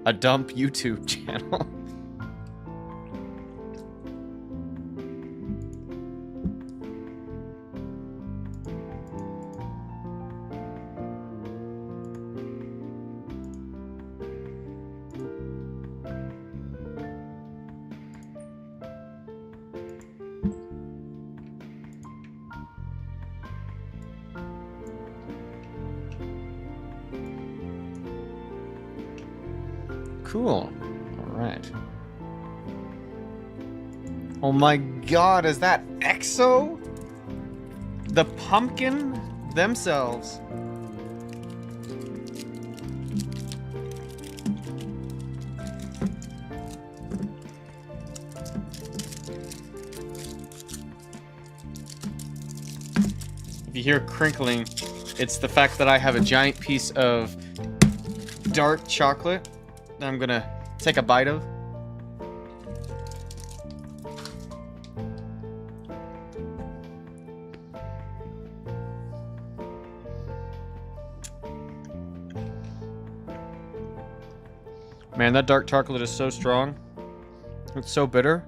a dump YouTube channel. Cool. Alright. Oh my god, is that EXO? The pumpkin themselves. If you hear crinkling, it's the fact that I have a giant piece of dark chocolate that I'm gonna take a bite of. Man, that dark chocolate is so strong. It's so bitter,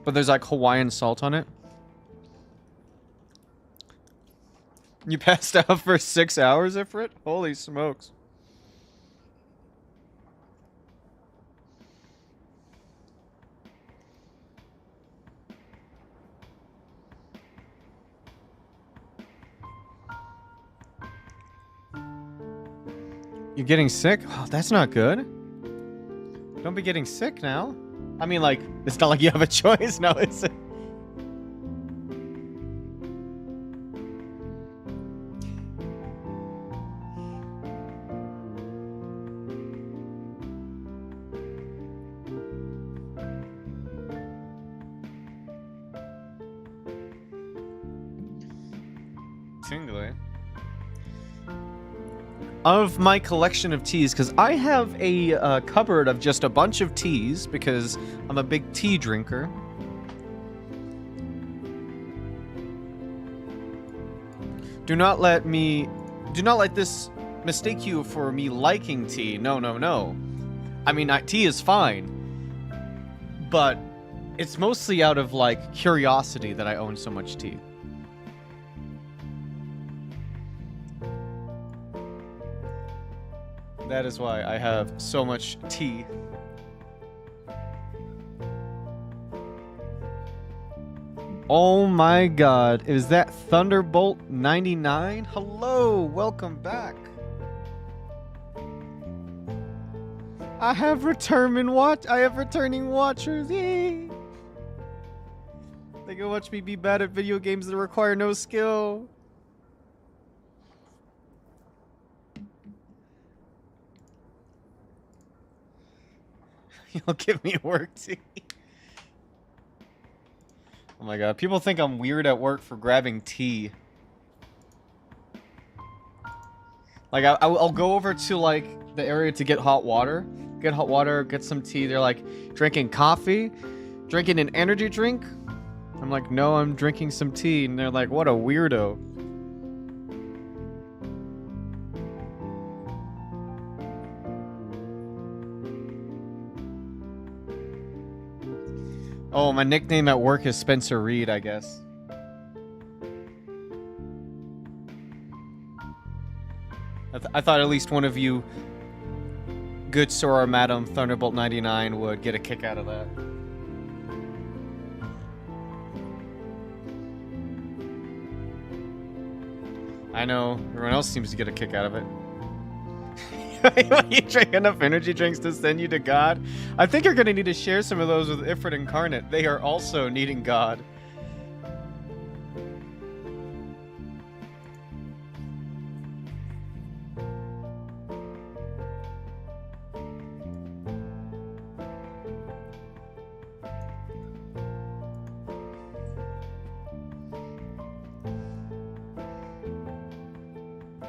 but there's like Hawaiian salt on it. You passed out for 6 hours, Ifrit? Holy smokes. You're getting sick? Oh, that's not good. Don't be getting sick now. I mean, like, it's not like you have a choice now, is it? Tingly. Of my collection of teas, because I have a cupboard of just a bunch of teas, because I'm a big tea drinker. Do not let this mistake you for me liking tea. No, no, no. I mean, tea is fine, but it's mostly out of, like, curiosity that I own so much tea. That is why I have so much tea. Oh my god, is that Thunderbolt 99? Hello, welcome back. I have returning watchers, yay! They can watch me be bad at video games that require no skill. You'll give me work tea. Oh my god, people think I'm weird at work for grabbing tea. Like, I'll go over to, like, the area to get hot water. Get some tea. They're like, drinking coffee? Drinking an energy drink? I'm like, no, I'm drinking some tea. And they're like, what a weirdo. Oh, my nickname at work is Spencer Reed, I guess. I thought at least one of you, good Sora Madam Thunderbolt 99, would get a kick out of that. I know, everyone else seems to get a kick out of it. You drink enough energy drinks to send you to God? I think you're going to need to share some of those with Ifrit Incarnate. They are also needing God.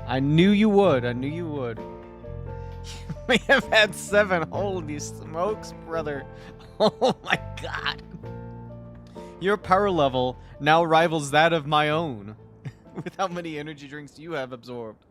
I knew you would. I knew you would. You may have had 7. Holy smokes, brother. Oh my god. Your power level now rivals that of my own. With how many energy drinks you have absorbed.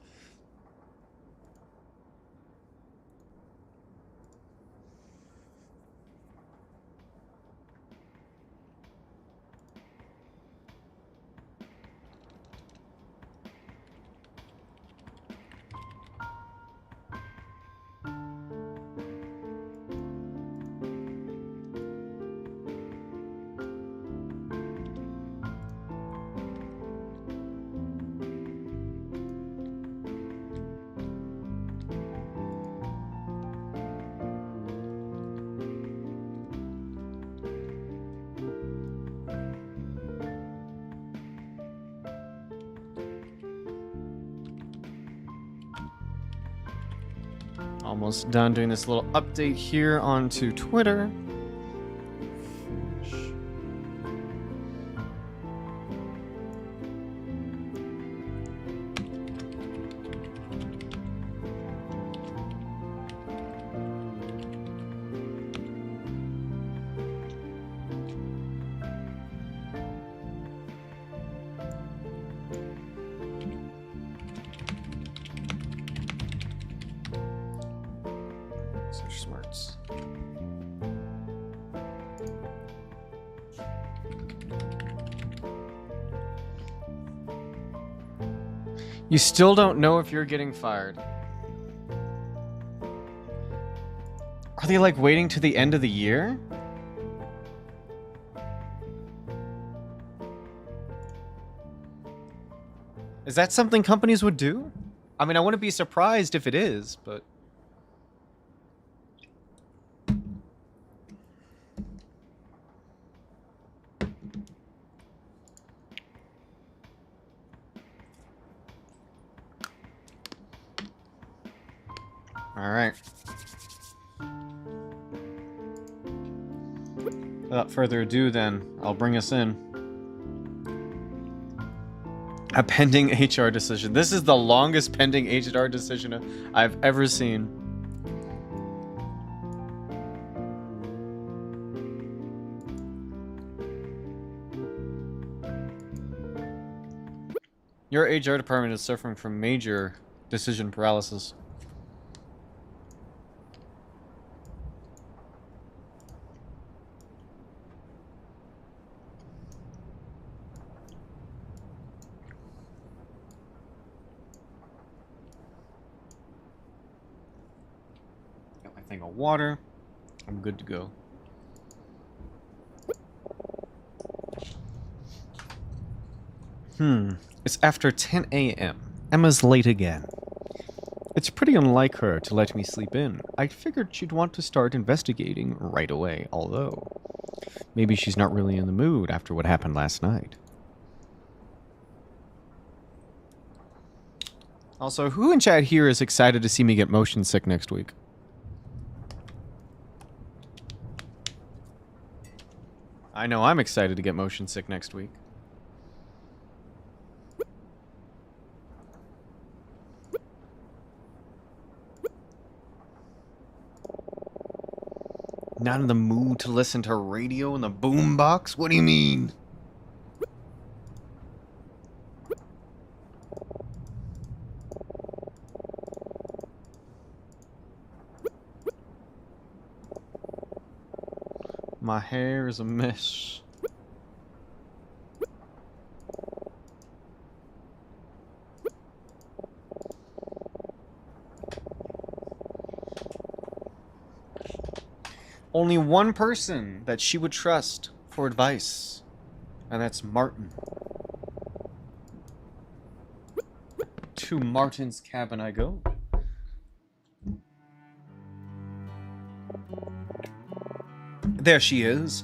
Almost done doing this little update here onto Twitter. Such smarts. You still don't know if you're getting fired. Are they like waiting to the end of the year? Is that something companies would do? I mean, I wouldn't be surprised if it is, but... Alright. Without further ado, then, I'll bring us in. A pending HR decision. This is the longest pending HR decision I've ever seen. Your HR department is suffering from major decision paralysis. Of water. I'm good to go. It's after 10 a.m. Emma's late again. It's pretty unlike her to let me sleep in. I figured she'd want to start investigating right away, although maybe she's not really in the mood after what happened last night. Also, who in chat here is excited to see me get motion sick next week? I know I'm excited to get motion sick next week. Not in the mood to listen to radio in the boombox? What do you mean? My hair is a mess. Only one person that she would trust for advice, and that's Martin. To Martin's cabin I go. There she is,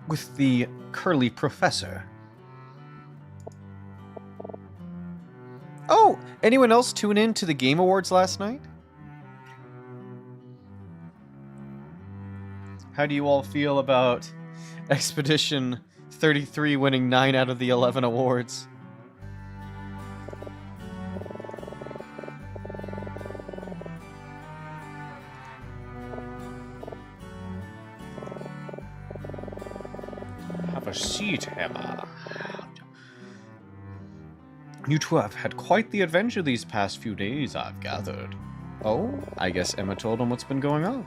with the curly professor. Oh, anyone else tune in to the Game Awards last night? How do you all feel about Expedition 33 winning 9 out of the 11 awards? Have a seat, Emma. You two have had quite the adventure these past few days, I've gathered. Oh, I guess Emma told him what's been going on.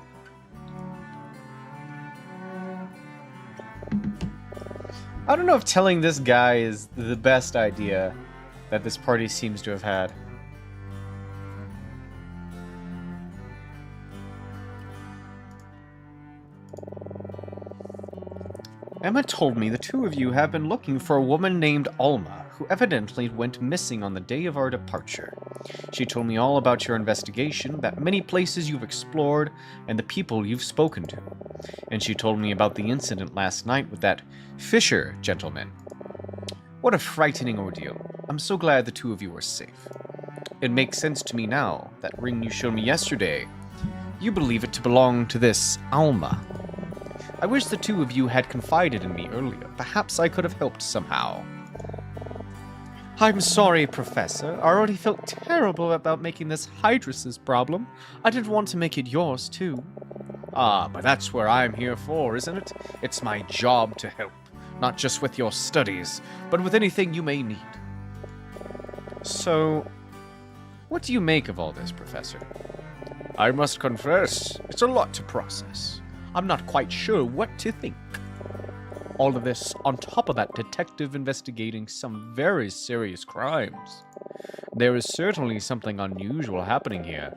I don't know if telling this guy is the best idea that this party seems to have had. Emma told me the two of you have been looking for a woman named Alma, who evidently went missing on the day of our departure. She told me all about your investigation, about many places you've explored, and the people you've spoken to. And she told me about the incident last night with that Fisher gentleman. What a frightening ordeal. I'm so glad the two of you are safe. it makes sense to me now. That ring you showed me yesterday. You believe it to belong to this Alma. I wish the two of you had confided in me earlier. Perhaps I could have helped somehow. I'm sorry, Professor. I already felt terrible about making this Hydrus's problem. I didn't want to make it yours, too. Ah, but that's where I'm here for, isn't it? It's my job to help. Not just with your studies, but with anything you may need. So, what do you make of all this, Professor? I must confess, it's a lot to process. I'm not quite sure what to think. All of this on top of that detective investigating some very serious crimes. There is certainly something unusual happening here,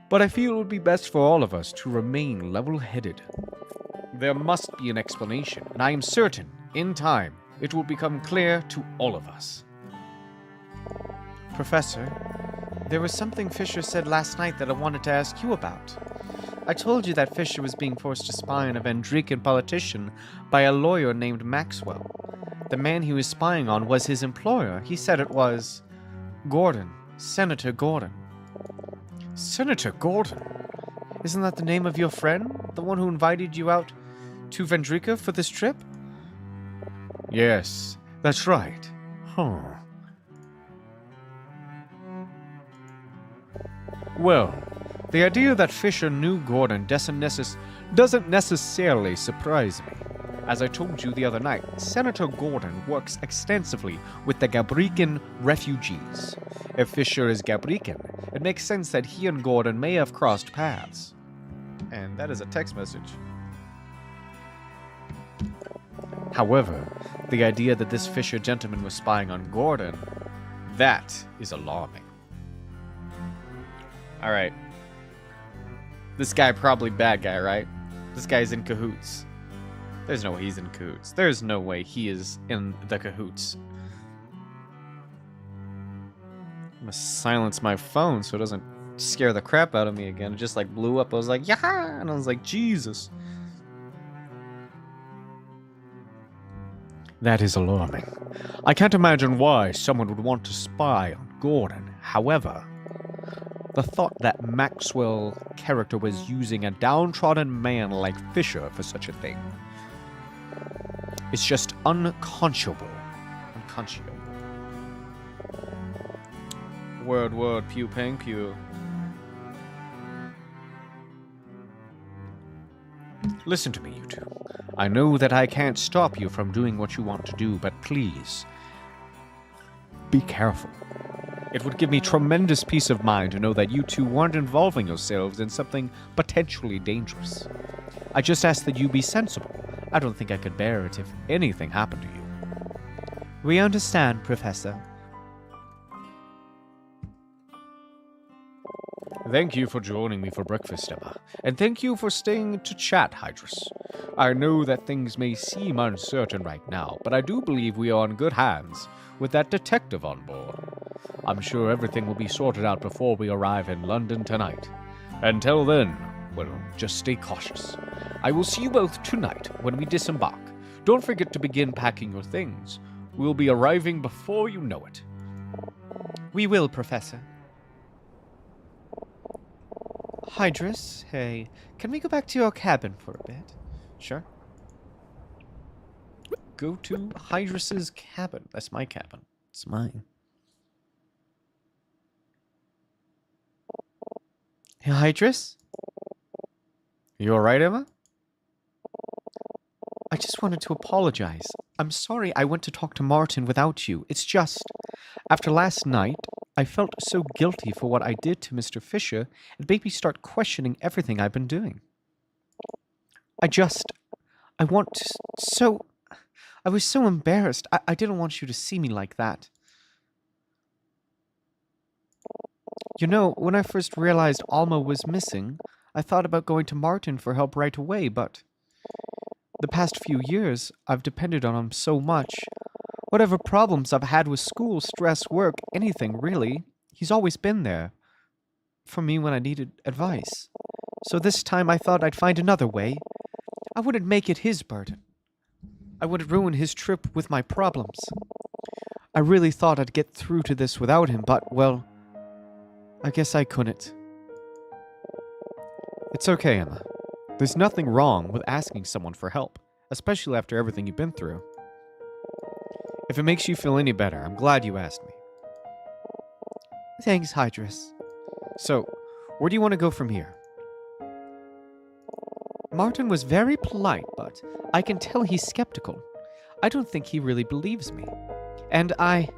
but I feel it would be best for all of us to remain level-headed. There must be an explanation, and I am certain, in time, it will become clear to all of us. Professor, there was something Fisher said last night that I wanted to ask you about. I told you that Fisher was being forced to spy on a Vendrican politician by a lawyer named Maxwell. The man he was spying on was his employer. He said it was Gordon, Senator Gordon. Senator Gordon? Isn't that the name of your friend? The one who invited you out to Vendrica for this trip? Yes, that's right. Huh. Well, the idea that Fisher knew Gordon doesn't necessarily surprise me. As I told you the other night, Senator Gordon works extensively with the Gabrican refugees. If Fisher is Gabrican, it makes sense that he and Gordon may have crossed paths. And that is a text message. However, the idea that this Fisher gentleman was spying on Gordon, that is alarming. Alright. This guy probably bad guy, right? This guy's in cahoots. There's no way he's in cahoots. There's no way he is in the cahoots. I'm gonna silence my phone so it doesn't scare the crap out of me again. It just like blew up. I was like, yeah! And I was like, Jesus. That is alarming. I can't imagine why someone would want to spy on Gordon. However, the thought that Maxwell character was using a downtrodden man like Fisher for such a thing is just unconscionable. Unconscionable. Word, pew, pang, pew. Listen to me, you two. I know that I can't stop you from doing what you want to do, but please, be careful. It would give me tremendous peace of mind to know that you two weren't involving yourselves in something potentially dangerous. I just ask that you be sensible. I don't think I could bear it if anything happened to you. We understand, Professor. Thank you for joining me for breakfast, Emma. And thank you for staying to chat, Hydrus. I know that things may seem uncertain right now, but I do believe we are in good hands with that detective on board. I'm sure everything will be sorted out before we arrive in London tonight. Until then, well, just stay cautious. I will see you both tonight when we disembark. Don't forget to begin packing your things. We'll be arriving before you know it. We will, Professor. Hydrus, hey, can we go back to your cabin for a bit? Sure. Go to Hydrus's cabin. That's my cabin. It's mine. Hey, Hydrus? You alright, Emma? I just wanted to apologize. I'm sorry I went to talk to Martin without you. It's just, after last night, I felt so guilty for what I did to Mr. Fisher, it made me start questioning everything I've been doing. I was so embarrassed. I didn't want you to see me like that. You know, when I first realized Alma was missing, I thought about going to Martin for help right away, but the past few years, I've depended on him so much. Whatever problems I've had with school, stress, work, anything, really, he's always been there for me when I needed advice. So this time I thought I'd find another way. I wouldn't make it his burden. I wouldn't ruin his trip with my problems. I really thought I'd get through to this without him, but, well, I guess I couldn't. It's okay, Emma. There's nothing wrong with asking someone for help, especially after everything you've been through. If it makes you feel any better, I'm glad you asked me. Thanks, Hydrus. So, where do you want to go from here? Martin was very polite, but I can tell he's skeptical. I don't think he really believes me. And I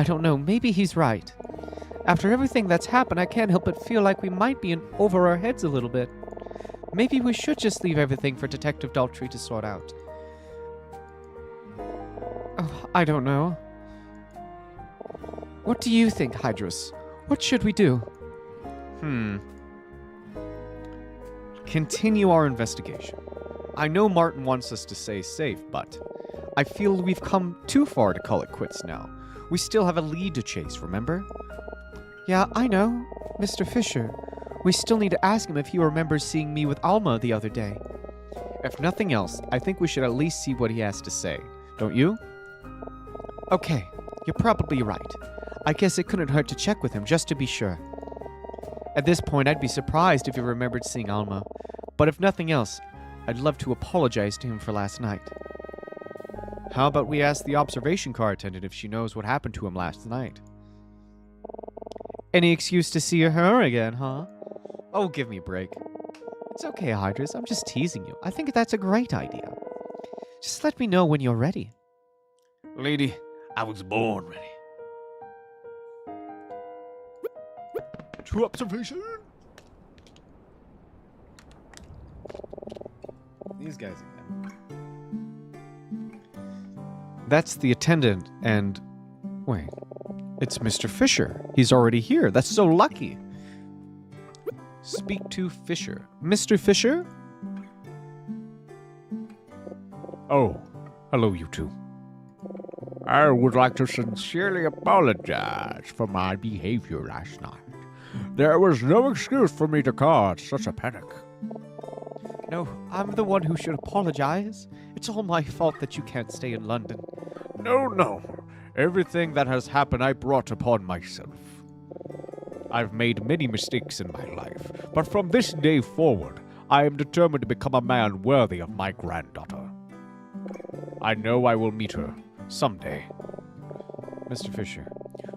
don't know, maybe he's right. After everything that's happened, I can't help but feel like we might be in over our heads a little bit. Maybe we should just leave everything for Detective Daltrey to sort out. Oh, I don't know. What do you think, Hydrus? What should we do? Continue our investigation. I know Martin wants us to stay safe, but I feel we've come too far to call it quits now. We still have a lead to chase, remember? Yeah, I know. Mr. Fisher. We still need to ask him if he remembers seeing me with Alma the other day. If nothing else, I think we should at least see what he has to say. Don't you? Okay, you're probably right. I guess it couldn't hurt to check with him just to be sure. At this point, I'd be surprised if he remembered seeing Alma. But if nothing else, I'd love to apologize to him for last night. How about we ask the observation car attendant if she knows what happened to him last night? Any excuse to see her again, huh? Oh, give me a break. It's okay, Hydrus. I'm just teasing you. I think that's a great idea. Just let me know when you're ready. Lady, I was born ready. To observation. These guys again. That's the attendant, and... Wait. It's Mr. Fisher. He's already here. That's so lucky. Speak to Fisher. Mr. Fisher? Oh, hello, you two. I would like to sincerely apologize for my behavior last night. There was no excuse for me to cause such a panic. No, I'm the one who should apologize. It's all my fault that you can't stay in London. No. Everything that has happened I brought upon myself. I've made many mistakes in my life, but from this day forward, I am determined to become a man worthy of my granddaughter. I know I will meet her someday. Mr. Fisher,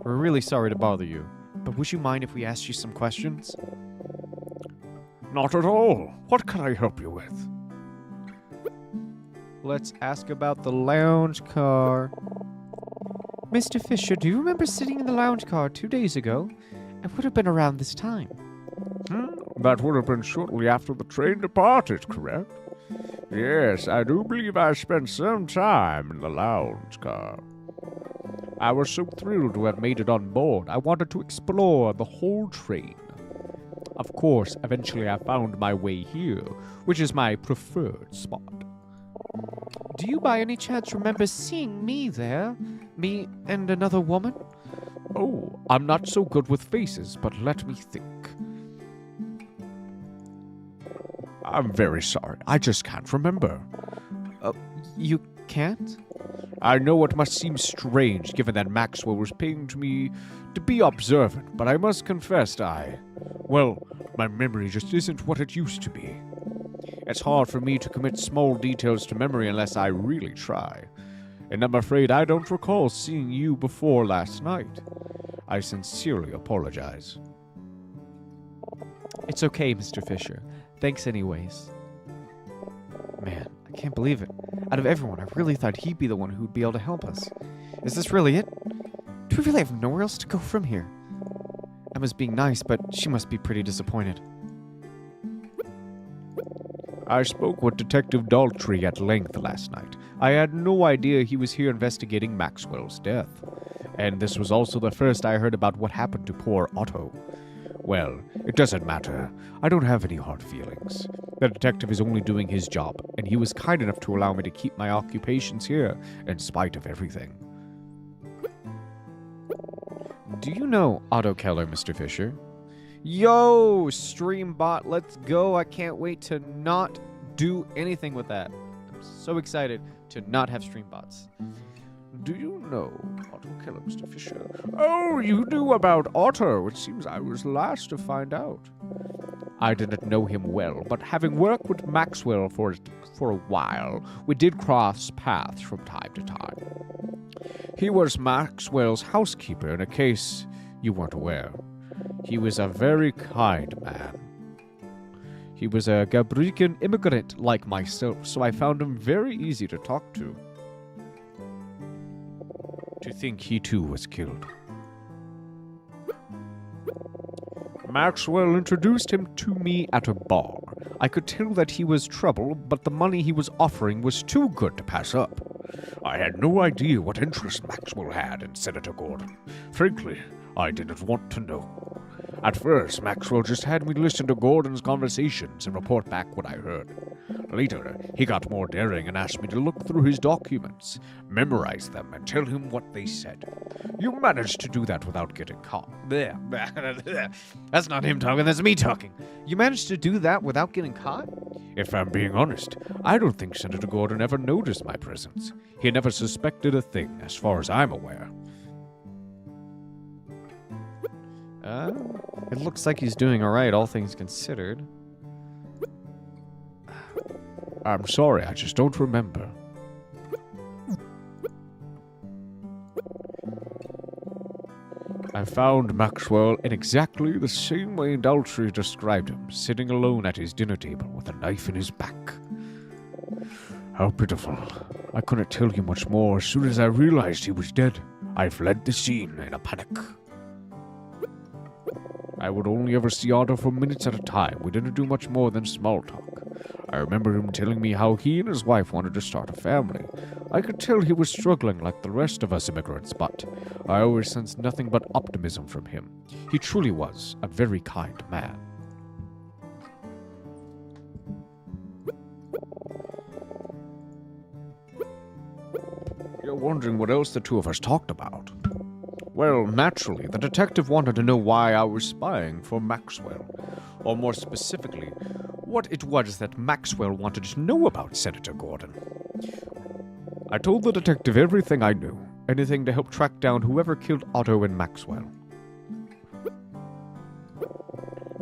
we're really sorry to bother you, but would you mind if we asked you some questions? Not at all. What can I help you with? Let's ask about the lounge car. Mr. Fisher, do you remember sitting in the lounge car 2 days ago? It would have been around this time. That would have been shortly after the train departed, correct? Yes, I do believe I spent some time in the lounge car. I was so thrilled to have made it on board. I wanted to explore the whole train. Of course, eventually I found my way here, which is my preferred spot. Do you by any chance remember seeing me there? Me and another woman? Oh, I'm not so good with faces, but let me think. I'm very sorry. I just can't remember. You can't? I know it must seem strange, given that Maxwell was paying to me to be observant, but I must confess well, my memory just isn't what it used to be. It's hard for me to commit small details to memory unless I really try. And I'm afraid I don't recall seeing you before last night. I sincerely apologize. It's okay, Mr. Fisher. Thanks anyways. Man, I can't believe it. Out of everyone, I really thought he'd be the one who'd be able to help us. Is this really it? Do we really have nowhere else to go from here? Emma's being nice, but she must be pretty disappointed. I spoke with Detective Daltrey at length last night. I had no idea he was here investigating Maxwell's death. And this was also the first I heard about what happened to poor Otto. Well, it doesn't matter. I don't have any hard feelings. The detective is only doing his job, and he was kind enough to allow me to keep my occupations here, in spite of everything. Do you know Otto Keller, Mr. Fisher? Yo, Streambot, let's go. I can't wait to not do anything with that. I'm so excited to not have Streambots. do you know Otto Keller, Mr. Fisher? Oh, you knew about Otto. It seems I was last to find out. I didn't know him well, but having worked with Maxwell for a while, we did cross paths from time to time. He was Maxwell's housekeeper in a case you weren't aware. He was a very kind man. He was a Gabrican immigrant like myself, so I found him very easy to talk to. To think he too was killed. Maxwell introduced him to me at a bar. I could tell that he was trouble, but the money he was offering was too good to pass up. I had no idea what interest Maxwell had in Senator Gordon. Frankly, I didn't want to know. At first, Maxwell just had me listen to Gordon's conversations and report back what I heard. Later, he got more daring and asked me to look through his documents, memorize them, and tell him what they said. You managed to do that without getting caught. That's not him talking, that's me talking. You managed to do that without getting caught? If I'm being honest, I don't think Senator Gordon ever noticed my presence. He never suspected a thing, as far as I'm aware. It looks like he's doing alright, all things considered. I'm sorry, I just don't remember. I found Maxwell in exactly the same way Daltrey described him, sitting alone at his dinner table with a knife in his back. How pitiful. I couldn't tell you much more. As soon as I realized he was dead, I fled the scene in a panic. I would only ever see Otto for minutes at a time. We didn't do much more than small talk. I remember him telling me how he and his wife wanted to start a family. I could tell he was struggling like the rest of us immigrants, but I always sensed nothing but optimism from him. He truly was a very kind man. You're wondering what else the two of us talked about? Well, naturally, the detective wanted to know why I was spying for Maxwell. Or more specifically, what it was that Maxwell wanted to know about Senator Gordon. I told the detective everything I knew, anything to help track down whoever killed Otto and Maxwell.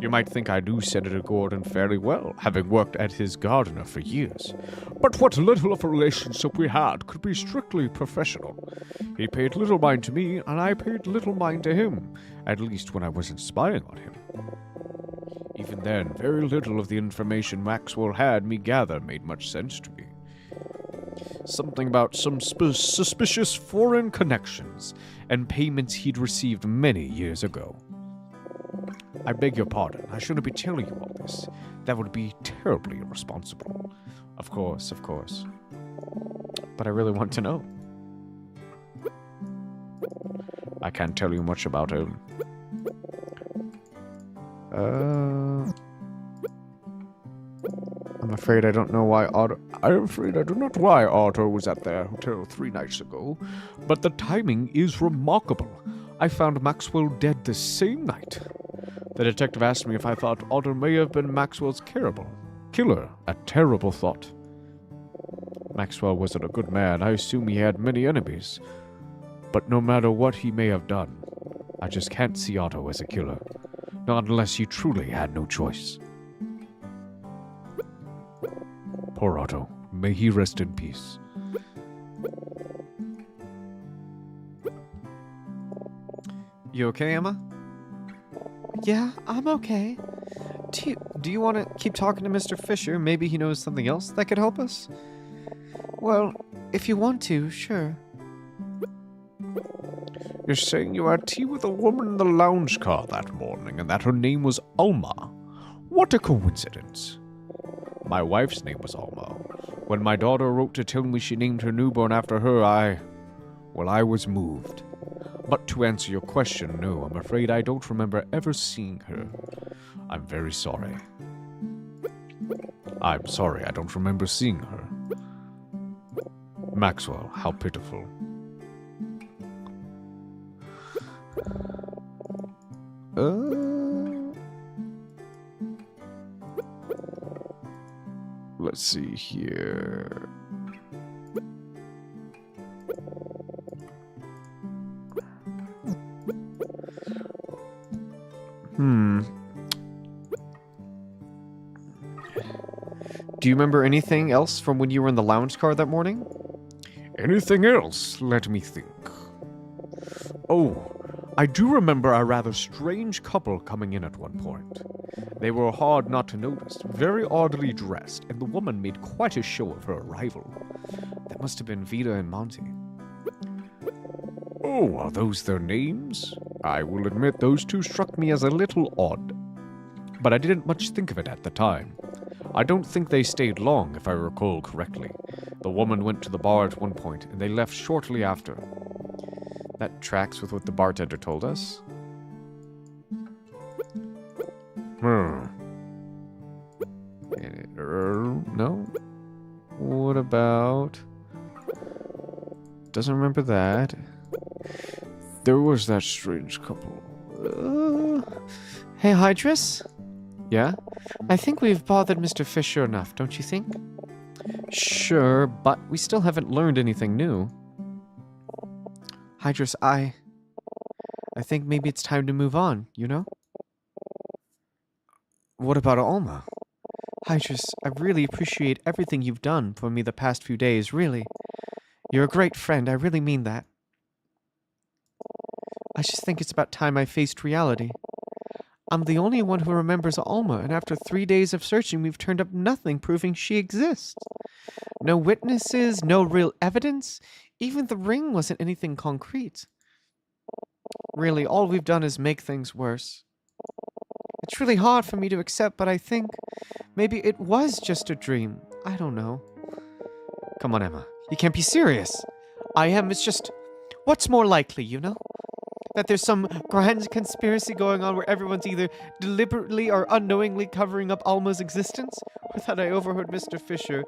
You might think I knew Senator Gordon fairly well, having worked as his gardener for years. But what little of a relationship we had could be strictly professional. He paid little mind to me, and I paid little mind to him, at least when I wasn't spying on him. Even then, very little of the information Maxwell had me gather made much sense to me. Something about some suspicious foreign connections and payments he'd received many years ago. I beg your pardon, I shouldn't be telling you all this. That would be terribly irresponsible. Of course. But I really want to know. I can't tell you much about him. I'm afraid I don't know why I'm afraid I do not know why Otto was at their hotel 3 nights ago, but the timing is remarkable. I found Maxwell dead the same night. The detective asked me if I thought Otto may have been Maxwell's killer. A terrible thought. Maxwell wasn't a good man. I assume he had many enemies. But no matter what he may have done, I just can't see Otto as a killer. Not unless he truly had no choice. Poor Otto. May he rest in peace. You okay, Emma? Yeah, I'm okay. Do you want to keep talking to Mr. Fisher? Maybe he knows something else that could help us? Well, if you want to, sure. You're saying you had tea with a woman in the lounge car that morning and that her name was Alma. What a coincidence. My wife's name was Alma. When my daughter wrote to tell me she named her newborn after her, I was moved. But to answer your question, no, I'm afraid I don't remember ever seeing her. I'm very sorry. I'm sorry, I don't remember seeing her. Maxwell, how pitiful. Let's see here. Do you remember anything else from when you were in the lounge car that morning? Anything else? Let me think. Oh, I do remember a rather strange couple coming in at one point. They were hard not to notice, very oddly dressed, and the woman made quite a show of her arrival. That must have been Vita and Monty. Oh, are those their names? I will admit those two struck me as a little odd, but I didn't much think of it at the time. I don't think they stayed long, if I recall correctly. The woman went to the bar at one point, and they left shortly after. That tracks with what the bartender told us. No? What about... Doesn't remember that. There was that strange couple. Hey, Hydrus? Yeah? I think we've bothered Mr. Fisher enough, don't you think? Sure, but we still haven't learned anything new. Hydrus, I think maybe it's time to move on, you know? What about Alma? Hydrus, I really appreciate everything you've done for me the past few days, really. You're a great friend, I really mean that. I just think it's about time I faced reality. I'm the only one who remembers Alma, and after 3 days of searching, we've turned up nothing proving she exists. No witnesses, no real evidence. Even the ring wasn't anything concrete. Really, all we've done is make things worse. It's really hard for me to accept, but I think maybe it was just a dream. I don't know. Come on, Emma. You can't be serious. I am. It's just... What's more likely, you know? That there's some grand conspiracy going on where everyone's either deliberately or unknowingly covering up Alma's existence, or that I overheard Mr. Fisher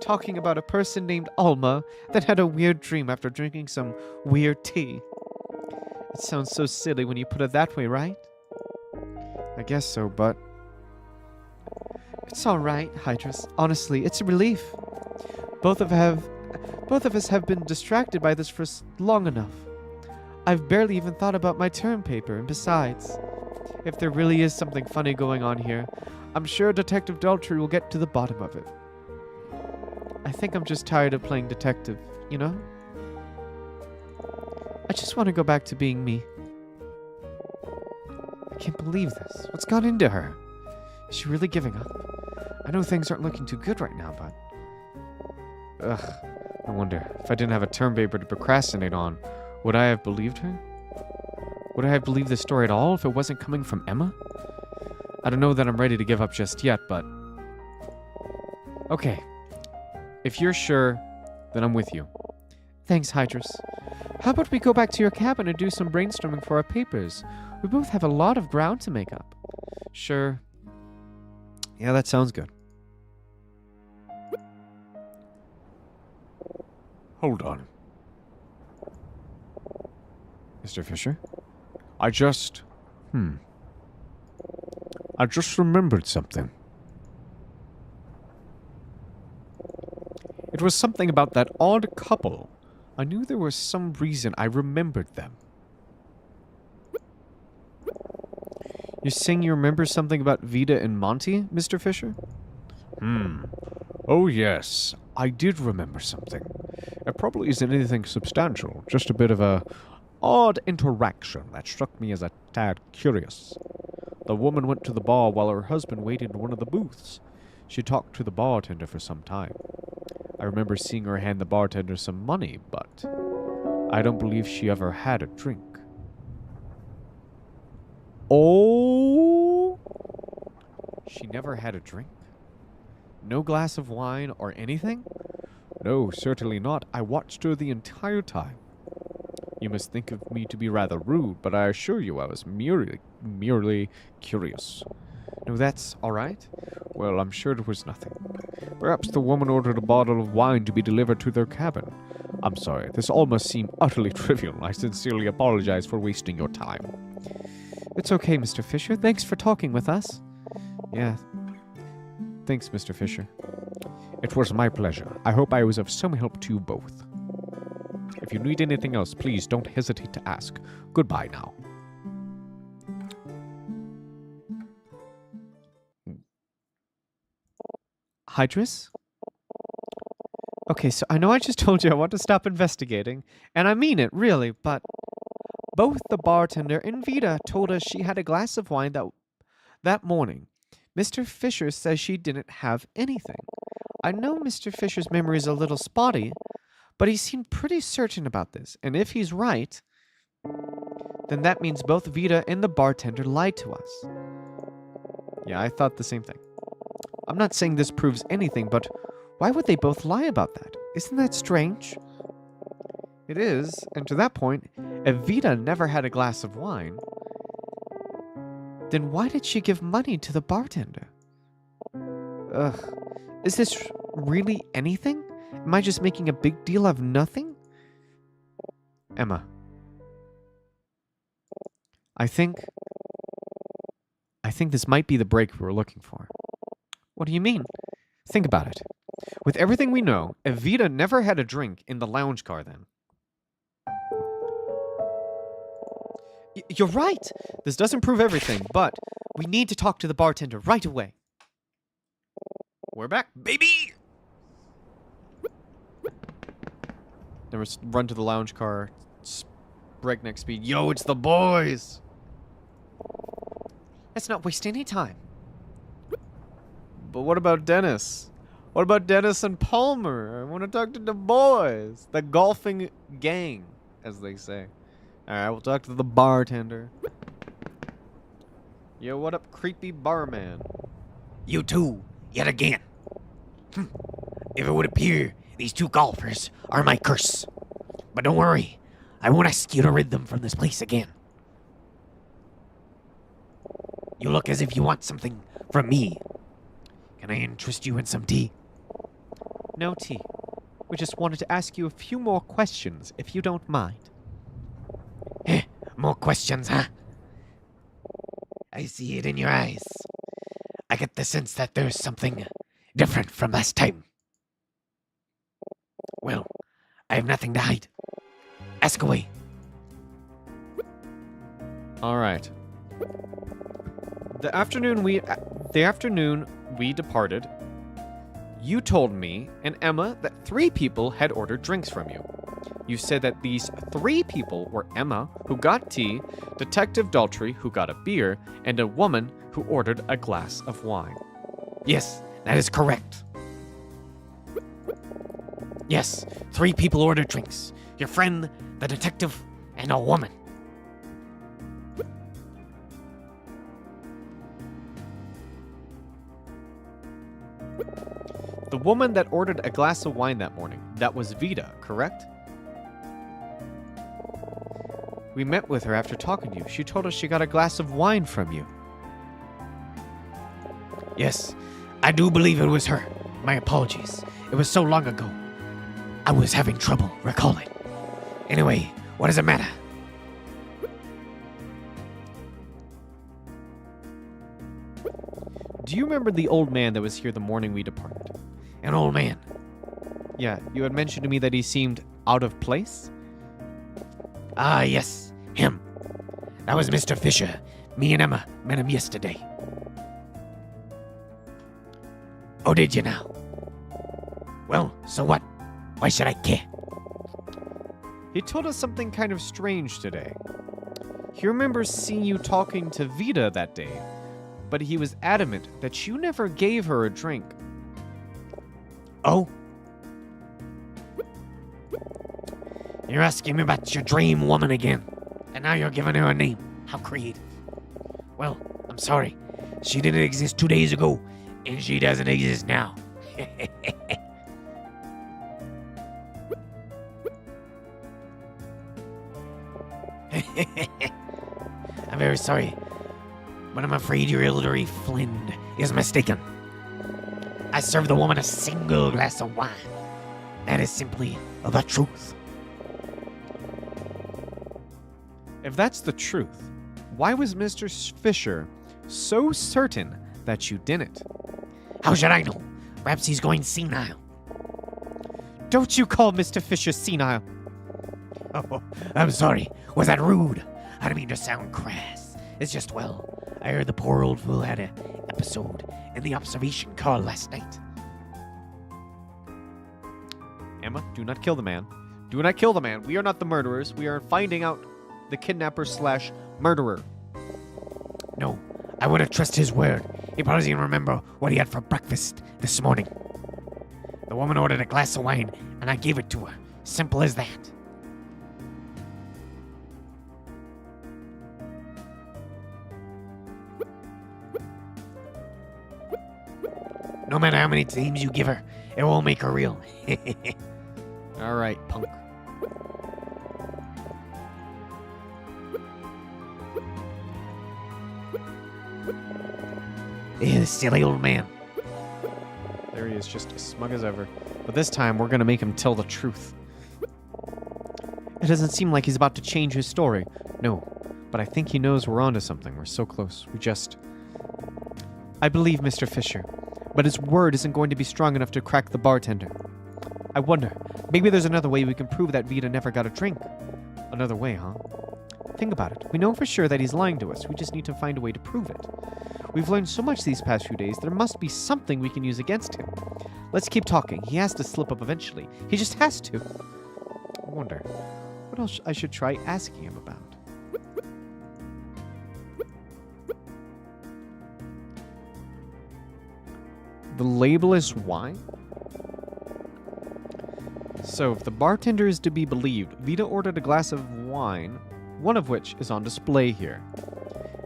talking about a person named Alma that had a weird dream after drinking some weird tea. It sounds so silly when you put it that way, right? I guess so, but... It's alright, Hydrus. Honestly, it's a relief. Both of us have been distracted by this for long enough. I've barely even thought about my term paper, and besides, if there really is something funny going on here, I'm sure Detective Daltrey will get to the bottom of it. I think I'm just tired of playing detective, you know? I just want to go back to being me. I can't believe this. What's got into her? Is she really giving up? I know things aren't looking too good right now, but... Ugh, I wonder, if I didn't have a term paper to procrastinate on, would I have believed her? Would I have believed this story at all if it wasn't coming from Emma? I don't know that I'm ready to give up just yet, but... Okay. If you're sure, then I'm with you. Thanks, Hydrus. How about we go back to your cabin and do some brainstorming for our papers? We both have a lot of ground to make up. Sure. Yeah, that sounds good. Hold on. Mr. Fisher? I just remembered something. It was something about that odd couple. I knew there was some reason I remembered them. You're saying you remember something about Vita and Monty, Mr. Fisher? Oh yes, I did remember something. It probably isn't anything substantial, just a bit of a odd interaction that struck me as a tad curious. The woman went to the bar while her husband waited in one of the booths. She talked to the bartender for some time. I remember seeing her hand the bartender some money, but I don't believe she ever had a drink. Oh! She never had a drink? No glass of wine or anything? No, certainly not. I watched her the entire time. You must think of me to be rather rude, but I assure you I was merely curious. No, that's all right. Well, I'm sure it was nothing. Perhaps the woman ordered a bottle of wine to be delivered to their cabin. I'm sorry, this all must seem utterly trivial. I sincerely apologize for wasting your time. It's okay, Mr. Fisher. Thanks for talking with us. Yeah. Thanks, Mr. Fisher. It was my pleasure. I hope I was of some help to you both. If you need anything else, please don't hesitate to ask. Goodbye now. Hydrus? Okay, so I know I just told you I want to stop investigating, and I mean it, really, but both the bartender and Vita told us she had a glass of wine that morning. Mr. Fisher says she didn't have anything. I know Mr. Fisher's memory is a little spotty, but he seemed pretty certain about this, and if he's right, then that means both Vita and the bartender lied to us. Yeah, I thought the same thing. I'm not saying this proves anything, but why would they both lie about that? Isn't that strange? It is, and to that point, if Vita never had a glass of wine, then why did she give money to the bartender? Ugh. Is this really anything? Am I just making a big deal of nothing? Emma. I think this might be the break we were looking for. What do you mean? Think about it. With everything we know, Evita never had a drink in the lounge car then. You're right! This doesn't prove everything, but we need to talk to the bartender right away. We're back, baby! Then run to the lounge car, breakneck speed. Yo, it's the boys! Let's not waste any time. But what about Dennis? What about Dennis and Palmer? I want to talk to the boys. The golfing gang, as they say. Alright, we'll talk to the bartender. Yo, what up, creepy barman? You too, yet again. If it would appear, these two golfers are my curse. But don't worry, I won't ask you to rid them from this place again. You look as if you want something from me. Can I interest you in some tea? No tea. We just wanted to ask you a few more questions, if you don't mind. More questions, huh? I see it in your eyes. I get the sense that there's something different from last time. Well, I have nothing to hide. Ask away. Alright. The afternoon we departed, you told me and Emma that 3 people had ordered drinks from you. You said that these 3 people were Emma, who got tea, Detective Daltrey, who got a beer, and a woman who ordered a glass of wine. Yes, that is correct. Yes, 3 people ordered drinks. Your friend, the detective, and a woman. The woman that ordered a glass of wine that morning, that was Vita, correct? We met with her after talking to you. She told us she got a glass of wine from you. Yes, I do believe it was her. My apologies. It was so long ago. I was having trouble recalling. Anyway, what does it matter? Do you remember the old man that was here the morning we departed? An old man. Yeah, you had mentioned to me that he seemed out of place? Ah, yes, him. That was Mr. Fisher. Me and Emma met him yesterday. Oh, did you now? Well, so what? Why should I care? He told us something kind of strange today. He remembers seeing you talking to Vita that day, but he was adamant that you never gave her a drink. Oh? You're asking me about your dream woman again, and now you're giving her a name. How creative. Well, I'm sorry. She didn't exist 2 days ago, and she doesn't exist now. I'm very sorry, but I'm afraid your elderly friend is mistaken. I served the woman a single glass of wine. That is simply the truth. If that's the truth, why was Mr. Fisher so certain that you didn't? How should I know? Perhaps he's going senile. Don't you call Mr. Fisher senile. Oh, I'm sorry. Was that rude? I didn't mean to sound crass. It's just, well, I heard the poor old fool had an episode in the observation car last night. Emma, do not kill the man. Do not kill the man. We are not the murderers. We are finding out the kidnapper slash murderer. No, I wouldn't trust his word. He probably doesn't even remember what he had for breakfast this morning. The woman ordered a glass of wine, and I gave it to her. Simple as that. No matter how many times you give her, it won't make her real. All right, punk. Yeah, silly old man. There he is, just as smug as ever. But this time, we're gonna make him tell the truth. It doesn't seem like he's about to change his story. No, but I think he knows we're onto something. We're so close. I believe Mr. Fisher, but his word isn't going to be strong enough to crack the bartender. I wonder, maybe there's another way we can prove that Vita never got a drink. Another way, huh? Think about it. We know for sure that he's lying to us. We just need to find a way to prove it. We've learned so much these past few days, there must be something we can use against him. Let's keep talking. He has to slip up eventually. He just has to. I wonder, what else I should try asking him about? The label is wine? So, if the bartender is to be believed, Vita ordered a glass of wine, one of which is on display here.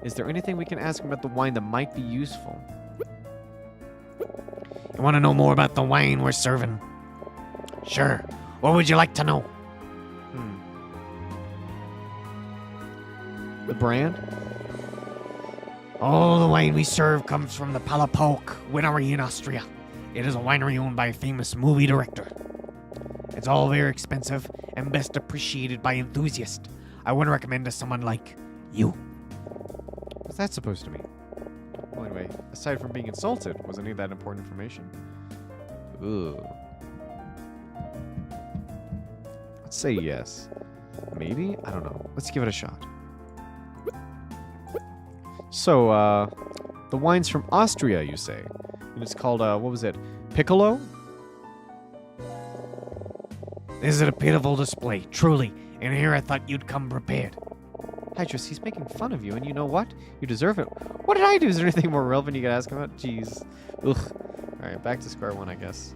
Is there anything we can ask him about the wine that might be useful? You want to know more about the wine we're serving? Sure. What would you like to know? The brand? Oh, the wine we serve comes from the Palapolk winery in Austria. It is a winery owned by a famous movie director. It's all very expensive and best appreciated by enthusiasts. I wouldn't recommend to someone like you. What's that supposed to mean? Well, anyway, aside from being insulted, was any of that important information? Ugh. Let's say yes. Maybe? I don't know. Let's give it a shot. So, the wine's from Austria, you say? And it's called, what was it? Piccolo? This is a pitiful display, truly. And here I thought you'd come prepared. Hydrus, he's making fun of you, and you know what? You deserve it. What did I do? Is there anything more relevant you could ask him about? Jeez. Ugh. Alright, back to square one, I guess.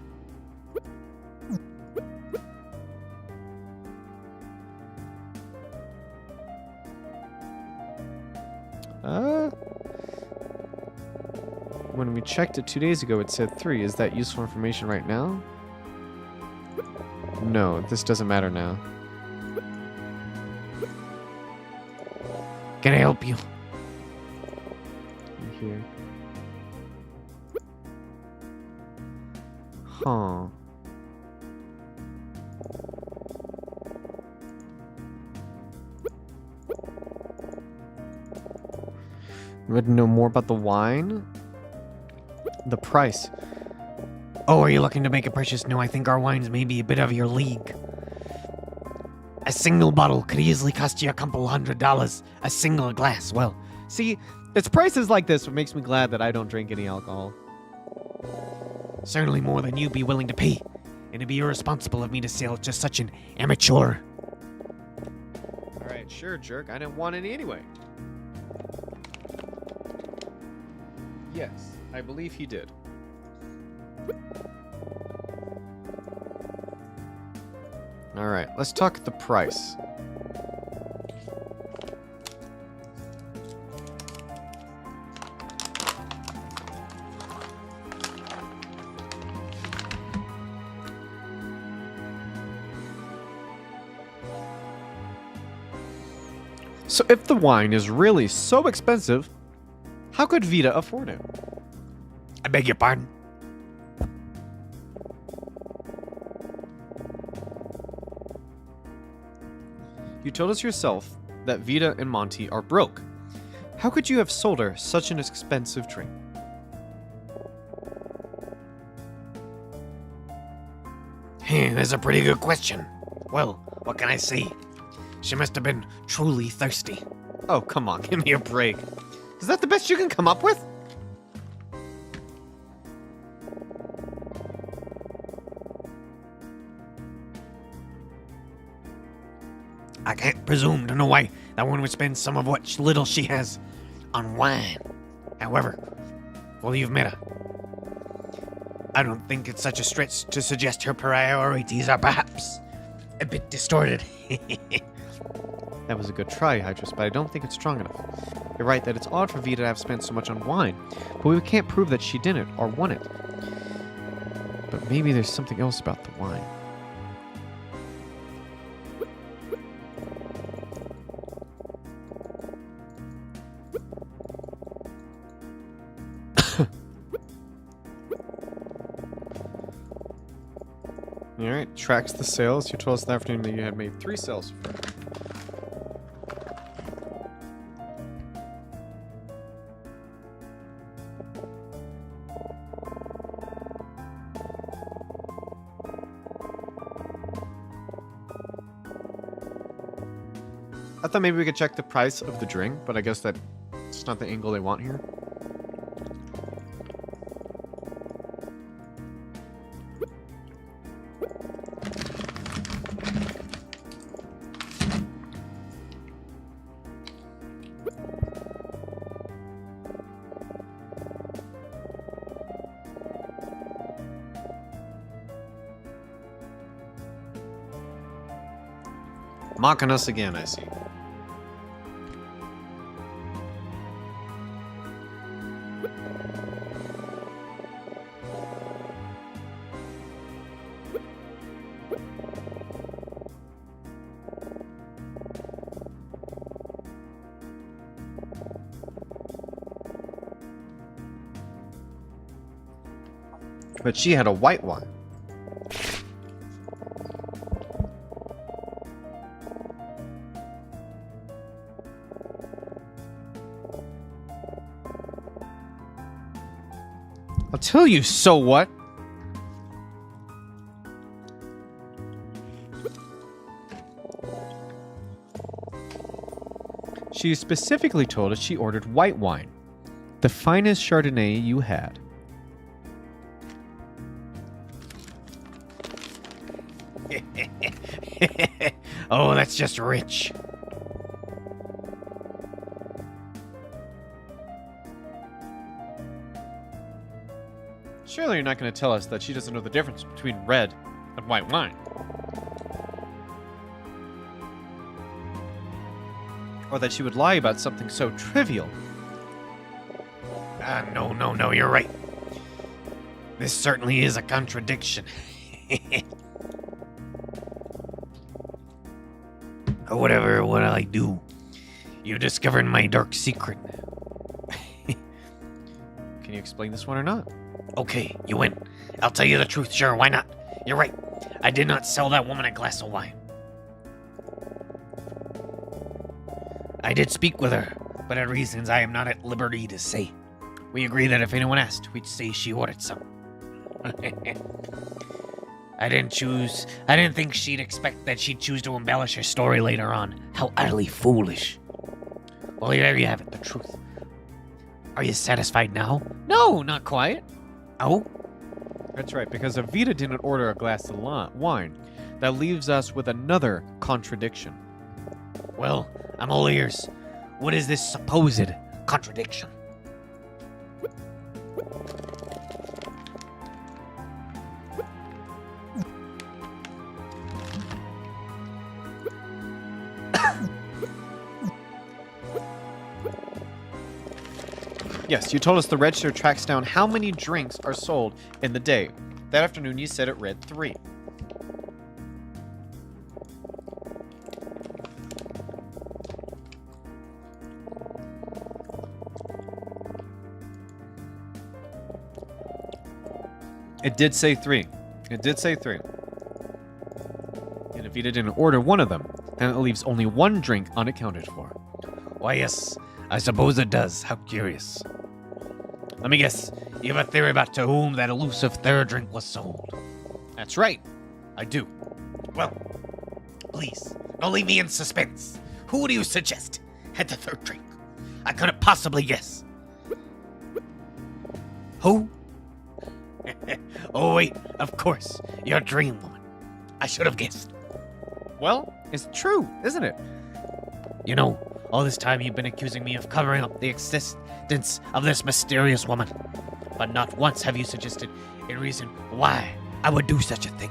When we checked it 2 days ago, it said 3. Is that useful information right now? No, this doesn't matter now. Can I help you? Here. Huh. You would know more about the wine? The price. Oh, are you looking to make a purchase? No, I think our wines may be a bit of your league. A single bottle could easily cost you a couple $100. A single glass, well, See, it's prices like this what makes me glad that I don't drink any alcohol. certainly more than you'd be willing to pay. And it'd be irresponsible of me to sell to such an amateur. Alright, sure, jerk. I didn't want any anyway. Yes, I believe he did. Alright, let's talk the price. So if the wine is really so expensive, how could Vita afford it? I beg your pardon? You told us yourself that Vita and Monty are broke. How could you have sold her such an expensive drink? That's a pretty good question. Well, what can I say? She must have been truly thirsty. Oh, come on, give me a break. Is that the best you can come up with? I can't presume to know why that woman would spend some of what little she has on wine. However, well, you've met her. I don't think it's such a stretch to suggest her priorities are perhaps a bit distorted. That was a good try, Hydrus, but I don't think it's strong enough. You're right that it's odd for Vita to have spent so much on wine, but we can't prove that she didn't or won it. But maybe there's something else about the wine. Alright, tracks the sales. You told us that afternoon that you had made 3 sales for it. I thought maybe we could check the price of the drink, but I guess that's not the angle they want here. Mocking us again, I see. But she had a white wine. I'll tell you, so what? She specifically told us she ordered white wine. The finest Chardonnay you had. Oh, that's just rich. Surely you're not going to tell us that she doesn't know the difference between red and white wine. Or that she would lie about something so trivial. No, you're right. This certainly is a contradiction. Whatever, what'll I do? You discovered my dark secret. Can you explain this one or not? Okay, you win. I'll tell you the truth, sure, why not? You're right. I did not sell that woman a glass of wine. I did speak with her, but at reasons I am not at liberty to say. We agreed that if anyone asked, we'd say she ordered some. I didn't think she'd expect that she'd choose to embellish her story later on. How utterly foolish. Well, there you have it, the truth. Are you satisfied now? No, not quite. Oh? That's right, because Avita didn't order a glass of wine. That leaves us with another contradiction. Well, I'm all ears. What is this supposed contradiction? Yes, you told us the register tracks down how many drinks are sold in the day. That afternoon you said it read 3. It did say 3. It did say 3. And if you didn't order one of them, then it leaves only 1 drink unaccounted for. Why, yes, I suppose it does. How curious. Let me guess, you have a theory about to whom that elusive third drink was sold. That's right. I do. Well, please, don't leave me in suspense. Who do you suggest had the third drink? I couldn't possibly guess. Who? Oh, wait, of course, your dream woman. I should have guessed. Well, it's true, isn't it? You know, all this time you've been accusing me of covering up the existence of this mysterious woman. But not once have you suggested a reason why I would do such a thing.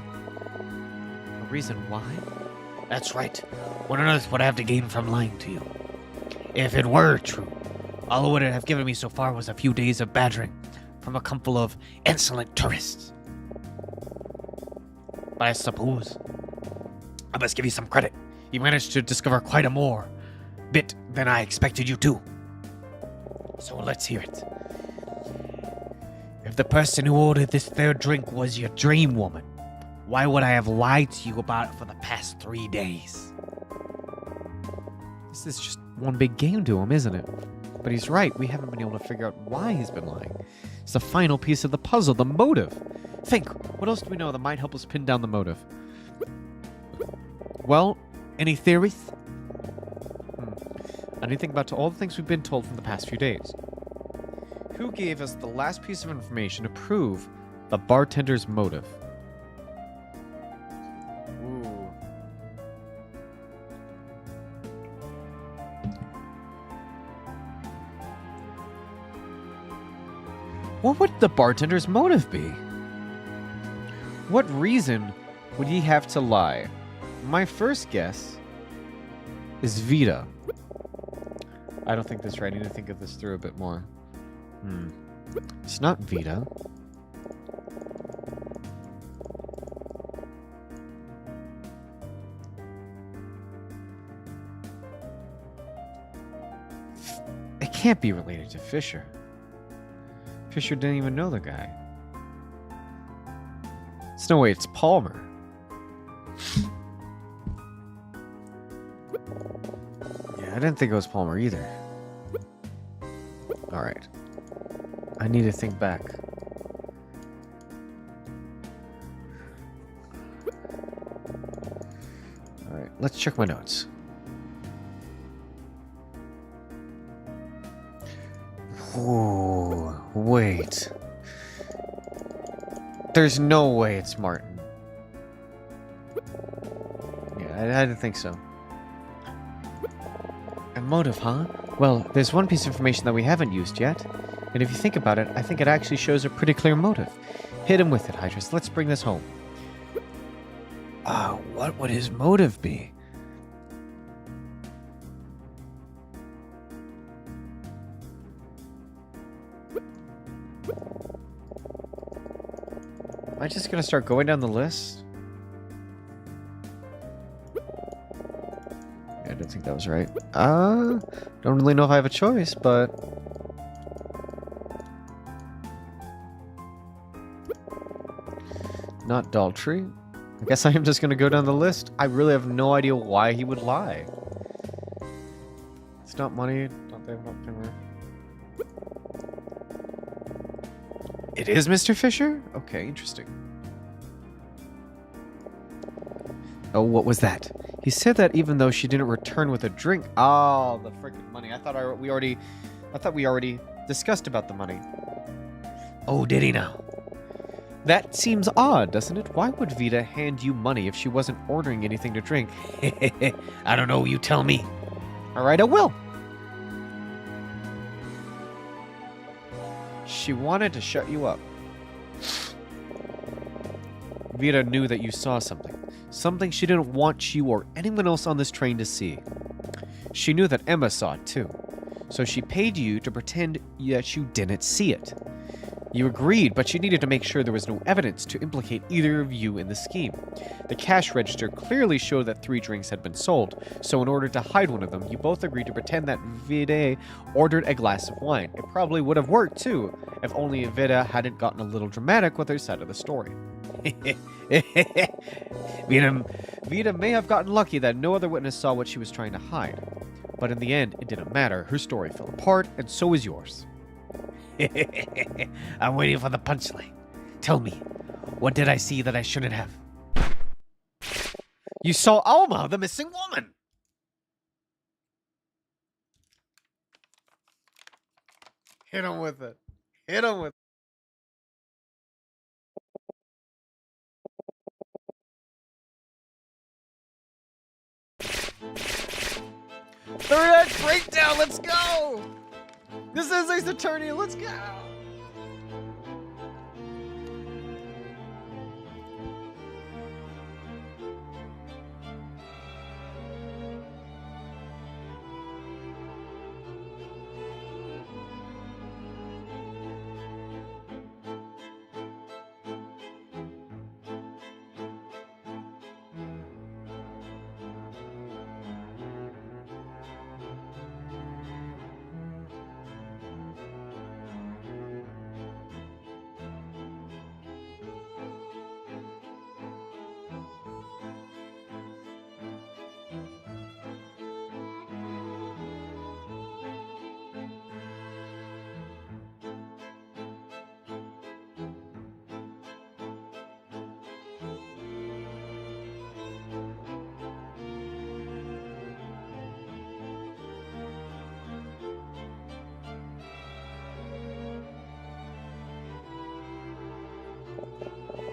A reason why? That's right. What on earth would I have to gain from lying to you? If it were true, all it would have given me so far was a few days of badgering from a couple of insolent tourists. But I suppose I must give you some credit. You managed to discover quite a more bit than I expected you to. So let's hear it. If the person who ordered this third drink was your dream woman, why would I have lied to you about it for the past 3 days? This is just one big game to him, isn't it? But he's right, we haven't been able to figure out why he's been lying. It's the final piece of the puzzle, the motive. Think, what else do we know that might help us pin down the motive? Well, any theories? Anything about all the things we've been told from the past few days? Who gave us the last piece of information to prove the bartender's motive? Ooh. What would the bartender's motive be? What reason would he have to lie? My first guess is Vita. I don't think this right. I need to think of this through a bit more. It's not Vita. It can't be related to Fisher. Fisher didn't even know the guy. There's no way it's Palmer. Yeah, I didn't think it was Palmer either. Alright. I need to think back. Alright, let's check my notes. Whoa, wait. There's no way it's Martin. Yeah, I didn't think so. A motive, huh? Well, there's one piece of information that we haven't used yet. And if you think about it, I think it actually shows a pretty clear motive. Hit him with it, Hydrus. Let's bring this home. What would his motive be? Am I just gonna start going down the list? Yeah, I don't think that was right. Don't really know if I have a choice, but... Not Daltrey. I guess I am just gonna go down the list. I really have no idea why he would lie. It's not money. Not they not Finner. It is Mr. Fisher? Okay, interesting. Oh, what was that? He said that even though she didn't return with a drink. Oh, the freaking money. I thought we already discussed about the money. Oh, did he now? That seems odd, doesn't it? Why would Vita hand you money if she wasn't ordering anything to drink? I don't know, you tell me. Alright, I will. She wanted to shut you up. Vita knew that you saw something. Something she didn't want you or anyone else on this train to see. She knew that Emma saw it too. So she paid you to pretend that you didn't see it. You agreed, but she needed to make sure there was no evidence to implicate either of you in the scheme. The cash register clearly showed that 3 drinks had been sold, so in order to hide one of them, you both agreed to pretend that Vita ordered a glass of wine. It probably would have worked too, if only Vita hadn't gotten a little dramatic with her side of the story. Vita may have gotten lucky that no other witness saw what she was trying to hide. But in the end, it didn't matter. Her story fell apart, and so is yours. I'm waiting for the punchline. Tell me, what did I see that I shouldn't have? You saw Alma, the missing woman! Hit him with it. Hit him with it. breakdown. Let's go. This is Ace Attorney. Let's go.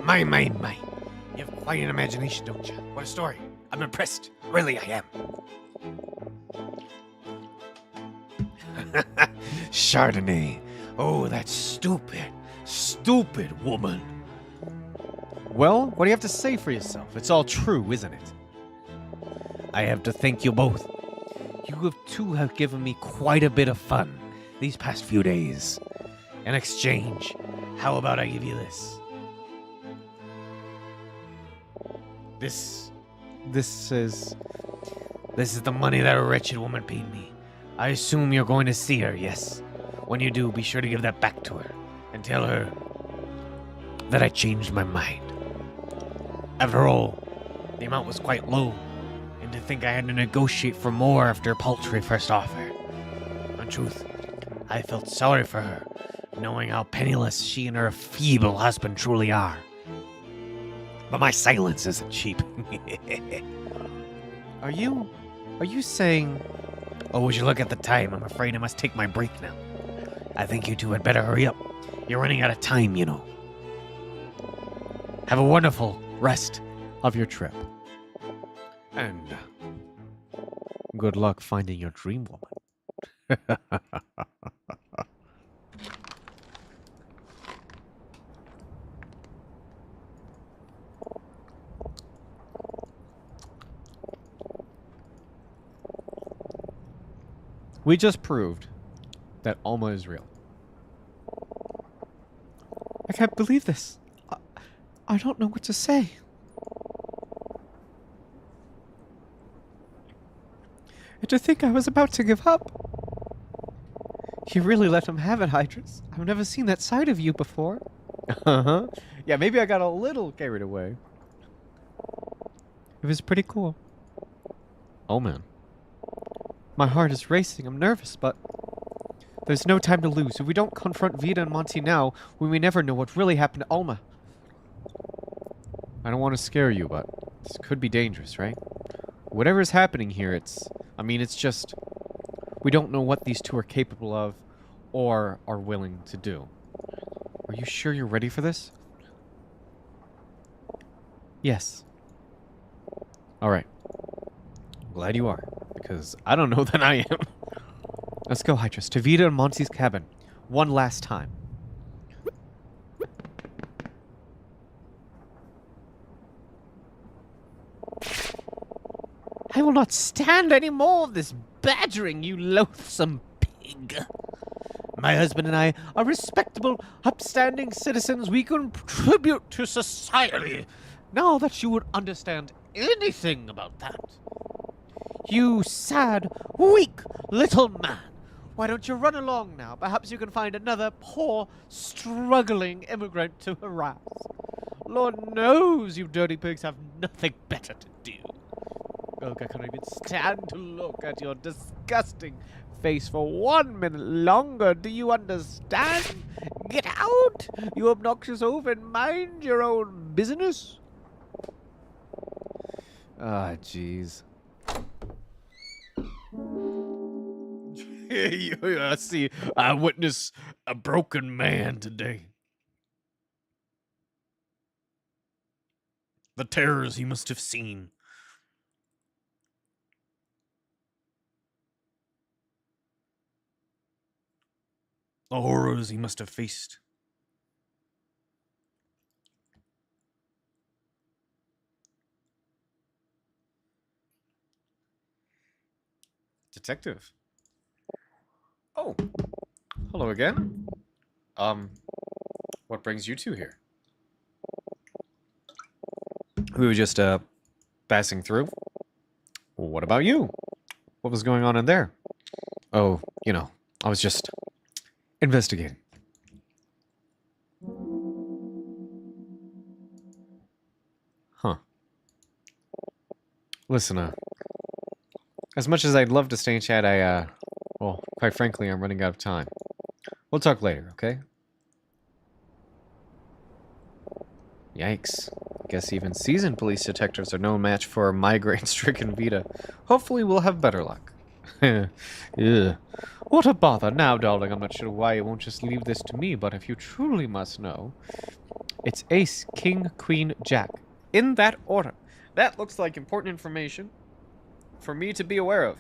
My. You have quite an imagination, don't you? What a story. I'm impressed. Really, I am. Chardonnay. Oh, that stupid woman. Well, what do you have to say for yourself? It's all true, isn't it? I have to thank you both. You two have given me quite a bit of fun these past few days. In exchange, how about I give you this? This is the money that a wretched woman paid me. I assume you're going to see her, yes? When you do, be sure to give that back to her and tell her that I changed my mind. After all, the amount was quite low, and to think I had to negotiate for more after Paltry first offer. In truth, I felt sorry for her, knowing how penniless she and her feeble husband truly are. But my silence isn't cheap. Are you saying... Oh, would you look at the time? I'm afraid I must take my break now. I think you two had better hurry up. You're running out of time, you know. Have a wonderful rest of your trip? and Good luck finding your dream woman. We just proved that Alma is real. I can't believe this. I don't know what to say. And to think I was about to give up. You really let him have it, Hydrus. I've never seen that side of you before. Uh-huh. Yeah, maybe I got a little carried away. It was pretty cool. Oh, man. My heart is racing. I'm nervous, but there's no time to lose. If we don't confront Vita and Monty now, we may never know what really happened to Alma. I don't want to scare you, but this could be dangerous, right? Whatever is happening here, it's just... We don't know what these two are capable of or are willing to do. Are you sure you're ready for this? Yes. Alright. Glad you are, because I don't know that I am. Let's go, Hydrus, to Vita and Monty's cabin. One last time. I will not stand any more of this badgering, you loathsome pig. My husband and I are respectable, upstanding citizens. We contribute to society. Now that you would understand anything about that. You sad, weak little man. Why don't you run along now? Perhaps you can find another poor, struggling immigrant to harass. Lord knows you dirty pigs have nothing better to do. Oh, I can't even stand to look at your disgusting face for 1 minute longer. Do you understand? Get out, you obnoxious oaf, and mind your own business. Ah, jeez. I see. I witness a broken man today. The terrors he must have seen. The horrors he must have faced. Detective. Oh, hello again. What brings you two here? We were just, passing through. What about you? What was going on in there? Oh, you know, I was just investigating. Huh. Listen, as much as I'd love to stay and chat, well, quite frankly, I'm running out of time. We'll talk later, okay? Yikes. Guess even seasoned police detectives are no match for a migraine-stricken Vita. Hopefully we'll have better luck. Ugh. What a bother. Now, darling, I'm not sure why you won't just leave this to me, but if you truly must know, it's ace, king, queen, jack. In that order. That looks like important information for me to be aware of.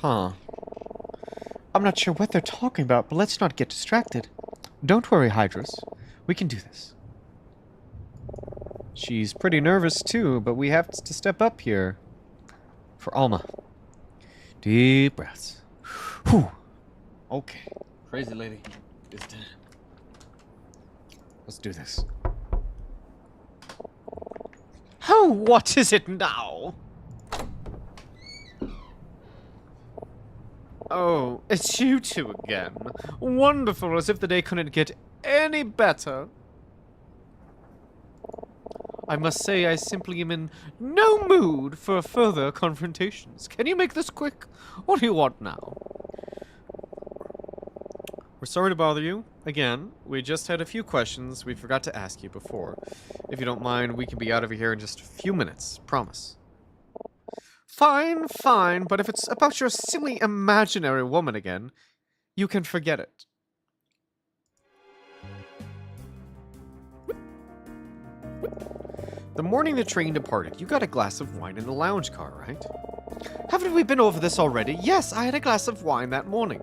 Huh. I'm not sure what they're talking about, but let's not get distracted. Don't worry, Hydrus. We can do this. She's pretty nervous too, but we have to step up here. For Alma. Deep breaths. Whew. Okay. Crazy lady is dead. Let's do this. Oh, what is it now? Oh, it's you two again. Wonderful, as if the day couldn't get any better. I must say I simply am in no mood for further confrontations. Can you make this quick? What do you want now? We're sorry to bother you. Again, we just had a few questions we forgot to ask you before. If you don't mind, we can be out of here in just a few minutes. Promise. Fine, fine, but if it's about your silly imaginary woman again, you can forget it. The morning the train departed, you got a glass of wine in the lounge car, right? Haven't we been over this already? Yes, I had a glass of wine that morning.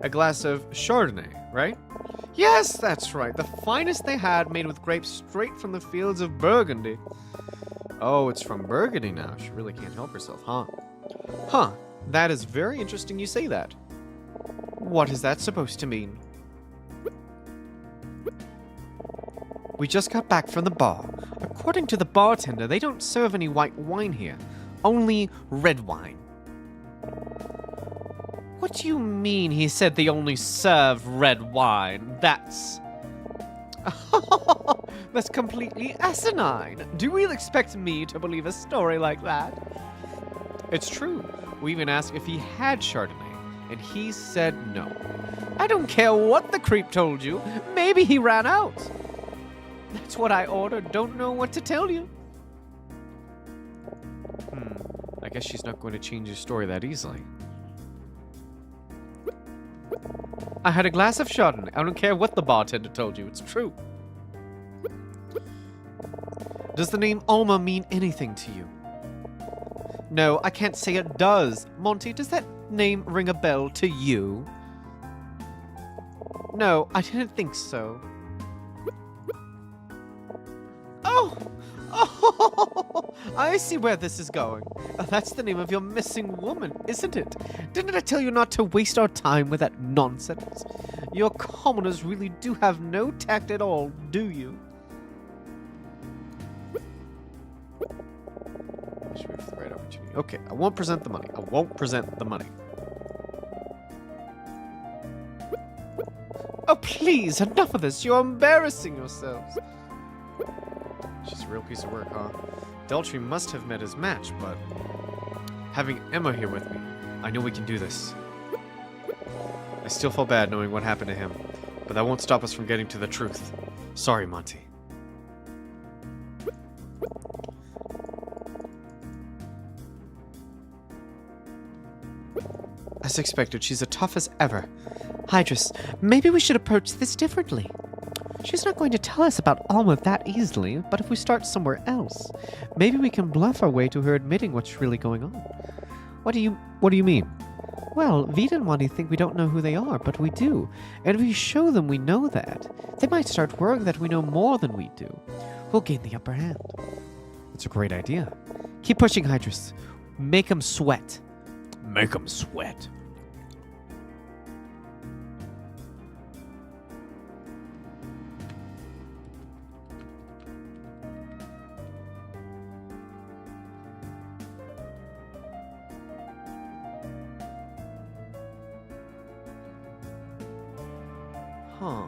A glass of Chardonnay, right? Yes, that's right. The finest they had, made with grapes straight from the fields of Burgundy. Oh, it's from Burgundy now. She really can't help herself, huh? Huh. That is very interesting you say that. What is that supposed to mean? We just got back from the bar. According to the bartender, they don't serve any white wine here. Only red wine. What do you mean he said they only serve red wine? That's... That's completely asinine. Do you really expect me to believe a story like that? It's true. We even asked if he had Chardonnay, and he said no. I don't care what the creep told you. Maybe he ran out. That's what I ordered. Don't know what to tell you. I guess she's not going to change your story that easily. I had a glass of Chardonnay. I don't care what the bartender told you. It's true. Does the name Alma mean anything to you? No, I can't say it does. Monty, does that name ring a bell to you? No, I didn't think so. Oh, I see where this is going. That's the name of your missing woman, isn't it? Didn't I tell you not to waste our time with that nonsense? Your commoners really do have no tact at all, do you? I should wait for the right opportunity. Okay, I won't present the money. I won't present the money. Oh, please, enough of this. You're embarrassing yourselves. She's a real piece of work, huh? Deltry must have met his match, but... having Emma here with me, I know we can do this. I still feel bad knowing what happened to him, but that won't stop us from getting to the truth. Sorry, Monty. As just expected. She's as tough as ever. Hydrus, maybe we should approach this differently. She's not going to tell us about Alma that easily, but if we start somewhere else, maybe we can bluff our way to her admitting what's really going on. What do you mean? Well, Vita and Wani think we don't know who they are, but we do. And if we show them we know that, they might start worrying that we know more than we do. We'll gain the upper hand. That's a great idea. Keep pushing, Hydrus. Make 'em sweat. Make 'em sweat. Huh.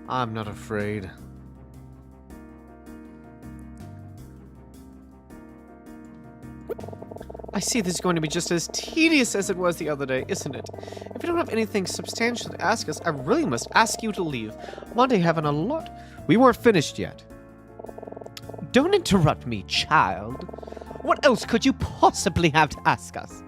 I'm not afraid. I see this is going to be just as tedious as it was the other day, isn't it? If you don't have anything substantial to ask us, I really must ask you to leave. Monty having a lot. We weren't finished yet. Don't interrupt me, child. What else could you possibly have to ask us?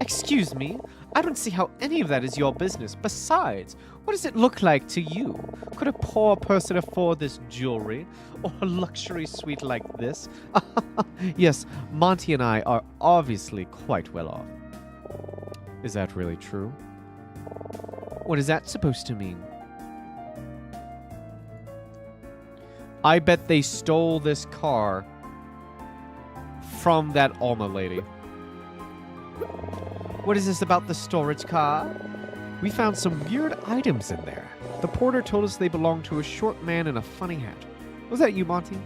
Excuse me? I don't see how any of that is your business. Besides, what does it look like to you? Could a poor person afford this jewelry? Or a luxury suite like this? Yes, Monty and I are obviously quite well off. Is that really true? What is that supposed to mean? I bet they stole this car from that Alma lady. What is this about the storage car? We found some weird items in there. The porter told us they belonged to a short man in a funny hat. Was that you, Monty?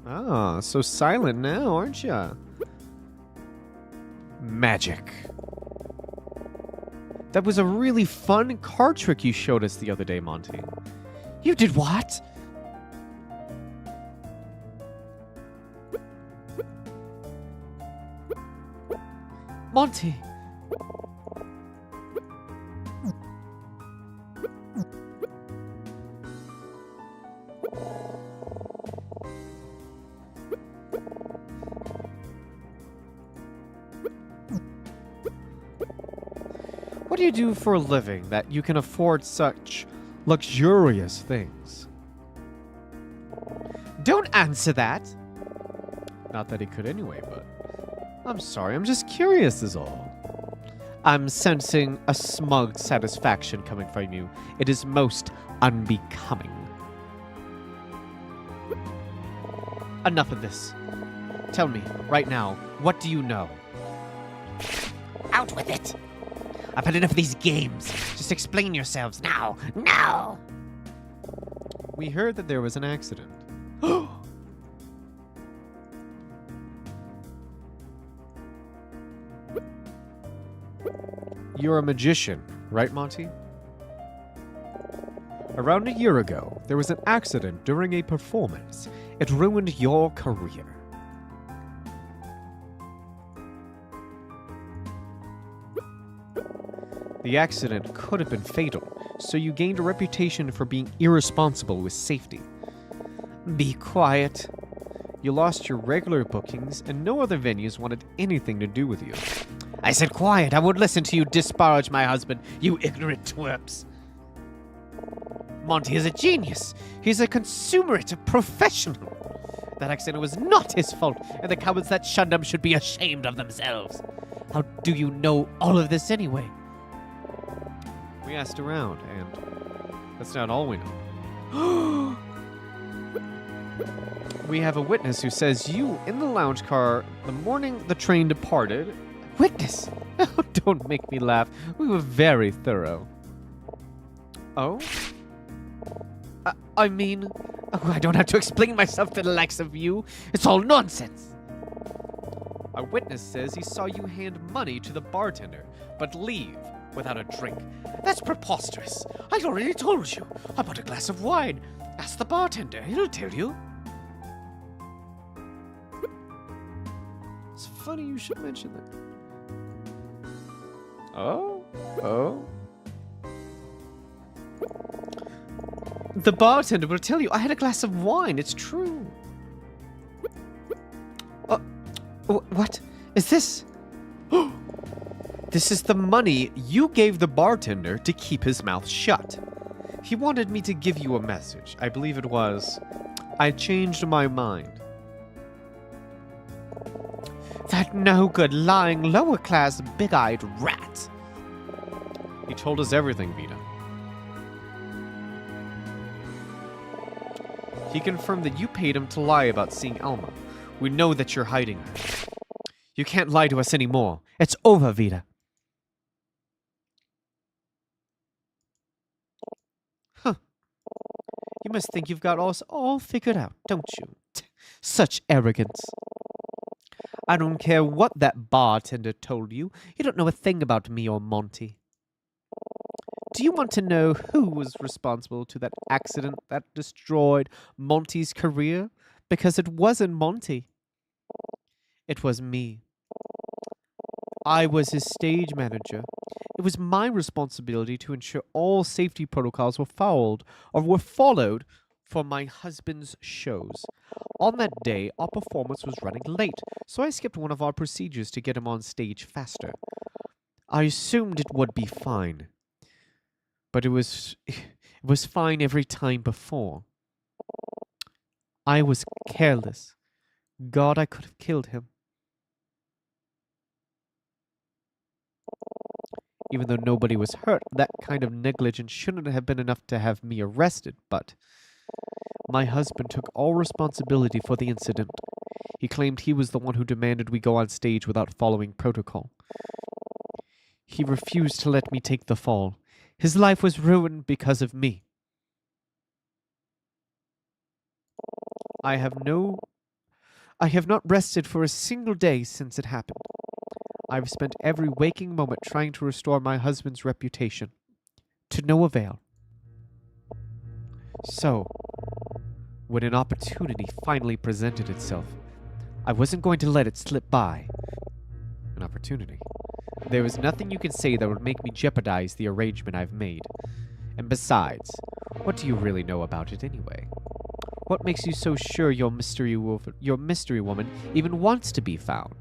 Ah, so silent now, aren't ya? Magic. That was a really fun card trick you showed us the other day, Monty. You did what? Monty! What do you do for a living that you can afford such luxurious things? Don't answer that! Not that he could anyway, but... I'm sorry, I'm just curious is all. I'm sensing a smug satisfaction coming from you. It is most unbecoming. Enough of this. Tell me, right now, what do you know? Out with it. I've had enough of these games. Just explain yourselves now. Now! We heard that there was an accident. You're a magician, right, Monty? Around a year ago, there was an accident during a performance. It ruined your career. The accident could have been fatal, so you gained a reputation for being irresponsible with safety. Be quiet. You lost your regular bookings, and no other venues wanted anything to do with you. I said quiet. I would listen to you disparage my husband, you ignorant twerps. Monty is a genius. He's a consummate professional. That accident was not his fault, and the cowards that shunned him should be ashamed of themselves. How do you know all of this anyway? We asked around, and that's not all we know. We have a witness who says you in the lounge car the morning the train departed. Witness? Oh, don't make me laugh. We were very thorough. Oh? I mean, I don't have to explain myself to the likes of you. It's all nonsense. A witness says he saw you hand money to the bartender, but leave without a drink. That's preposterous. I already told you. I bought a glass of wine. Ask the bartender. He'll tell you. It's funny you should mention that. Oh? Oh? The bartender will tell you I had a glass of wine. It's true. What? Is this? This is the money you gave the bartender to keep his mouth shut. He wanted me to give you a message. I believe it was, I changed my mind. That no-good, lying, lower-class, big-eyed rat. He told us everything, Vita. He confirmed that you paid him to lie about seeing Alma. We know that you're hiding her. You can't lie to us anymore. It's over, Vita. Huh. You must think you've got us all figured out, don't you? Such arrogance. I don't care what that bartender told you. You don't know a thing about me or Monty. Do you want to know who was responsible to that accident that destroyed Monty's career? Because it wasn't Monty. It was me. I was his stage manager. It was my responsibility to ensure all safety protocols were followed for my husband's shows. On that day, our performance was running late, so I skipped one of our procedures to get him on stage faster. I assumed it would be fine. But it was fine every time before. I was careless. God, I could have killed him. Even though nobody was hurt, that kind of negligence shouldn't have been enough to have me arrested, but my husband took all responsibility for the incident. He claimed he was the one who demanded we go on stage without following protocol. He refused to let me take the fall. His life was ruined because of me. I have not rested for a single day since it happened. I've spent every waking moment trying to restore my husband's reputation. To no avail. So, when an opportunity finally presented itself, I wasn't going to let it slip by. An opportunity. There was nothing you can say that would make me jeopardize the arrangement I've made. And besides, what do you really know about it anyway? What makes you so sure your mystery woman even wants to be found?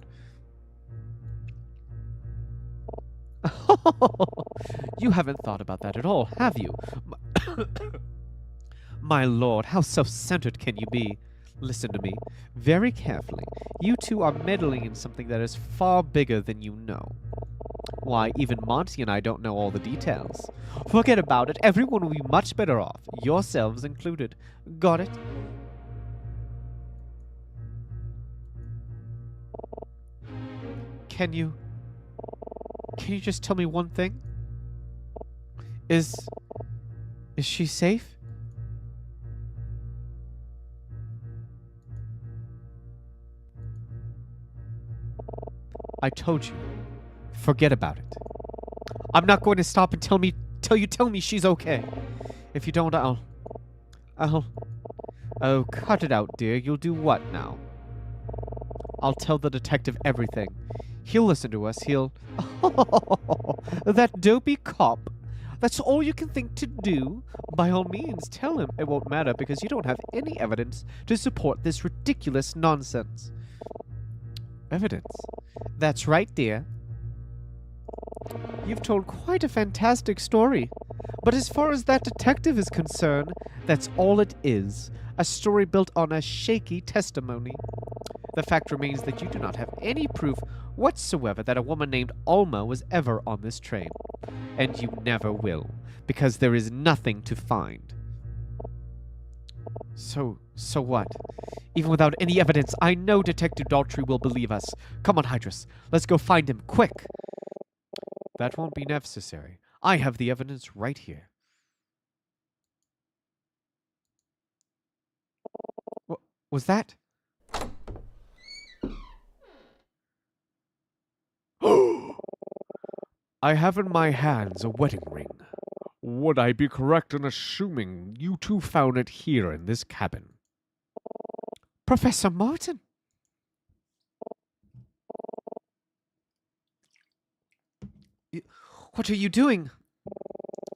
You haven't thought about that at all, have you? My lord, how self-centered can you be? Listen to me very carefully. You two are meddling in something that is far bigger than you know. Why, even Monty and I don't know all the details. Forget about it. Everyone will be much better off, yourselves included. Got it? Can you just tell me one thing? Is she safe? I told you. Forget about it. I'm not going to stop until you tell me she's okay. If you don't, I'll... Oh, cut it out, dear. You'll do what now? I'll tell the detective everything. He'll listen to us. He'll... Oh, that dopey cop. That's all you can think to do? By all means, tell him. It won't matter because you don't have any evidence to support this ridiculous nonsense. Evidence? That's right, dear. You've told quite a fantastic story. But as far as that detective is concerned, that's all it is. A story built on a shaky testimony. The fact remains that you do not have any proof whatsoever that a woman named Alma was ever on this train. And you never will, because there is nothing to find. So what? Even without any evidence, I know Detective Daltrey will believe us. Come on, Hydrus. Let's go find him, quick. That won't be necessary. I have the evidence right here. What was that? I have in my hands a wedding ring. Would I be correct in assuming you two found it here in this cabin? Professor Martin. What are you doing?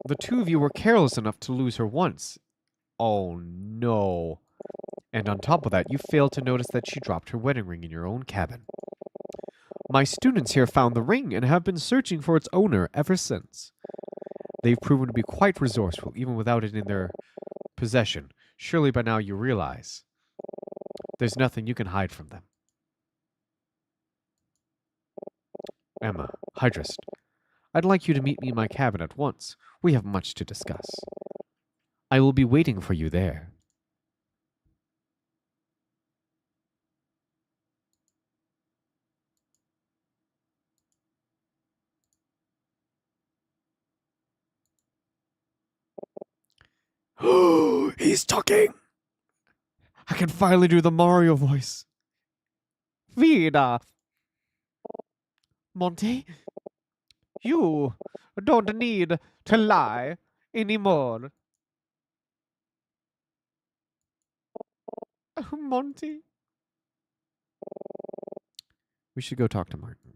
The two of you were careless enough to lose her once. Oh no. And on top of that, you failed to notice that she dropped her wedding ring in your own cabin. My students here found the ring and have been searching for its owner ever since. They've proven to be quite resourceful, even without it in their possession. Surely by now you realize there's nothing you can hide from them. Emma, Hydrist, I'd like you to meet me in my cabin at once. We have much to discuss. I will be waiting for you there. He's talking! I can finally do the Mario voice. Vida! Monty, you don't need to lie anymore. Monty. We should go talk to Martin.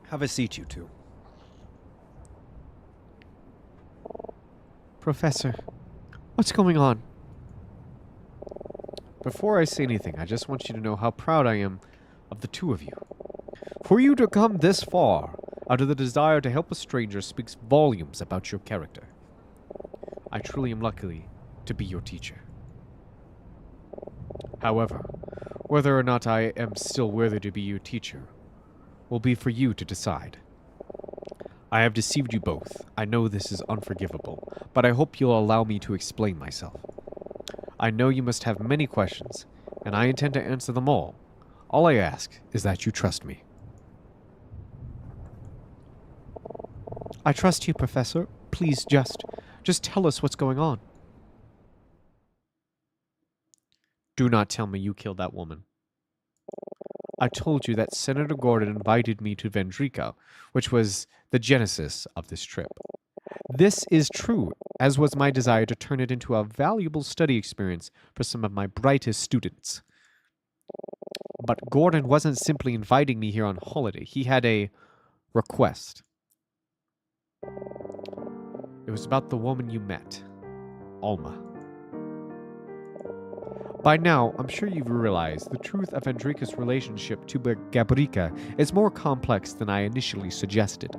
Have a seat, you two. Professor, what's going on? Before I say anything, I just want you to know how proud I am of the two of you. For you to come this far out of the desire to help a stranger speaks volumes about your character. I truly am lucky to be your teacher. However, whether or not I am still worthy to be your teacher will be for you to decide. I have deceived you both. I know this is unforgivable, but I hope you'll allow me to explain myself. I know you must have many questions, and I intend to answer them all. All I ask is that you trust me. I trust you, Professor. Please just tell us what's going on. Do not tell me you killed that woman. I told you that Senator Gordon invited me to Vendrika, which was the genesis of this trip. This is true, as was my desire to turn it into a valuable study experience for some of my brightest students. But Gordon wasn't simply inviting me here on holiday. He had a request. It was about the woman you met, Alma. By now, I'm sure you've realized the truth of Vendrika's relationship to Gabrika is more complex than I initially suggested.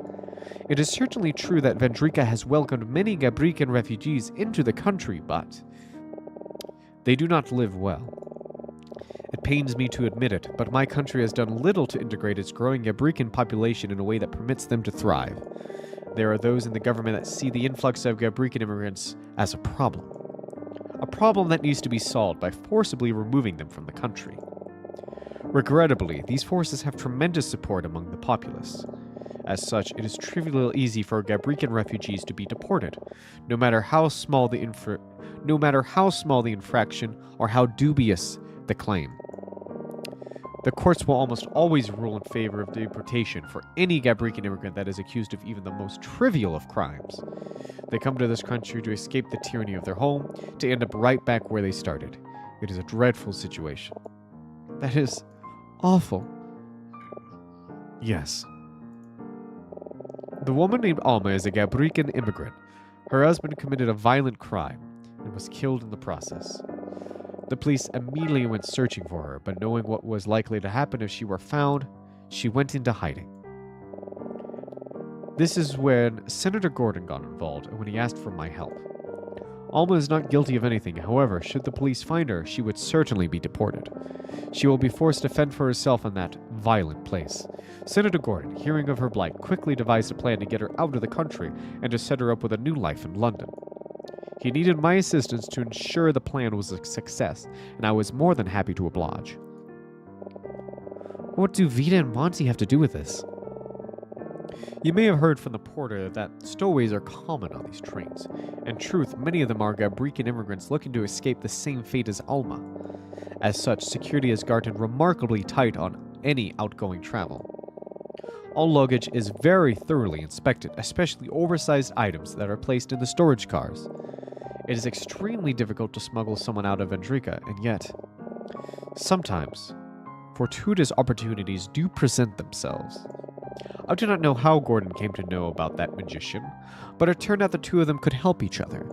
It is certainly true that Vendrika has welcomed many Gabrican refugees into the country, but they do not live well. It pains me to admit it, but my country has done little to integrate its growing Gabrican population in a way that permits them to thrive. There are those in the government that see the influx of Gabrican immigrants as a problem. A problem that needs to be solved by forcibly removing them from the country. Regrettably, these forces have tremendous support among the populace. As such, it is trivially easy for Gabrican refugees to be deported, no matter how small the infraction or how dubious the claim. The courts will almost always rule in favor of deportation for any Gabrican immigrant that is accused of even the most trivial of crimes. They come to this country to escape the tyranny of their home, to end up right back where they started. It is a dreadful situation. That is awful. Yes. The woman named Alma is a Gabrican immigrant. Her husband committed a violent crime and was killed in the process. The police immediately went searching for her, but knowing what was likely to happen if she were found, she went into hiding. This is when Senator Gordon got involved and when he asked for my help. Alma is not guilty of anything. However, should the police find her, she would certainly be deported. She will be forced to fend for herself in that violent place. Senator Gordon, hearing of her plight, quickly devised a plan to get her out of the country and to set her up with a new life in London. He needed my assistance to ensure the plan was a success, and I was more than happy to oblige. What do Vida and Monty have to do with this? You may have heard from the porter that stowaways are common on these trains. In truth, many of them are Gabrican immigrants looking to escape the same fate as Alma. As such, security is guarded remarkably tight on any outgoing travel. All luggage is very thoroughly inspected, especially oversized items that are placed in the storage cars. It is extremely difficult to smuggle someone out of Vendrika, and yet, sometimes, fortuitous opportunities do present themselves. I do not know how Gordon came to know about that magician, but it turned out the two of them could help each other.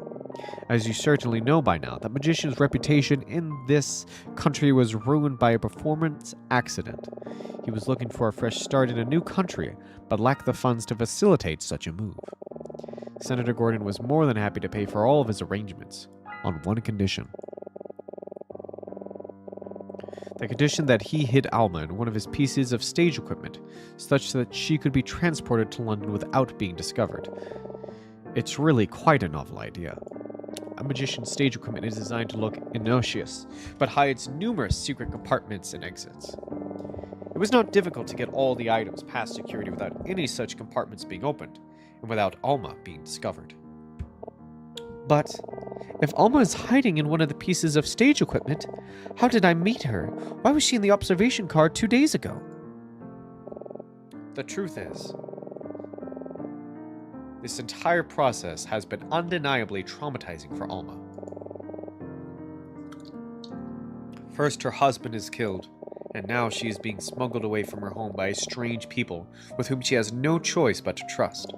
As you certainly know by now, that magician's reputation in this country was ruined by a performance accident. He was looking for a fresh start in a new country, but lacked the funds to facilitate such a move. Senator Gordon was more than happy to pay for all of his arrangements, on one condition. The condition that he hid Alma in one of his pieces of stage equipment, such that she could be transported to London without being discovered. It's really quite a novel idea. A magician's stage equipment is designed to look innocuous, but hides numerous secret compartments and exits. It was not difficult to get all the items past security without any such compartments being opened, and without Alma being discovered. But if Alma is hiding in one of the pieces of stage equipment, how did I meet her? Why was she in the observation car 2 days ago? The truth is, this entire process has been undeniably traumatizing for Alma. First, her husband is killed, and now she is being smuggled away from her home by strange people with whom she has no choice but to trust.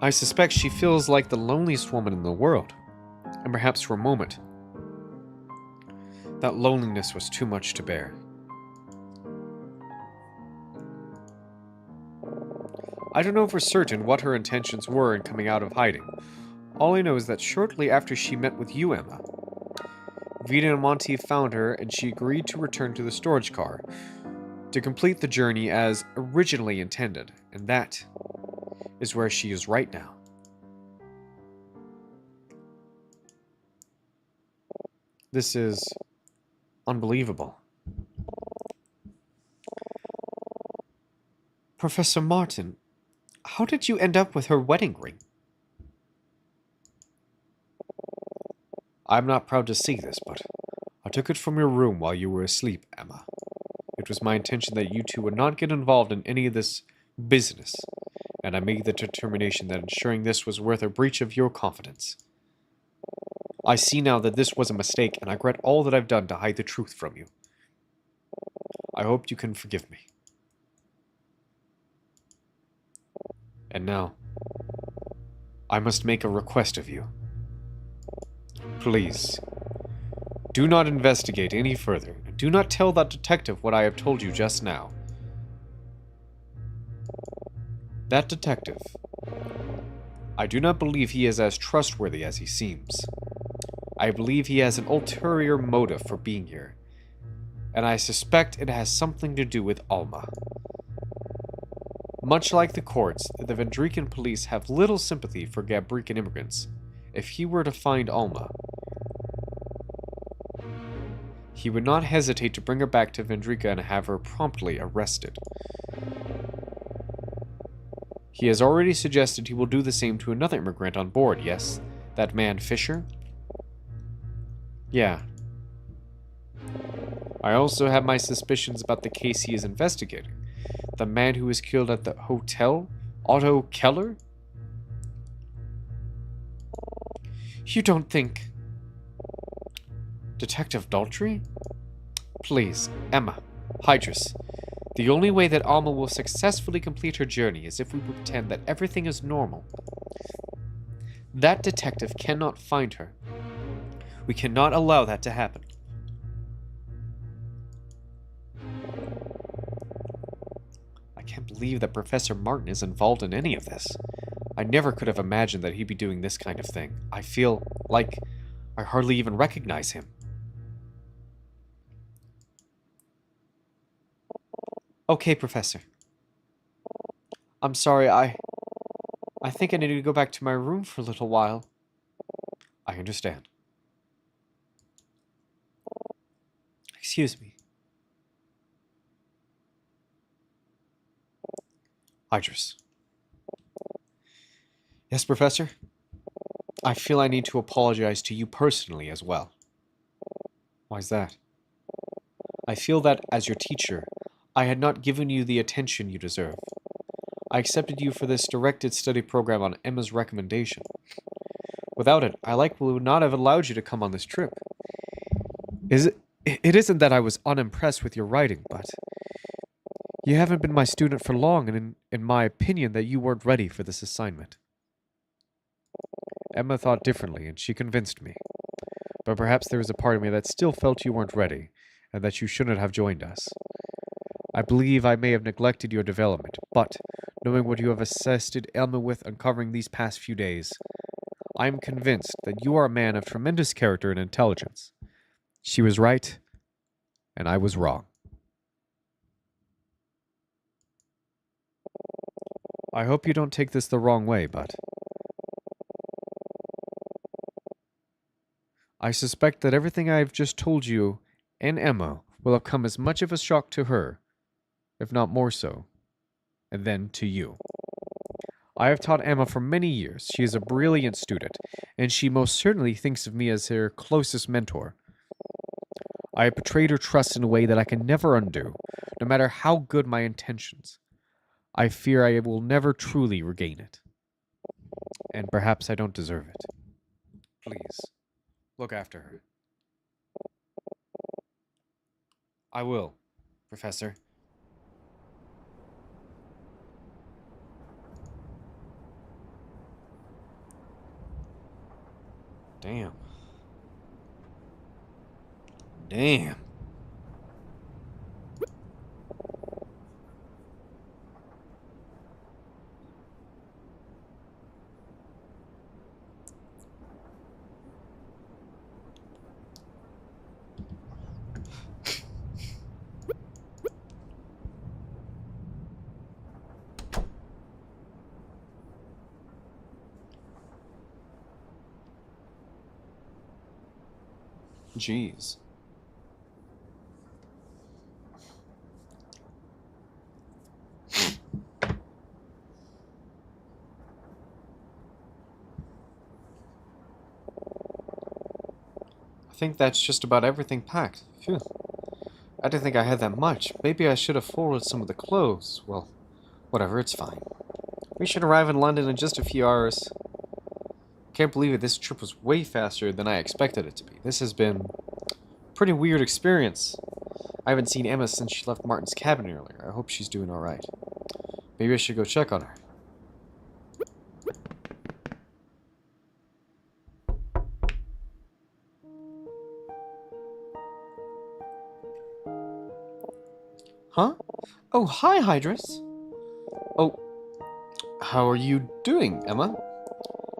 I suspect she feels like the loneliest woman in the world, and perhaps for a moment, that loneliness was too much to bear. I don't know for certain what her intentions were in coming out of hiding. All I know is that shortly after she met with you, Emma, Vita and Monty found her and she agreed to return to the storage car to complete the journey as originally intended, and that is where she is right now. This is unbelievable. Professor Martin, how did you end up with her wedding ring? I'm not proud to say this, but I took it from your room while you were asleep, Emma. It was my intention that you two would not get involved in any of this business, and I made the determination that ensuring this was worth a breach of your confidence. I see now that this was a mistake, and I regret all that I've done to hide the truth from you. I hope you can forgive me. And now, I must make a request of you. Please, do not investigate any further, and do not tell that detective what I have told you just now. That detective, I do not believe he is as trustworthy as he seems. I believe he has an ulterior motive for being here, and I suspect it has something to do with Alma. Much like the courts, the Vendrikan police have little sympathy for Gabrican immigrants. If he were to find Alma, he would not hesitate to bring her back to Vendrika and have her promptly arrested. He has already suggested he will do the same to another immigrant on board, yes? That man Fisher? Yeah. I also have my suspicions about the case he is investigating. The man who was killed at the hotel? Otto Keller? You don't think... Detective Daltrey? Please, Emma, Hydrus. The only way that Alma will successfully complete her journey is if we pretend that everything is normal. That detective cannot find her. We cannot allow that to happen. I can't believe that Professor Martin is involved in any of this. I never could have imagined that he'd be doing this kind of thing. I feel like I hardly even recognize him. Okay, Professor. I'm sorry, I think I need to go back to my room for a little while. I understand. Excuse me. Hydrus. Yes, Professor? I feel I need to apologize to you personally as well. Why's that? I feel that, as your teacher, I had not given you the attention you deserve. I accepted you for this directed study program on Emma's recommendation. Without it, I likely would not have allowed you to come on this trip. It isn't that I was unimpressed with your writing, but you haven't been my student for long, and in my opinion, that you weren't ready for this assignment. Emma thought differently, and she convinced me. But perhaps there was a part of me that still felt you weren't ready, and that you shouldn't have joined us. I believe I may have neglected your development, but knowing what you have assisted Emma with uncovering these past few days, I am convinced that you are a man of tremendous character and intelligence. She was right, and I was wrong. I hope you don't take this the wrong way, but I suspect that everything I have just told you and Emma will have come as much of a shock to her, if not more so, and then to you. I have taught Emma for many years. She is a brilliant student, and she most certainly thinks of me as her closest mentor. I have betrayed her trust in a way that I can never undo, no matter how good my intentions. I fear I will never truly regain it. And perhaps I don't deserve it. Please, look after her. I will, Professor. Damn. Damn. Jeez. I think that's just about everything packed. Phew. I didn't think I had that much. Maybe I should have folded some of the clothes. Well, whatever, it's fine. We should arrive in London in just a few hours. Can't believe it, this trip was way faster than I expected it to be. This has been a pretty weird experience. I haven't seen Emma since she left Martin's cabin earlier. I hope she's doing alright. Maybe I should go check on her. Huh? Oh, hi, Hydrus. Oh, how are you doing, Emma?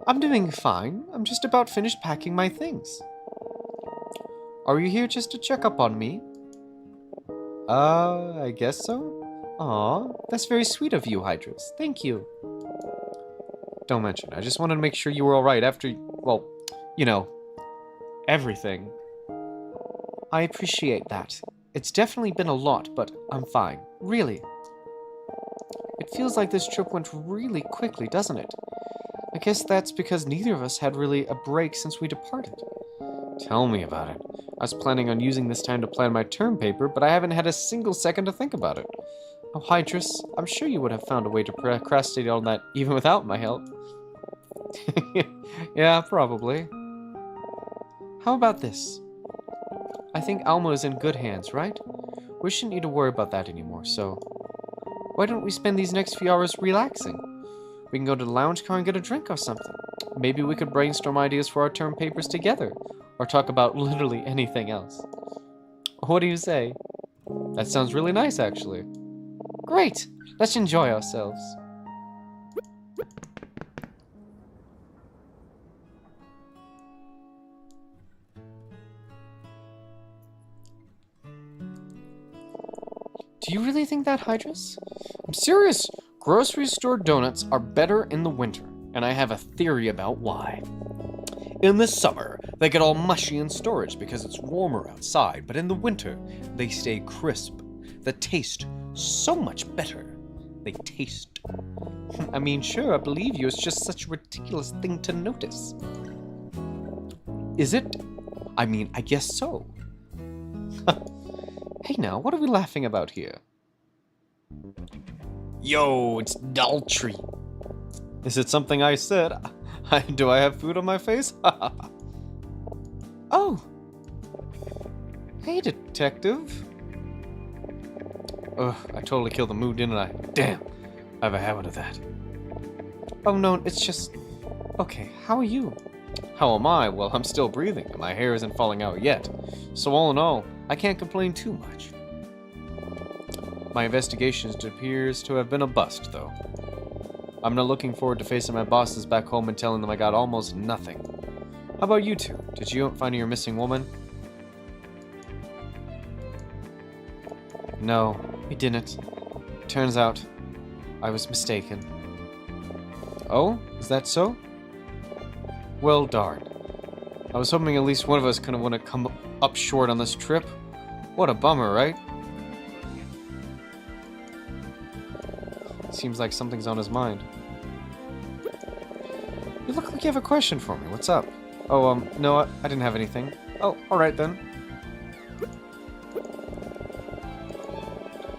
I'm doing fine. I'm just about finished packing my things. Are you here just to check up on me? I guess so. Aw, that's very sweet of you, Hydrus. Thank you. Don't mention it. I just wanted to make sure you were alright after, well, you know, everything. I appreciate that. It's definitely been a lot, but I'm fine. Really. It feels like this trip went really quickly, doesn't it? I guess that's because neither of us had really a break since we departed. Tell me about it. I was planning on using this time to plan my term paper, but I haven't had a single second to think about it. Oh, Hydrus, I'm sure you would have found a way to procrastinate on that even without my help. Yeah, probably. How about this? I think Alma is in good hands, right? We shouldn't need to worry about that anymore, so why don't we spend these next few hours relaxing? We can go to the lounge car and get a drink or something. Maybe we could brainstorm ideas for our term papers together, or talk about literally anything else. What do you say? That sounds really nice, actually. Great! Let's enjoy ourselves. Do you really think that, Hydrus? I'm serious. Grocery store donuts are better in the winter, and I have a theory about why. In the summer, they get all mushy in storage because it's warmer outside, but in the winter, they stay crisp. The taste so much better. They taste. I mean, sure, I believe you. It's just such a ridiculous thing to notice. Is it? I mean, I guess so. Hey now, what are we laughing about here? Yo, it's adultery. Is it something I said? Do I have food on my face? Oh. Hey, detective. Ugh, I totally killed the mood, didn't I? Damn, I have a habit of that. Oh no, it's just... Okay, how are you? How am I? Well, I'm still breathing, and my hair isn't falling out yet. So all in all, I can't complain too much. My investigations appears to have been a bust, though. I'm not looking forward to facing my bosses back home and telling them I got almost nothing. How about you two? Did you find your missing woman? No, we didn't. Turns out, I was mistaken. Oh? Is that so? Well, darn. I was hoping at least one of us couldn't want to come up short on this trip. What a bummer, right? Seems like something's on his mind. You look like you have a question for me. What's up? Oh, no, I didn't have anything. Oh, alright then.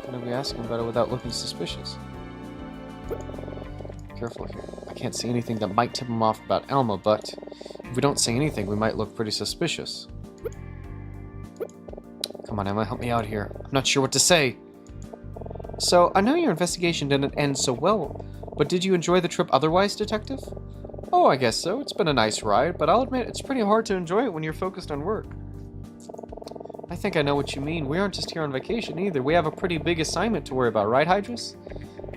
I'm gonna be asking about it without looking suspicious. Careful here. I can't see anything that might tip him off about Elma, but if we don't say anything, we might look pretty suspicious. Come on, Emma, help me out here. I'm not sure what to say. So, I know your investigation didn't end so well, but did you enjoy the trip otherwise, Detective? Oh, I guess so. It's been a nice ride, but I'll admit it's pretty hard to enjoy it when you're focused on work. I think I know what you mean. We aren't just here on vacation either. We have a pretty big assignment to worry about, right, Hydrus?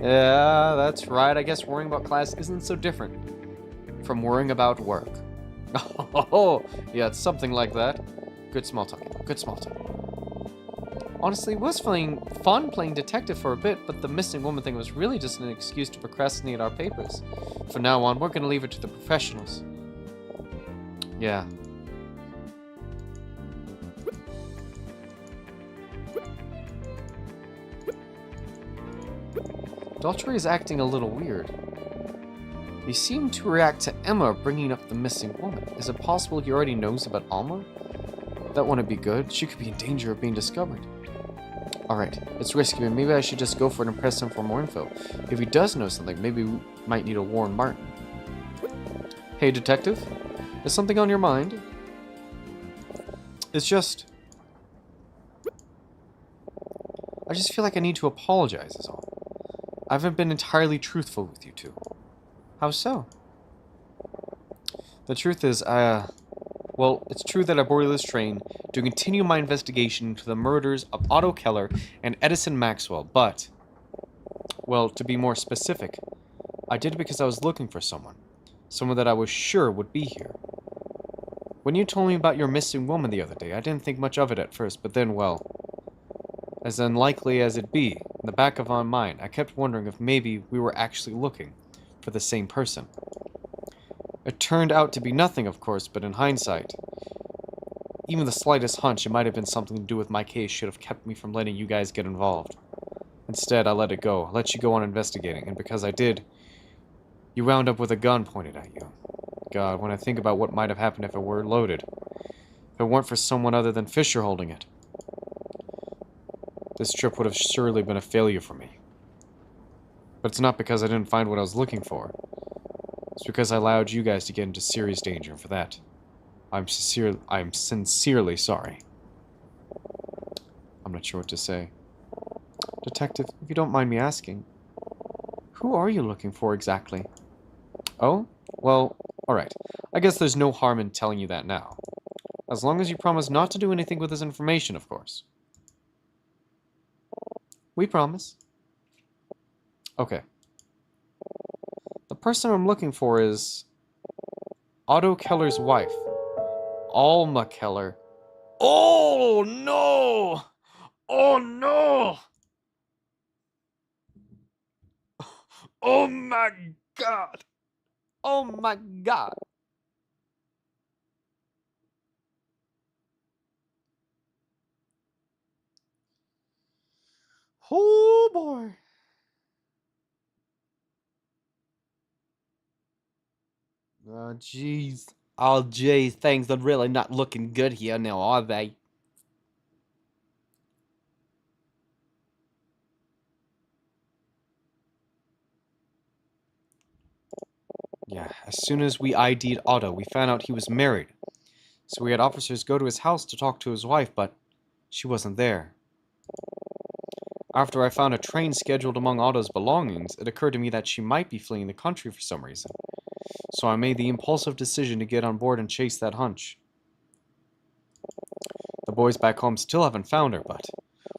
Yeah, that's right. I guess worrying about class isn't so different from worrying about work. Oh, yeah, it's something like that. Good small talk. Good small talk. Honestly, it was fun playing detective for a bit, but the missing woman thing was really just an excuse to procrastinate our papers. From now on, we're gonna leave it to the professionals. Yeah. Daltrey is acting a little weird. He seemed to react to Emma bringing up the missing woman. Is it possible he already knows about Alma? That wouldn't be good. She could be in danger of being discovered. Alright, it's risky, but maybe I should just go for it and press him for more info. If he does know something, maybe we might need to warn Martin. Hey, Detective? Is something on your mind? It's just... I just feel like I need to apologize is all. I haven't been entirely truthful with you two. How so? The truth is, well, it's true that I boarded this train to continue my investigation into the murders of Otto Keller and Edison Maxwell, but, well, to be more specific, I did it because I was looking for someone that I was sure would be here. When you told me about your missing woman the other day, I didn't think much of it at first, but then, well, as unlikely as it be, in the back of my mind, I kept wondering if maybe we were actually looking for the same person. It turned out to be nothing, of course, but in hindsight, even the slightest hunch it might have been something to do with my case should have kept me from letting you guys get involved. Instead, I let it go. I let you go on investigating, and because I did, you wound up with a gun pointed at you. God, when I think about what might have happened if it were loaded, if it weren't for someone other than Fisher holding it, this trip would have surely been a failure for me. But it's not because I didn't find what I was looking for. It's because I allowed you guys to get into serious danger, and for that, I'm sincerely sorry. I'm not sure what to say. Detective, if you don't mind me asking, who are you looking for exactly? Oh? Well, alright. I guess there's no harm in telling you that now. As long as you promise not to do anything with this information, of course. We promise. Okay. The person I'm looking for is Otto Keller's wife, Alma Keller. Oh no! Oh no! Oh my god! Oh my god! Oh boy! Oh, jeez. Oh, jeez. Things are really not looking good here now, are they? Yeah, as soon as we ID'd Otto, we found out he was married. So we had officers go to his house to talk to his wife, but she wasn't there. After I found a train scheduled among Otto's belongings, it occurred to me that she might be fleeing the country for some reason. So I made the impulsive decision to get on board and chase that hunch. The boys back home still haven't found her, but,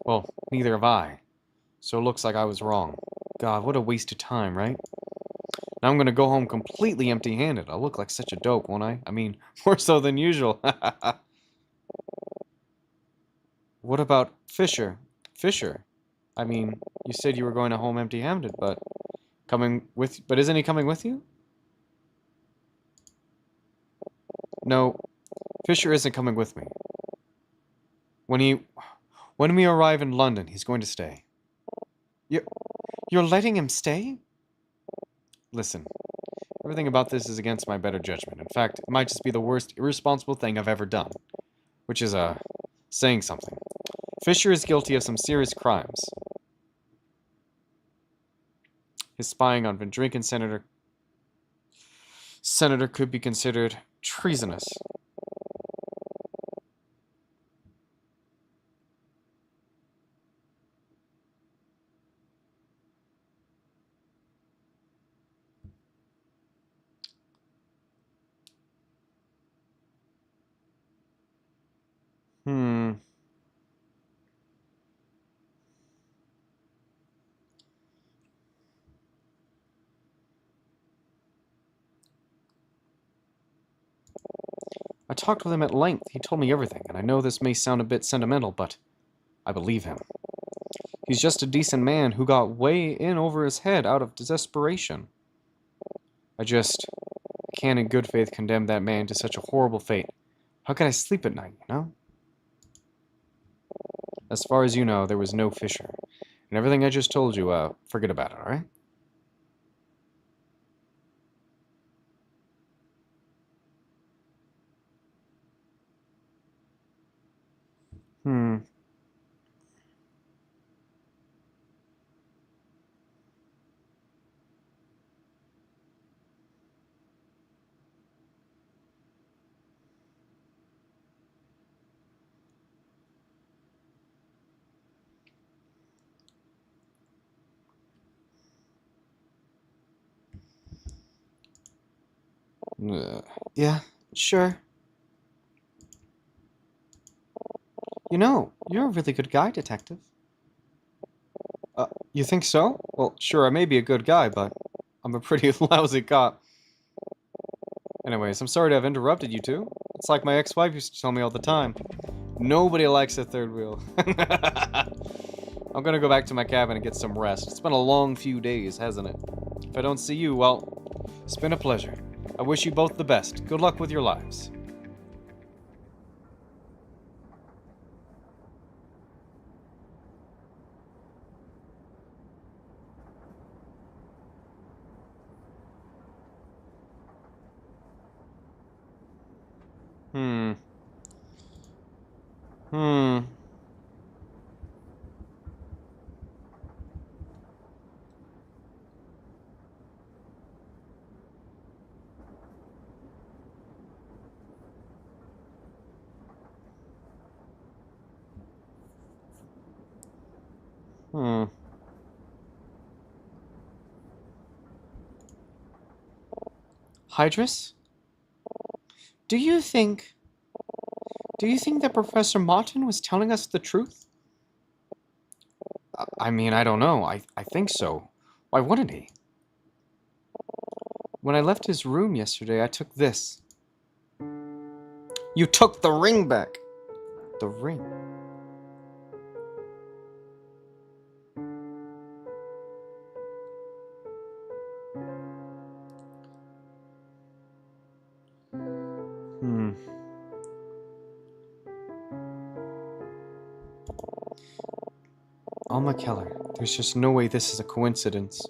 well, neither have I. So it looks like I was wrong. God, what a waste of time, right? Now I'm gonna go home completely empty-handed. I'll look like such a dope, won't I? I mean, more so than usual. What about Fisher? Fisher? I mean, you said you were going to home empty-handed, but isn't he coming with you? No, Fisher isn't coming with me. When we arrive in London, he's going to stay. You're letting him stay? Listen, everything about this is against my better judgment. In fact, it might just be the worst irresponsible thing I've ever done. Which is, saying something. Fisher is guilty of some serious crimes. His spying on Van Drinken Senator could be considered treasonous. I talked with him at length. He told me everything, and I know this may sound a bit sentimental, but I believe him. He's just a decent man who got way in over his head out of desperation. I just can't in good faith condemn that man to such a horrible fate. How can I sleep at night, you know? As far as you know, there was no Fisher. And everything I just told you, forget about it, alright? Hmm. Yeah, sure. You know, you're a really good guy, Detective. You think so? Well, sure, I may be a good guy, but I'm a pretty lousy cop. Anyways, I'm sorry to have interrupted you two. It's like my ex-wife used to tell me all the time. Nobody likes a third wheel. I'm gonna go back to my cabin and get some rest. It's been a long few days, hasn't it? If I don't see you, well, it's been a pleasure. I wish you both the best. Good luck with your lives. Hmm. Hmm. Hmm. Hydrus? Do you think... Do you think that Professor Martin was telling us the truth? I mean, I don't know. I think so. Why wouldn't he? When I left his room yesterday, I took this. You took the ring back. The ring. Hmm. Alma Keller. There's just no way this is a coincidence.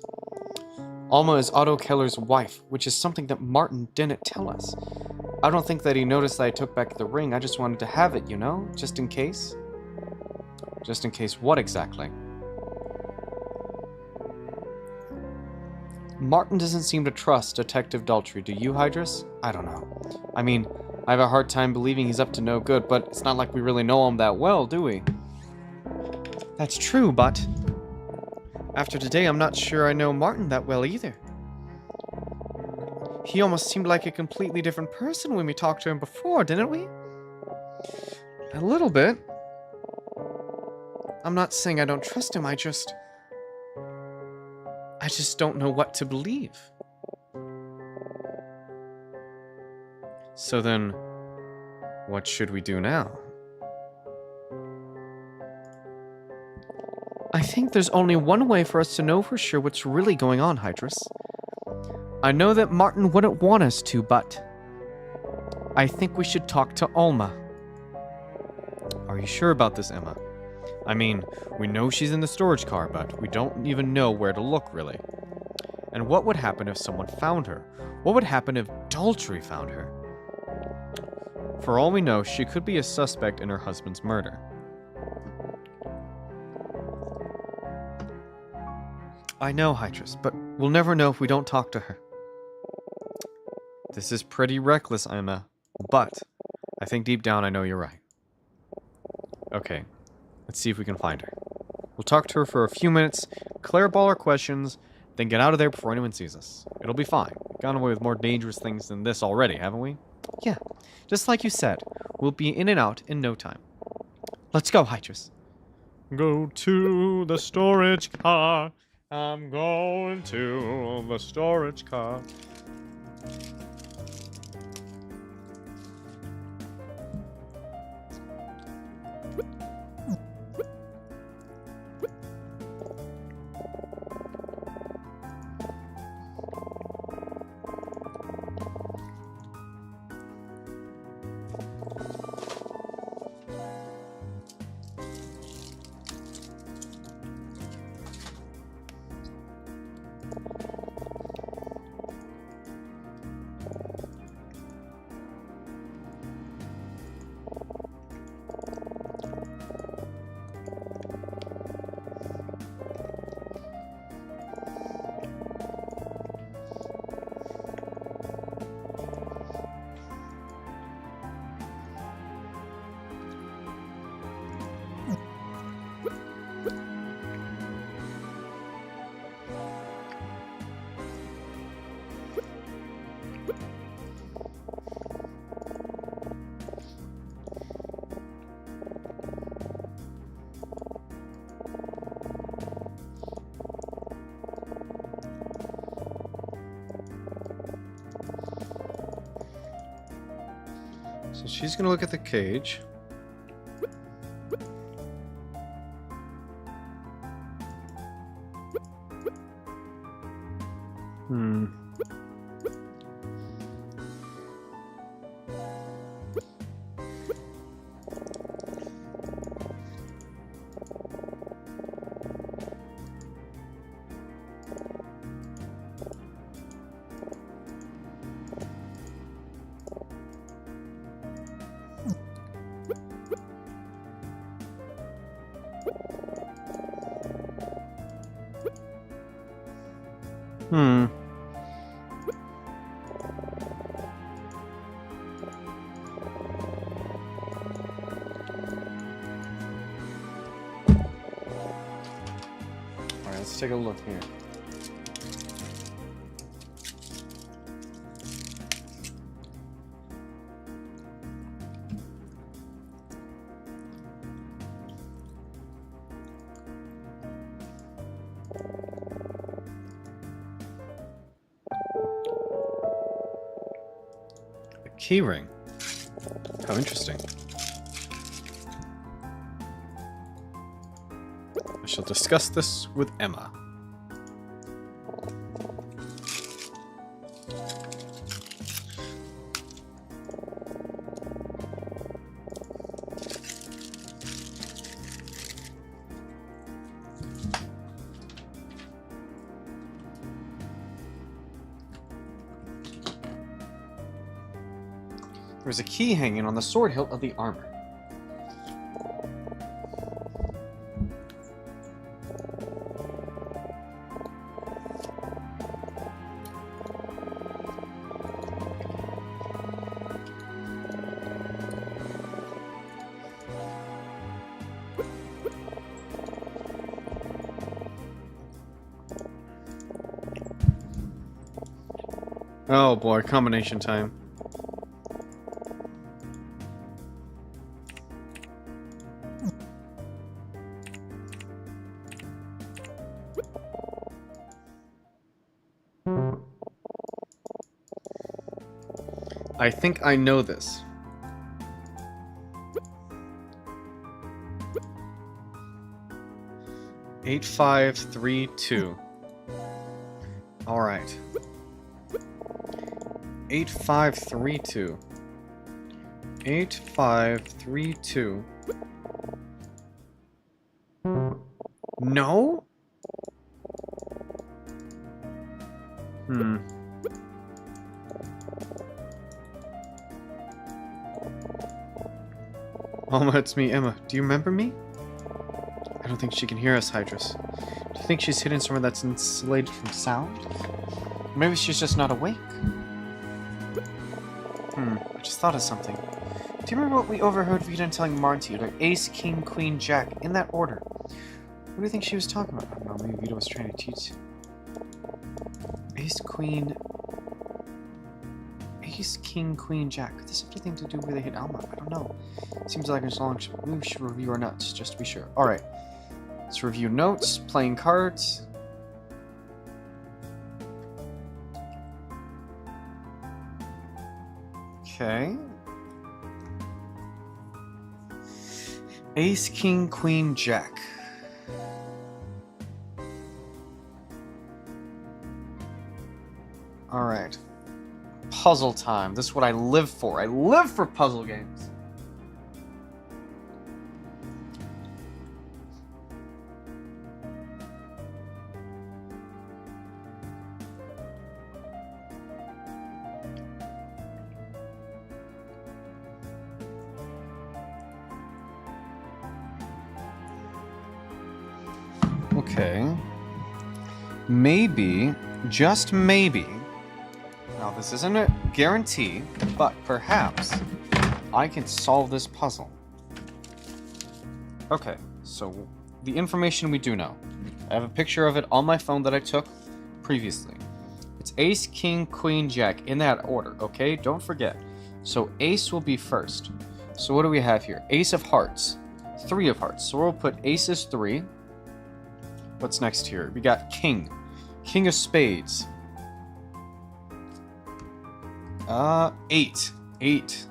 Alma is Otto Keller's wife, which is something that Martin didn't tell us. I don't think that he noticed that I took back the ring. I just wanted to have it, you know? Just in case. Just in case what exactly? Martin doesn't seem to trust Detective Daltrey. Do you, Hydrus? I don't know. I mean, I have a hard time believing he's up to no good, but it's not like we really know him that well, do we? That's true, but after today, I'm not sure I know Martin that well either. He almost seemed like a completely different person when we talked to him before, didn't we? A little bit. I'm not saying I don't trust him, I just don't know what to believe. So then, what should we do now? I think there's only one way for us to know for sure what's really going on, Hydrus. I know that Martin wouldn't want us to, but I think we should talk to Alma. Are you sure about this, Emma? I mean, we know she's in the storage car, but we don't even know where to look, really. And what would happen if someone found her? What would happen if Daltrey found her? For all we know, she could be a suspect in her husband's murder. I know, Hydrus, but we'll never know if we don't talk to her. This is pretty reckless, Emma, but I think deep down I know you're right. Okay, let's see if we can find her. We'll talk to her for a few minutes, clear up all our questions, then get out of there before anyone sees us. It'll be fine. We've gone away with more dangerous things than this already, haven't we? Yeah, just like you said, we'll be in and out in no time. Let's go, Hydrus. Go to the storage car. I'm going to the storage car. So she's gonna look at the cage. Alright, let's take a look here. Keyring. How interesting. I shall discuss this with Emma. There's a key hanging on the sword hilt of the armor. Oh boy, combination time. I think I know this. Eight, 5, 3, 2. All right. 8, 5, 3, 2. 8, 5, 3, 2. No? Mama, it's me, Emma. Do you remember me? I don't think she can hear us, Hydrus. Do you think she's hidden somewhere that's insulated from sound? Maybe she's just not awake. I just thought of something. Do you remember what we overheard Vita telling Marty? Like Ace, King, Queen, Jack, in that order. What do you think she was talking about? I don't know, maybe Vita was trying to teach. Ace, Queen... Ace, King, Queen, Jack. Could this have anything to do with they hit Alma? I don't know. Seems like as long as we should review our notes, just to be sure. Alright. Let's review notes, playing cards. Okay. Ace, King, Queen, Jack. Alright. Puzzle time. This is what I live for. I live for puzzle games. Okay. Maybe, just maybe, now this isn't a guarantee, but perhaps I can solve this puzzle. Okay, so the information we do know. I have a picture of it on my phone that I took previously. It's Ace, King, Queen, Jack, in that order, okay? Don't forget. So Ace will be first. So what do we have here? Ace of Hearts. 3 of Hearts. So we'll put Ace as 3. What's next here? We got King. King of Spades. 8. 8.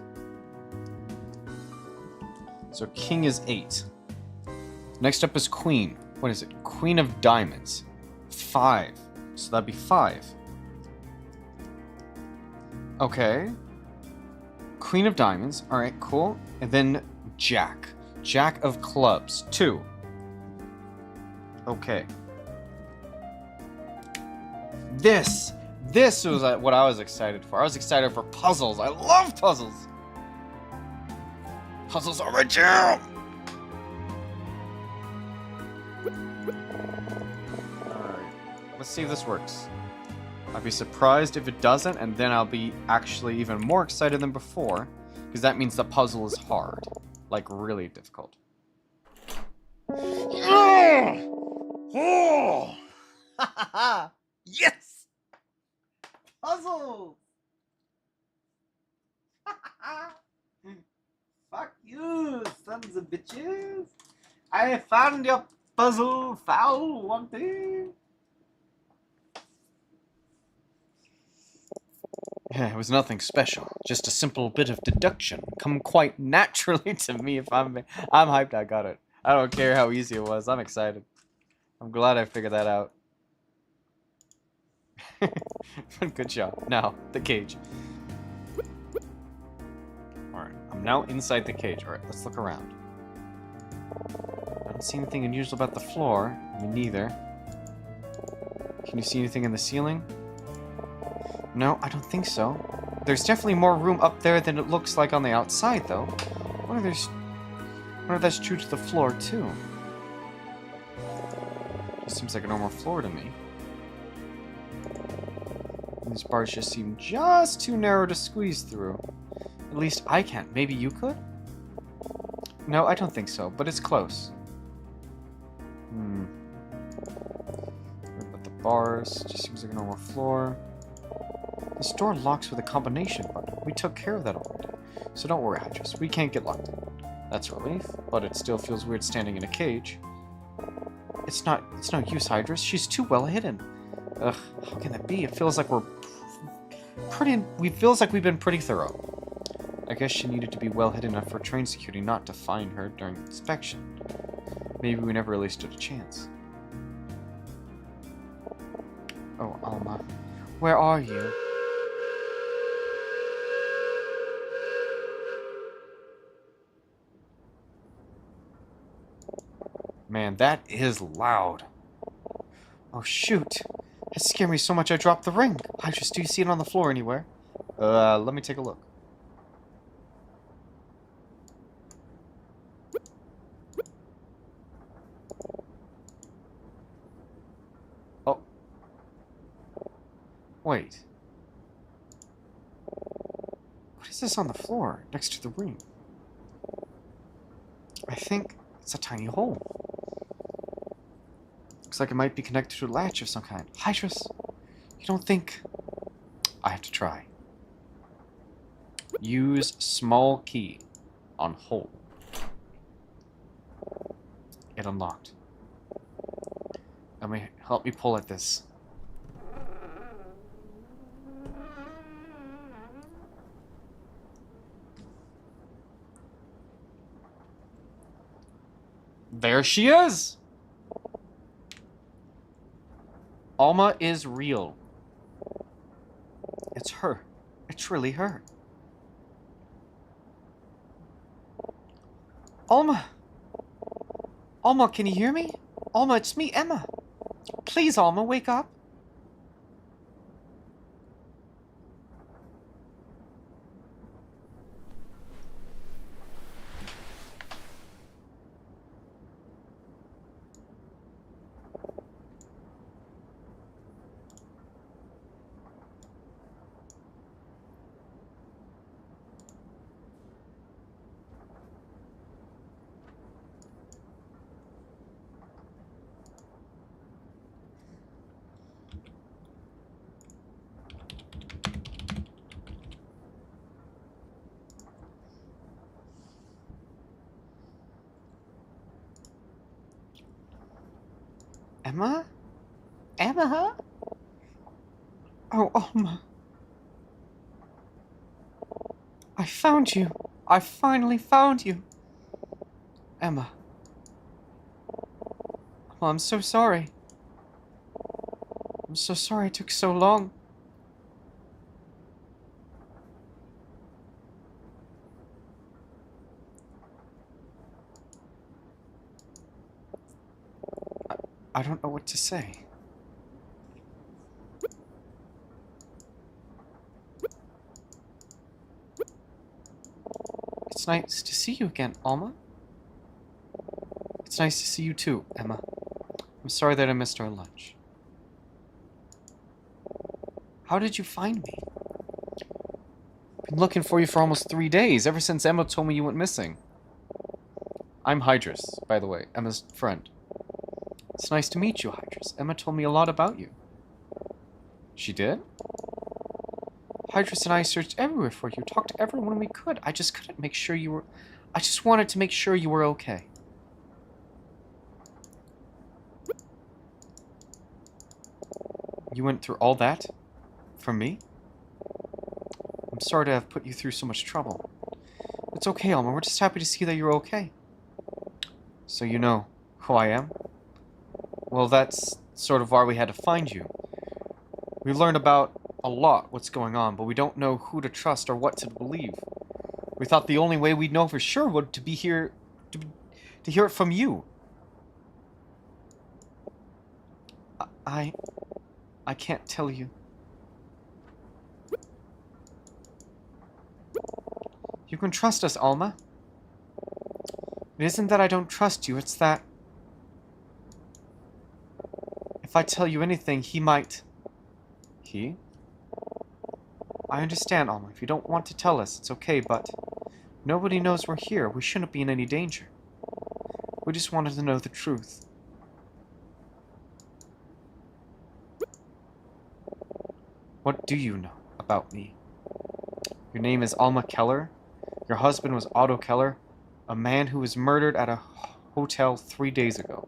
So King is 8. Next up is Queen. What is it? Queen of Diamonds. 5. So that'd be 5. Okay. Queen of Diamonds. Alright, cool. And then Jack. Jack of Clubs. 2. Okay. This was what I was excited for. I was excited for puzzles. I love puzzles. Puzzles are my jam. Alright. Let's see if this works. I'll be surprised if it doesn't, and then I'll be actually even more excited than before, because that means the puzzle is hard. Like, really difficult. Oh! Yes! Puzzle! Fuck you, sons of bitches! I found your puzzle foul one thing. Yeah, it was nothing special, just a simple bit of deduction, come quite naturally to me. If I'm hyped, I got it. I don't care how easy it was. I'm excited. I'm glad I figured that out. Good job. Now, the cage. Alright, I'm now inside the cage. Alright, let's look around. I don't see anything unusual about the floor. Me neither. Can you see anything in the ceiling? No, I don't think so. There's definitely more room up there than it looks like on the outside, though. Wonder if that's true to the floor, too. Just seems like a normal floor to me. These bars just seem just too narrow to squeeze through. At least I can't. Maybe you could? No, I don't think so, but it's close. But the bars just seems like a normal floor. This door locks with a combination button. We took care of that already. So don't worry, Hydrus. We can't get locked in. That's a relief, but it still feels weird standing in a cage. It's no use, Hydrus. She's too well hidden. Ugh, how can that be? It feels like we've been pretty thorough. I guess she needed to be well hidden enough for train security not to find her during inspection. Maybe we never really stood a chance. Oh, Alma. Where are you? Man, that is loud. Oh, shoot. That scared me so much I dropped the ring. Do you see it on the floor anywhere? Let me take a look. Oh. Wait. What is this on the floor next to the ring? I think it's a tiny hole. Looks like it might be connected to a latch of some kind. Hydrus, you don't think... I have to try. Use small key on hole. It unlocked. Help me pull at this. There she is! Alma is real. It's her. It's really her. Alma! Alma, can you hear me? Alma, it's me, Emma. Please, Alma, wake up. Emma? Emma? Oh, Alma. I found you. I finally found you. Emma. Oh, I'm so sorry. I'm so sorry it took so long. I don't know what to say. It's nice to see you again, Alma. It's nice to see you too, Emma. I'm sorry that I missed our lunch. How did you find me? I've been looking for you for almost 3 days, ever since Emma told me you went missing. I'm Hydrus, by the way, Emma's friend. It's nice to meet you, Hydrus. Emma told me a lot about you. She did? Hydrus and I searched everywhere for you, talked to everyone we could. I just couldn't make sure you were... I just wanted to make sure you were okay. You went through all that? For me? I'm sorry to have put you through so much trouble. It's okay, Alma. We're just happy to see that you're okay. So you know who I am? Well, that's sort of why we had to find you. We learned about a lot what's going on, but we don't know who to trust or what to believe. We thought the only way we'd know for sure would to be here to hear it from you. I can't tell you. You can trust us, Alma. It isn't that I don't trust you, it's that... if I tell you anything, he might... He? I understand, Alma. If you don't want to tell us, it's okay, but... nobody knows we're here. We shouldn't be in any danger. We just wanted to know the truth. What do you know about me? Your name is Alma Keller. Your husband was Otto Keller, a man who was murdered at a hotel 3 days ago.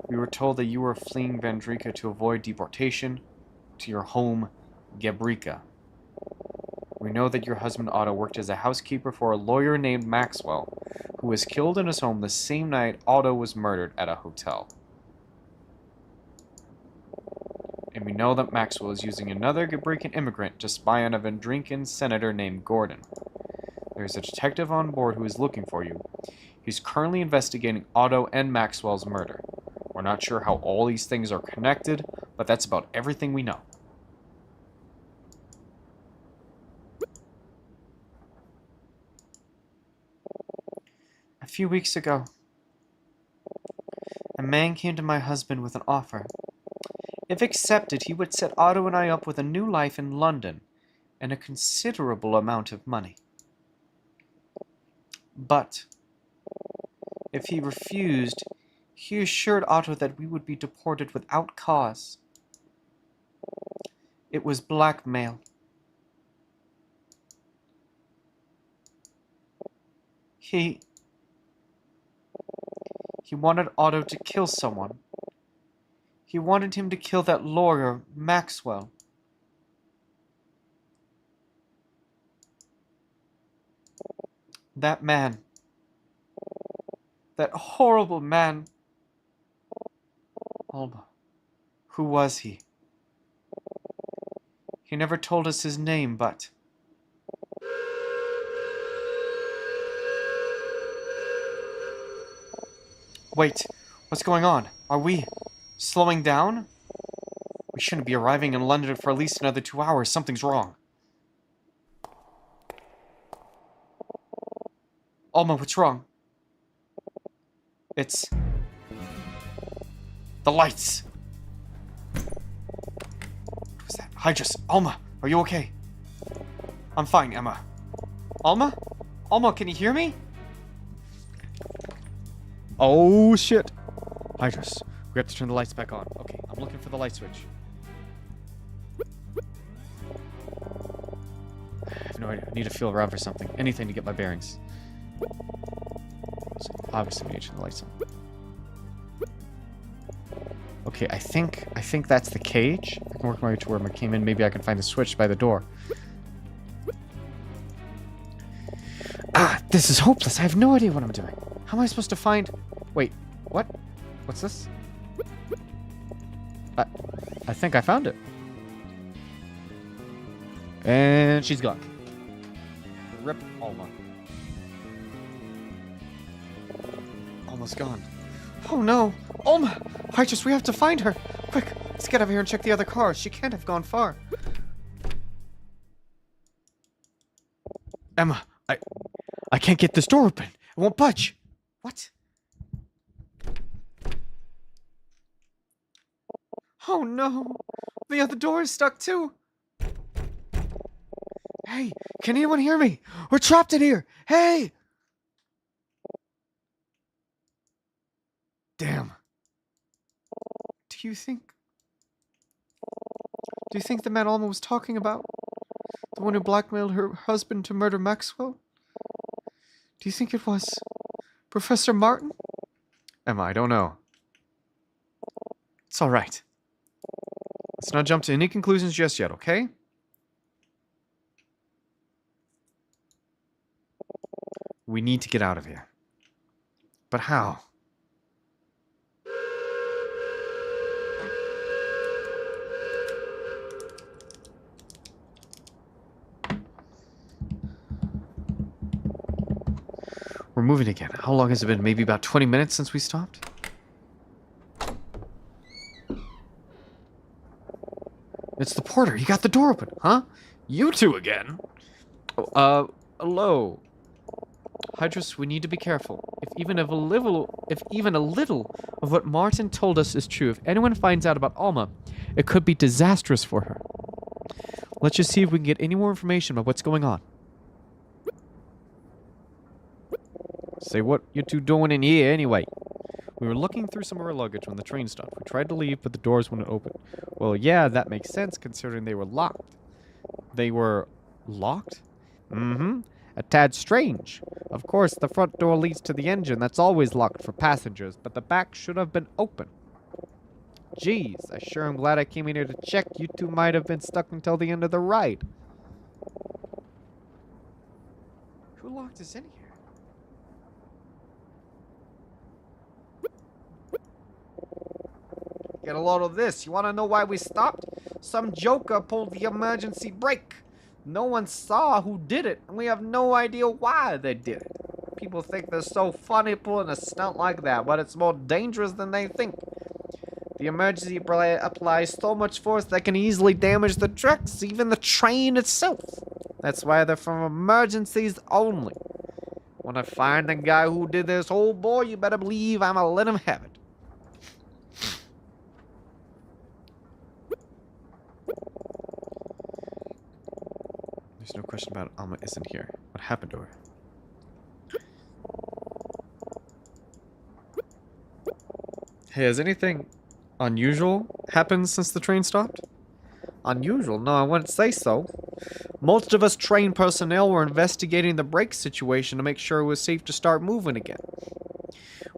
We were told that you were fleeing Vandrika to avoid deportation to your home, Gabrika. We know that your husband Otto worked as a housekeeper for a lawyer named Maxwell, who was killed in his home the same night Otto was murdered at a hotel. And we know that Maxwell is using another Gabrican immigrant to spy on a Vandrinkan senator named Gordon. There's a detective on board who is looking for you. He's currently investigating Otto and Maxwell's murder. We're not sure how all these things are connected, but that's about everything we know. A few weeks ago, a man came to my husband with an offer. If accepted, he would set Otto and I up with a new life in London and a considerable amount of money. But if he refused, he assured Otto that we would be deported without cause. It was blackmail. He wanted Otto to kill someone. He wanted him to kill that lawyer, Maxwell. That man. That horrible man. Alma. Who was he? He never told us his name, but... Wait, what's going on? Are we slowing down? We shouldn't be arriving in London for at least another 2 hours. Something's wrong. Alma, what's wrong? It's... the lights. What was that? Hydras. Alma, are you okay? I'm fine, Emma. Alma? Alma, can you hear me? Oh, shit. Hydras, we have to turn the lights back on. Okay, I'm looking for the light switch. I have no idea. I need to feel around for something. Anything to get my bearings. So obviously, we need to turn the lights on. Okay, I think that's the cage. I can work my way to where I came in. Maybe I can find the switch by the door. Ah, this is hopeless. I have no idea what I'm doing. How am I supposed to find... Wait, what? What's this? I think I found it. And she's gone. Rip Alma. Almost gone. Oh no! Alma! We have to find her! Quick, let's get over here and check the other cars. She can't have gone far. Emma, I can't get this door open. It won't budge. What? Oh no! The other door is stuck too! Hey, can anyone hear me? We're trapped in here! Hey! Damn. Do you think the man Alma was talking about? The one who blackmailed her husband to murder Maxwell? Do you think it was Professor Martin? Emma, I don't know. It's alright. Let's not jump to any conclusions just yet, okay? We need to get out of here. But how? We're moving again. How long has it been? Maybe about 20 minutes since we stopped? It's the porter. He got the door open, huh? You two again? Hello. Hydrus, we need to be careful. If even a little of what Martin told us is true, if anyone finds out about Alma, it could be disastrous for her. Let's just see if we can get any more information about what's going on. Say, what you two doing in here anyway? We were looking through some of our luggage when the train stopped. We tried to leave, but the doors wouldn't open. Well, yeah, that makes sense considering they were locked. They were locked? Mm-hmm. A tad strange. Of course, the front door leads to the engine. That's always locked for passengers, but the back should have been open. Geez, I sure am glad I came in here to check. You two might have been stuck until the end of the ride. Who locked us in here? Get a load of this. You want to know why we stopped? Some joker pulled the emergency brake. No one saw who did it, and we have no idea why they did it. People think they're so funny pulling a stunt like that, but it's more dangerous than they think. The emergency brake applies so much force that can easily damage the trucks, even the train itself. That's why they're from emergencies only. When I find the guy who did this, oh boy, you better believe I'ma let him have it. There's no question about it. Alma isn't here. What happened to her? Hey, has anything unusual happened since the train stopped? Unusual? No, I wouldn't say so. Most of us train personnel were investigating the brake situation to make sure it was safe to start moving again.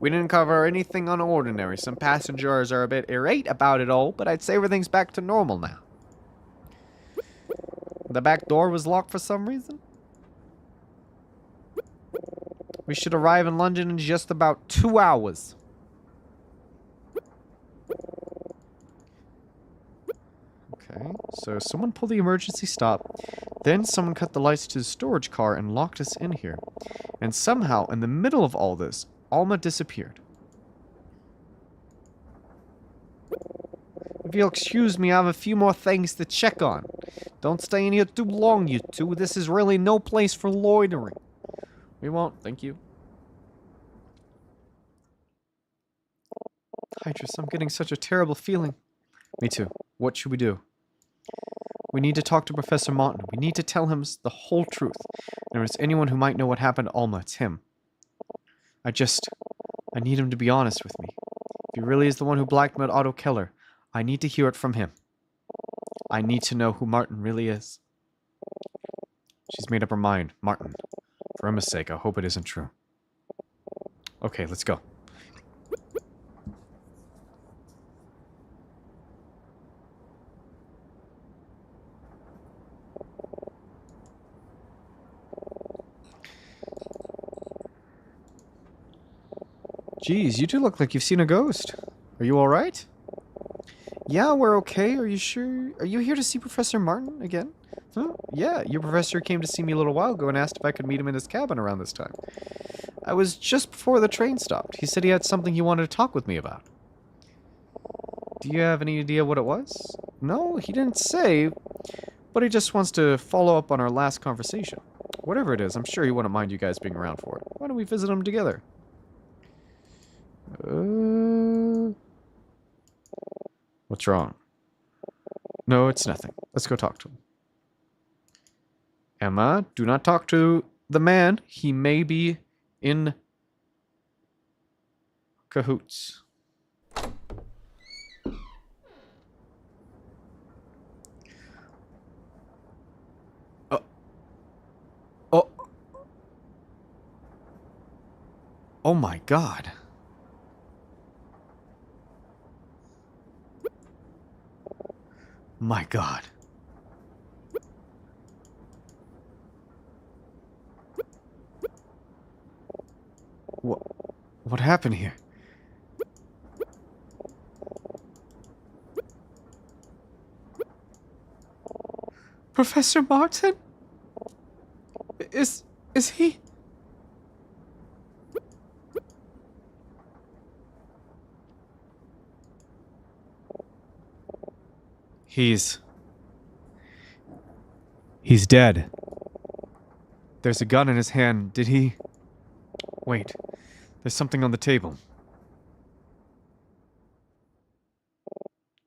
We didn't cover anything unordinary. Some passengers are a bit irate about it all, but I'd say everything's back to normal now. The back door was locked for some reason? We should arrive in London in just about 2 hours. Okay, so someone pulled the emergency stop. Then someone cut the lights to the storage car and locked us in here. And somehow, in the middle of all this, Alma disappeared. If you'll excuse me, I have a few more things to check on. Don't stay in here too long, you two. This is really no place for loitering. We won't, thank you. Hydrus, I'm getting such a terrible feeling. Me too. What should we do? We need to talk to Professor Martin. We need to tell him the whole truth. And if there's anyone who might know what happened to Alma, it's him. I need him to be honest with me. If he really is the one who blackmailed Otto Keller, I need to hear it from him. I need to know who Martin really is. She's made up her mind. Martin. For Emma's sake, I hope it isn't true. Okay, let's go. Geez, you two look like you've seen a ghost. Are you alright? Yeah, we're okay. Are you sure? Are you here to see Professor Martin again? Huh? Yeah, your professor came to see me a little while ago and asked if I could meet him in his cabin around this time. I was just before the train stopped. He said he had something he wanted to talk with me about. Do you have any idea what it was? No, he didn't say, but he just wants to follow up on our last conversation. Whatever it is, I'm sure he wouldn't mind you guys being around for it. Why don't we visit him together? What's wrong? No, it's nothing. Let's go talk to him. Emma, do not talk to the man. He may be in cahoots. Oh. Oh my God. My God. What happened here? Professor Martin? Is he? He's dead. There's a gun in his hand. Did he... Wait. There's something on the table.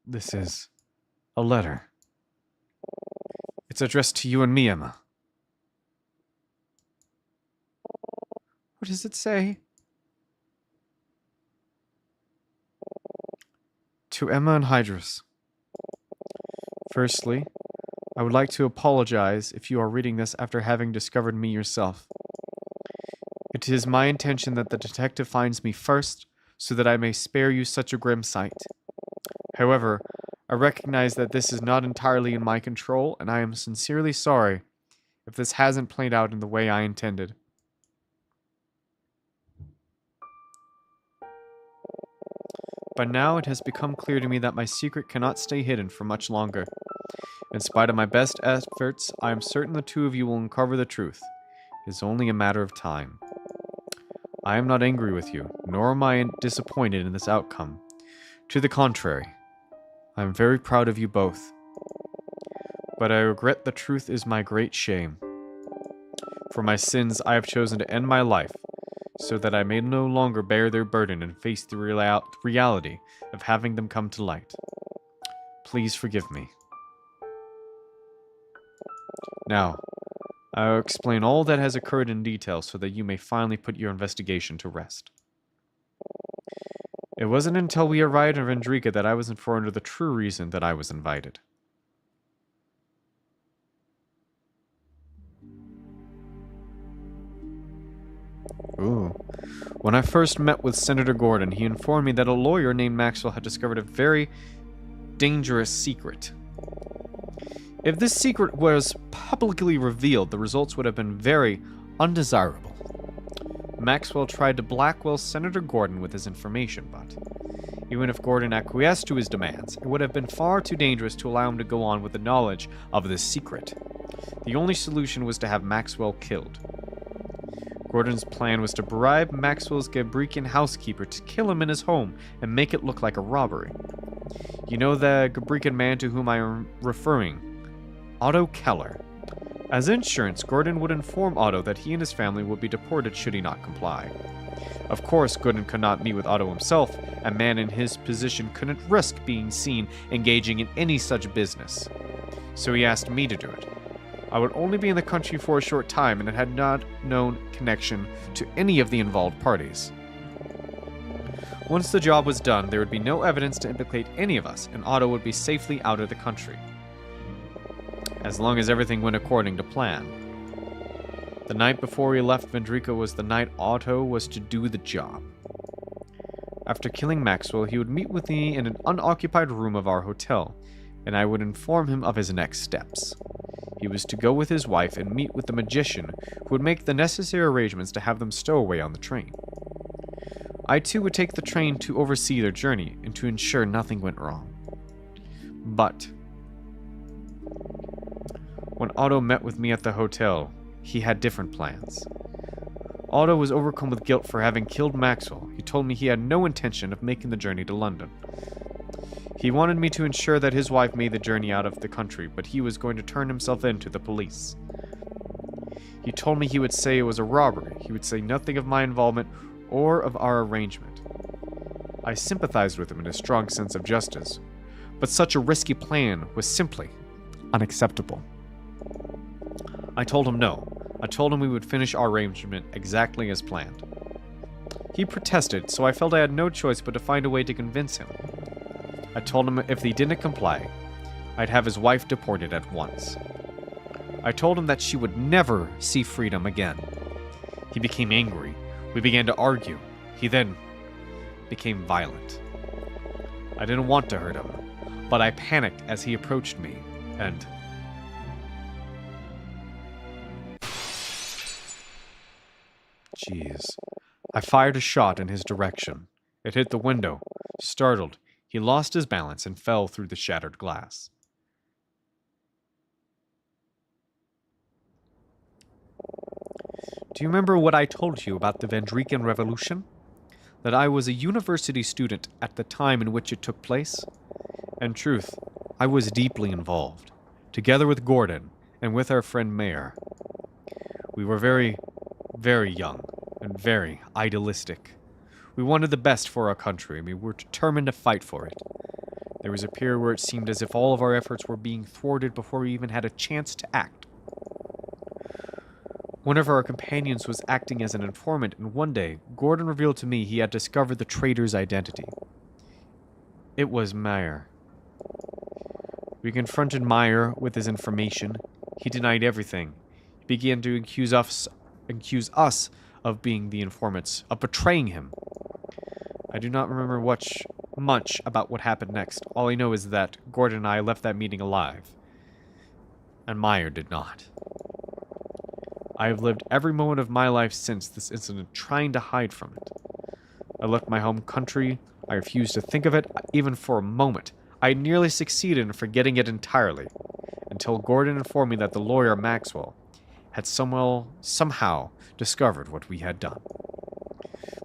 This is a letter. It's addressed to you and me, Emma. What does it say? To Emma and Hydrus. Firstly, I would like to apologize if you are reading this after having discovered me yourself. It is my intention that the detective finds me first, so that I may spare you such a grim sight. However, I recognize that this is not entirely in my control, and I am sincerely sorry if this hasn't played out in the way I intended. By now, it has become clear to me that my secret cannot stay hidden for much longer. In spite of my best efforts, I am certain the two of you will uncover the truth. It is only a matter of time. I am not angry with you, nor am I disappointed in this outcome. To the contrary, I am very proud of you both. But I regret the truth is my great shame. For my sins, I have chosen to end my life, so that I may no longer bear their burden and face the reality of having them come to light. Please forgive me. Now, I'll explain all that has occurred in detail so that you may finally put your investigation to rest. It wasn't until we arrived in Vendrika that I was informed of the true reason that I was invited. Ooh. When I first met with Senator Gordon, he informed me that a lawyer named Maxwell had discovered a very dangerous secret. If this secret was publicly revealed, the results would have been very undesirable. Maxwell tried to blackmail Senator Gordon with his information, but even if Gordon acquiesced to his demands, it would have been far too dangerous to allow him to go on with the knowledge of this secret. The only solution was to have Maxwell killed. Gordon's plan was to bribe Maxwell's Gabrican housekeeper to kill him in his home and make it look like a robbery. You know the Gabrican man to whom I am referring? Otto Keller. As insurance, Gordon would inform Otto that he and his family would be deported should he not comply. Of course, Gordon could not meet with Otto himself. A man in his position couldn't risk being seen engaging in any such business. So he asked me to do it. I would only be in the country for a short time and had not known connection to any of the involved parties. Once the job was done, there would be no evidence to implicate any of us, and Otto would be safely out of the country. As long as everything went according to plan. The night before we left Vendrika was the night Otto was to do the job. After killing Maxwell, he would meet with me in an unoccupied room of our hotel, and I would inform him of his next steps. He was to go with his wife and meet with the magician, who would make the necessary arrangements to have them stow away on the train. I too would take the train to oversee their journey and to ensure nothing went wrong. But when Otto met with me at the hotel, he had different plans. Otto was overcome with guilt for having killed Maxwell. He told me he had no intention of making the journey to London. He wanted me to ensure that his wife made the journey out of the country, but he was going to turn himself in to the police. He told me he would say it was a robbery. He would say nothing of my involvement or of our arrangement. I sympathized with him in a strong sense of justice, but such a risky plan was simply unacceptable. I told him no. I told him we would finish our arrangement exactly as planned. He protested, so I felt I had no choice but to find a way to convince him. I told him if he didn't comply, I'd have his wife deported at once. I told him that she would never see freedom again. He became angry. We began to argue. He then became violent. I didn't want to hurt him, but I panicked as he approached me, and jeez. I fired a shot in his direction. It hit the window. Startled, he lost his balance and fell through the shattered glass. Do you remember what I told you about the Vendrikan Revolution? That I was a university student at the time in which it took place? In truth, I was deeply involved, together with Gordon and with our friend Mayer. We were very, very young and very idealistic. We wanted the best for our country, and we were determined to fight for it. There was a period where it seemed as if all of our efforts were being thwarted before we even had a chance to act. One of our companions was acting as an informant, and one day, Gordon revealed to me he had discovered the traitor's identity. It was Meyer. We confronted Meyer with his information. He denied everything. He began to accuse us of being the informants, of betraying him. I do not remember much about what happened next. All I know is that Gordon and I left that meeting alive, and Meyer did not. I have lived every moment of my life since this incident trying to hide from it. I left my home country. I refused to think of it, even for a moment. I nearly succeeded in forgetting it entirely, until Gordon informed me that the lawyer Maxwell had somehow discovered what we had done.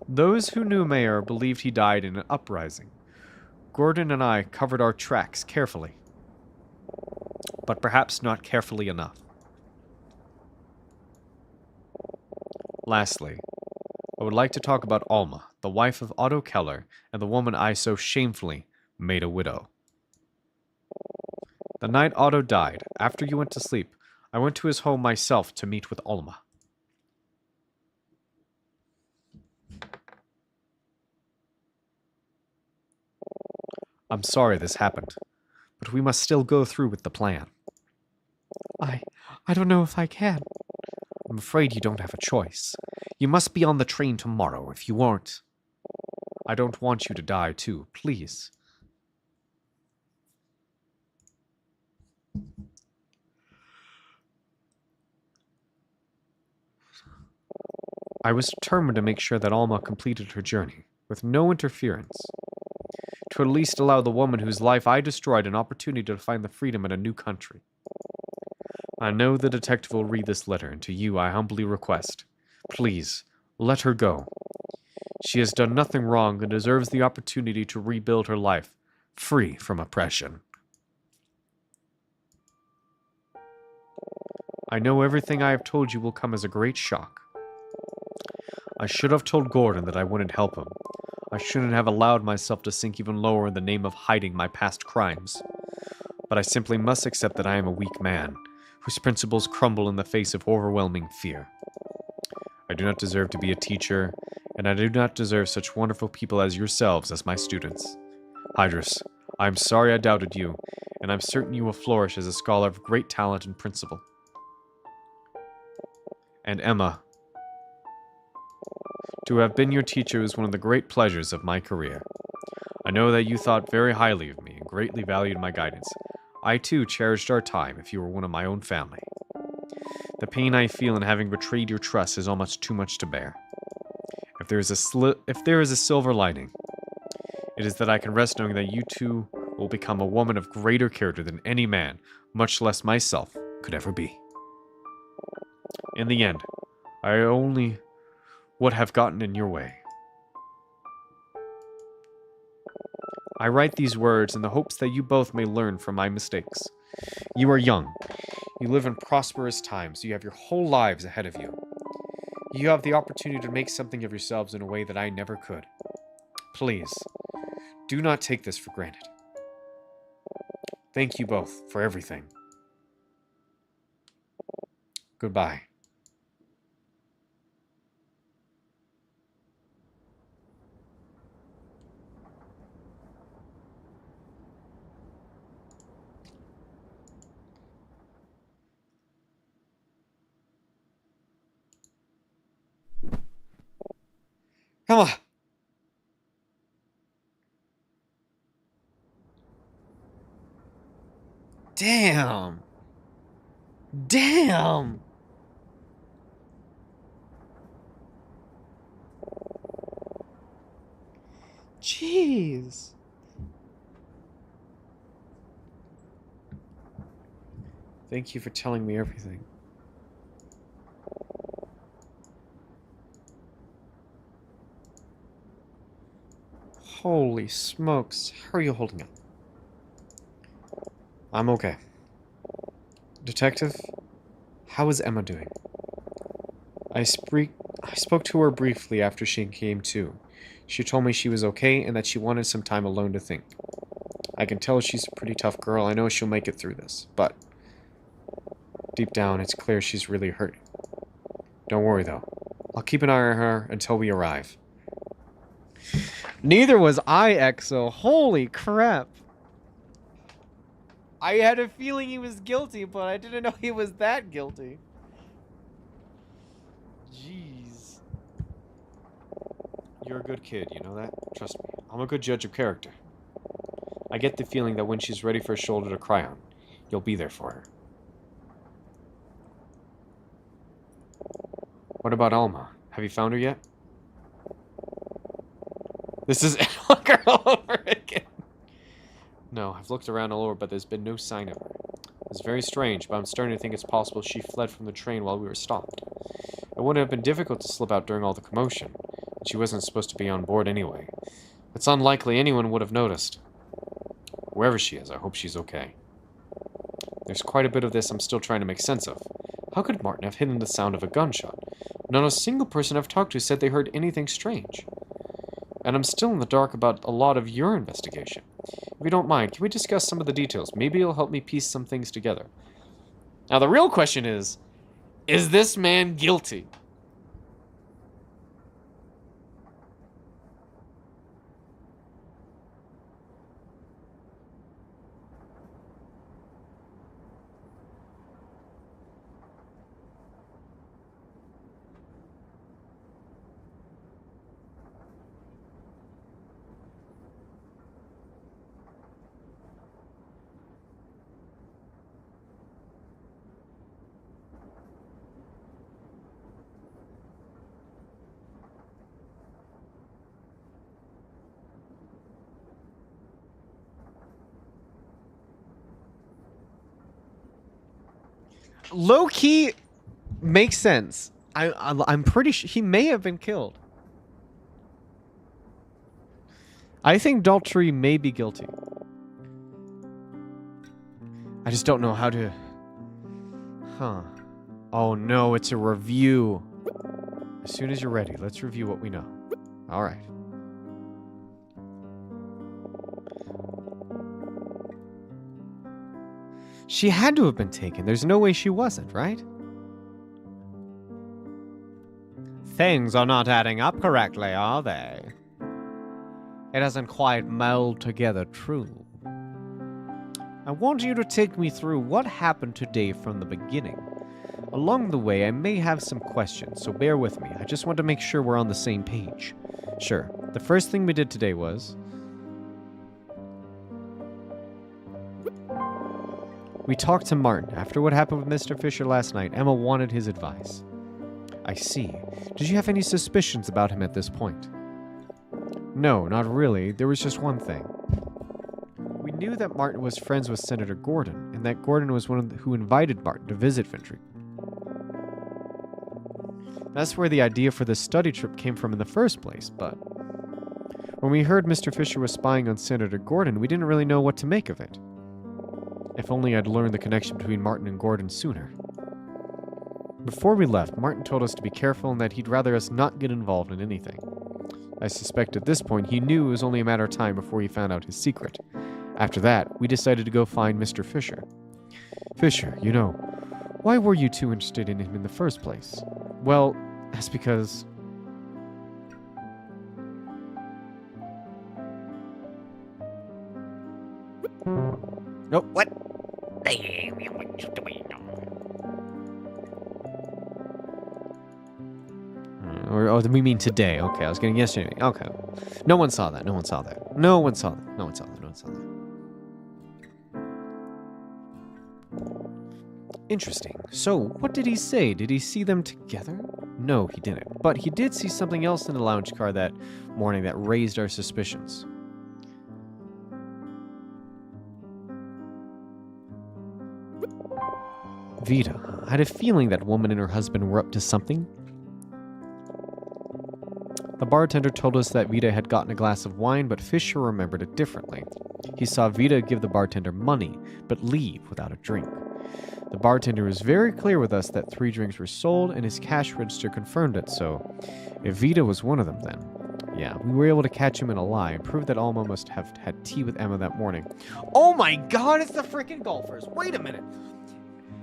Those who knew Mayer believed he died in an uprising. Gordon and I covered our tracks carefully, but perhaps not carefully enough. Lastly, I would like to talk about Alma, the wife of Otto Keller, and the woman I so shamefully made a widow. The night Otto died, after you went to sleep, I went to his home myself to meet with Alma. I'm sorry this happened, but we must still go through with the plan. I don't know if I can. I'm afraid you don't have a choice. You must be on the train tomorrow. If you aren't, I don't want you to die too, please. I was determined to make sure that Alma completed her journey, with no interference, to at least allow the woman whose life I destroyed an opportunity to find the freedom in a new country. I know the detective will read this letter, and to you I humbly request, please, let her go. She has done nothing wrong and deserves the opportunity to rebuild her life, free from oppression. I know everything I have told you will come as a great shock. I should have told Gordon that I wouldn't help him. I shouldn't have allowed myself to sink even lower in the name of hiding my past crimes. But I simply must accept that I am a weak man, whose principles crumble in the face of overwhelming fear. I do not deserve to be a teacher, and I do not deserve such wonderful people as yourselves as my students. Hydrus, I am sorry I doubted you, and I'm certain you will flourish as a scholar of great talent and principle. And Emma, to have been your teacher was one of the great pleasures of my career. I know that you thought very highly of me and greatly valued my guidance. I too cherished our time if you were one of my own family. The pain I feel in having betrayed your trust is almost too much to bear. If there is a silver lining, it is that I can rest knowing that you too will become a woman of greater character than any man, much less myself, could ever be. In the end, I only would have gotten in your way. I write these words in the hopes that you both may learn from my mistakes. You are young. You live in prosperous times. You have your whole lives ahead of you. You have the opportunity to make something of yourselves in a way that I never could. Please, do not take this for granted. Thank you both for everything. Goodbye. Come on. Damn. Damn. Jeez. Thank you for telling me everything. Holy smokes. How are you holding up? I'm okay. Detective, how is Emma doing? I spoke to her briefly after she came to. She told me she was okay and that she wanted some time alone to think. I can tell she's a pretty tough girl. I know she'll make it through this, but deep down, it's clear she's really hurting. Don't worry, though. I'll keep an eye on her until we arrive. Neither was I, Exo. Holy crap. I had a feeling he was guilty, but I didn't know he was that guilty. Jeez. You're a good kid, you know that? Trust me. I'm a good judge of character. I get the feeling that when she's ready for a shoulder to cry on, you'll be there for her. What about Alma? Have you found her yet? This is Edward all over again. No, I've looked around all over, but there's been no sign of her. It's very strange, but I'm starting to think it's possible she fled from the train while we were stopped. It wouldn't have been difficult to slip out during all the commotion. She wasn't supposed to be on board anyway. It's unlikely anyone would have noticed. Wherever she is, I hope she's okay. There's quite a bit of this I'm still trying to make sense of. How could Martin have hidden the sound of a gunshot? Not a single person I've talked to said they heard anything strange. And I'm still in the dark about a lot of your investigation. If you don't mind, can we discuss some of the details? Maybe it'll help me piece some things together. Now the real question is this man guilty? Low key makes sense. I'm pretty sure he may have been killed. I think Daltrey may be guilty. I just don't know how to... Huh. Oh no, it's a review. As soon as you're ready, let's review what we know. Alright. She had to have been taken. There's no way she wasn't, right? Things are not adding up correctly, are they? It doesn't quite meld together true. I want you to take me through what happened today from the beginning. Along the way, I may have some questions, so bear with me. I just want to make sure we're on the same page. Sure, the first thing we did today was... we talked to Martin. After what happened with Mr. Fisher last night, Emma wanted his advice. I see. Did you have any suspicions about him at this point? No, not really. There was just one thing. We knew that Martin was friends with Senator Gordon, and that Gordon was one who invited Martin to visit Ventry. That's where the idea for this study trip came from in the first place, but... when we heard Mr. Fisher was spying on Senator Gordon, we didn't really know what to make of it. If only I'd learned the connection between Martin and Gordon sooner. Before we left, Martin told us to be careful and that he'd rather us not get involved in anything. I suspect at this point he knew it was only a matter of time before he found out his secret. After that, we decided to go find Mr. Fisher. Fisher, you know, why were you two interested in him in the first place? Well, that's because... No, what? Oh, we mean today. Okay, I was getting yesterday. Okay. No one saw that. No one saw that. No one saw that. No one saw that. No one saw that. Interesting. So, what did he say? Did he see them together? No, he didn't. But he did see something else in the lounge car that morning that raised our suspicions. Vita. I had a feeling that woman and her husband were up to something. The bartender told us that Vita had gotten a glass of wine, but Fisher remembered it differently. He saw Vita give the bartender money, but leave without a drink. The bartender was very clear with us that 3 drinks were sold, and his cash register confirmed it, so if Vita was one of them then. Yeah, we were able to catch him in a lie and prove that Alma must have had tea with Emma that morning. Oh my god, it's the freaking golfers! Wait a minute!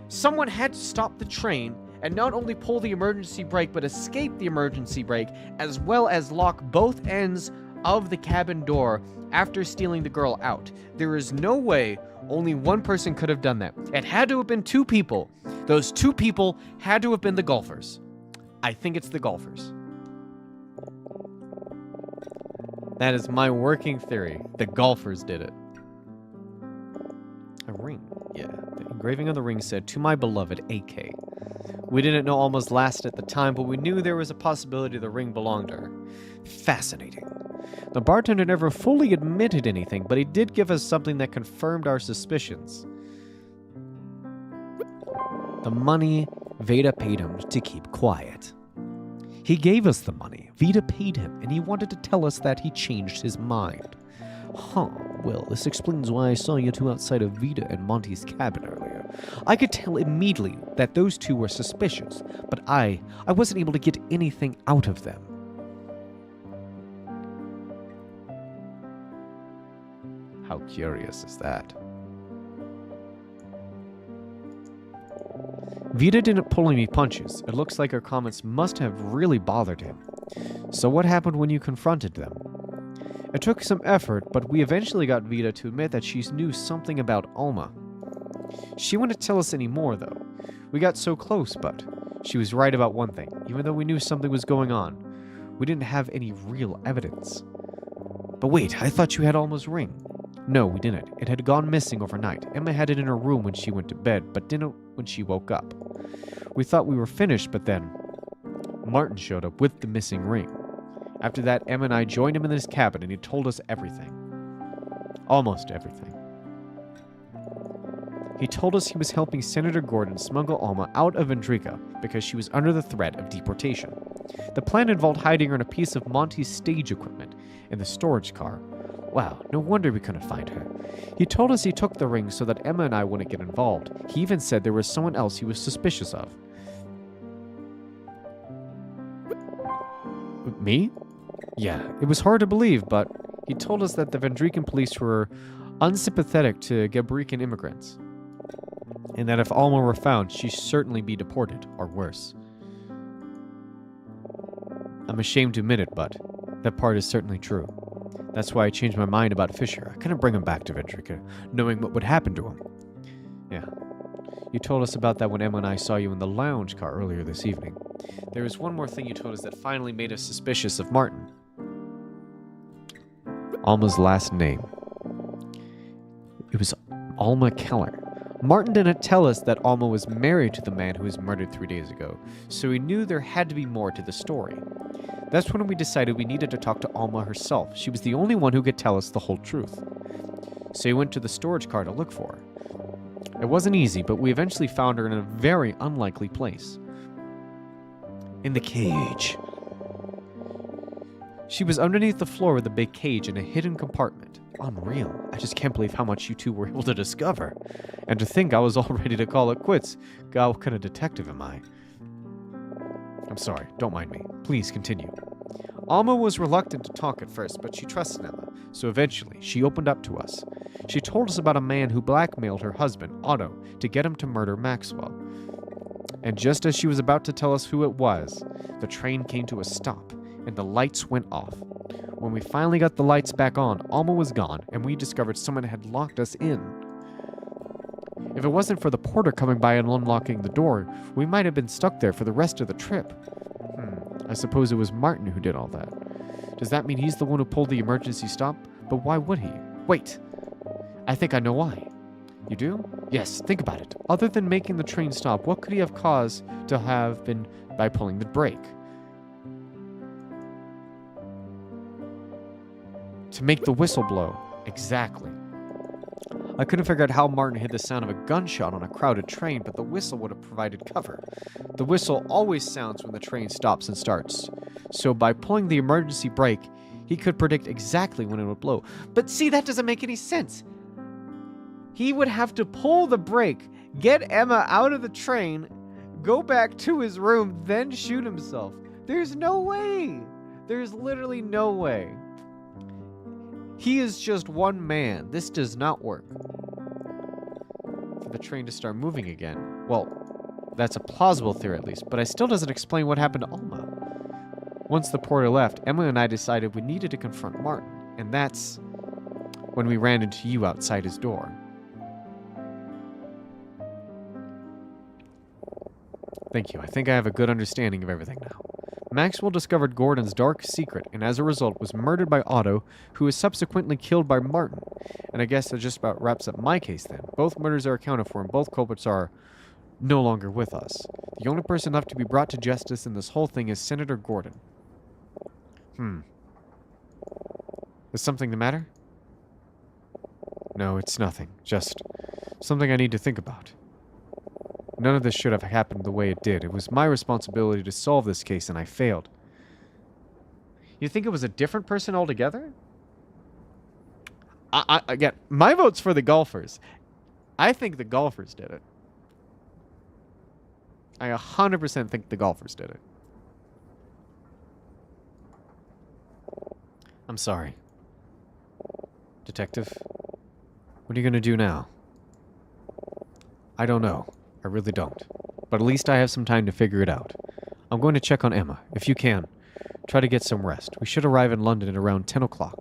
Someone had to stop the train and not only pull the emergency brake, but escape the emergency brake, as well as lock both ends of the cabin door after stealing the girl out. There is no way only one person could have done that. It had to have been 2 people. Those 2 people had to have been the golfers. I think it's the golfers. That is my working theory. The golfers did it. A ring. Yeah. The engraving on the ring said, "To my beloved AK." We didn't know Alma's last at the time, but we knew there was a possibility the ring belonged to her. Fascinating. The bartender never fully admitted anything, but he did give us something that confirmed our suspicions. The money Veda paid him to keep quiet. He gave us the money. Vita paid him, and he wanted to tell us that he changed his mind. Huh, well, this explains why I saw you 2 outside of Vita and Monty's cabin earlier. I could tell immediately that those 2 were suspicious, but I wasn't able to get anything out of them. How curious is that? Vita didn't pull any punches. It looks like her comments must have really bothered him. So what happened when you confronted them? It took some effort, but we eventually got Vita to admit that she knew something about Alma. She wouldn't tell us any more, though. We got so close, but she was right about one thing. Even though we knew something was going on, we didn't have any real evidence. But wait, I thought you had Alma's ring. No, we didn't. It had gone missing overnight. Emma had it in her room when she went to bed, but didn't when she woke up. We thought we were finished, but then Martin showed up with the missing ring. After that, Emma and I joined him in his cabin, and he told us everything. Almost everything. He told us he was helping Senator Gordon smuggle Alma out of Vendrika because she was under the threat of deportation. The plan involved hiding her in a piece of Monty's stage equipment in the storage car. Wow, no wonder we couldn't find her. He told us he took the ring so that Emma and I wouldn't get involved. He even said there was someone else he was suspicious of. Me? Yeah, it was hard to believe, but he told us that the Vendrikan police were unsympathetic to Gabrican immigrants, and that if Alma were found, she'd certainly be deported, or worse. I'm ashamed to admit it, but that part is certainly true. That's why I changed my mind about Fisher. I couldn't bring him back to Vendrika, knowing what would happen to him. Yeah. You told us about that when Emma and I saw you in the lounge car earlier this evening. There was one more thing you told us that finally made us suspicious of Martin. Alma's last name. It was Alma Keller. Martin didn't tell us that Alma was married to the man who was murdered 3 days ago, so we knew there had to be more to the story. That's when we decided we needed to talk to Alma herself. She was the only one who could tell us the whole truth. So we went to the storage car to look for her. It wasn't easy, but we eventually found her in a very unlikely place. In the cage. She was underneath the floor with a big cage in a hidden compartment. Unreal. I just can't believe how much you 2 were able to discover. And to think I was all ready to call it quits. God, what kind of detective am I? I'm sorry, don't mind me. Please continue. Alma was reluctant to talk at first, but she trusted Emma, so eventually she opened up to us. She told us about a man who blackmailed her husband, Otto, to get him to murder Maxwell. And just as she was about to tell us who it was, the train came to a stop, and the lights went off. When we finally got the lights back on, Alma was gone, and we discovered someone had locked us in. If it wasn't for the porter coming by and unlocking the door, we might have been stuck there for the rest of the trip. I suppose it was Martin who did all that. Does that mean he's the one who pulled the emergency stop? But why would he? Wait, I think I know why. You do? Yes, think about it. Other than making the train stop, what could he have caused to have been by pulling the brake? To make the whistle blow. Exactly. I couldn't figure out how Martin hid the sound of a gunshot on a crowded train, but the whistle would have provided cover. The whistle always sounds when the train stops and starts. So by pulling the emergency brake, he could predict exactly when it would blow. But see, that doesn't make any sense. He would have to pull the brake, get Emma out of the train, go back to his room, then shoot himself. There's no way. There's literally no way. He is just one man. This does not work. For the train to start moving again. Well, that's a plausible theory at least, but it still doesn't explain what happened to Alma. Once the porter left, Emma and I decided we needed to confront Martin, and that's when we ran into you outside his door. Thank you. I think I have a good understanding of everything now. Maxwell discovered Gordon's dark secret, and as a result was murdered by Otto, who was subsequently killed by Martin. And I guess that just about wraps up my case then. Both murders are accounted for, and both culprits are no longer with us. The only person left to be brought to justice in this whole thing is Senator Gordon. Is something the matter? No, it's nothing. Just something I need to think about. None of this should have happened the way it did. It was my responsibility to solve this case, and I failed. You think it was a different person altogether? Again, my vote's for the golfers. I think the golfers did it. I 100% think the golfers did it. I'm sorry. Detective, what are you going to do now? I don't know. I really don't. But at least I have some time to figure it out. I'm going to check on Emma. If you can, try to get some rest. We should arrive in London at around 10 o'clock.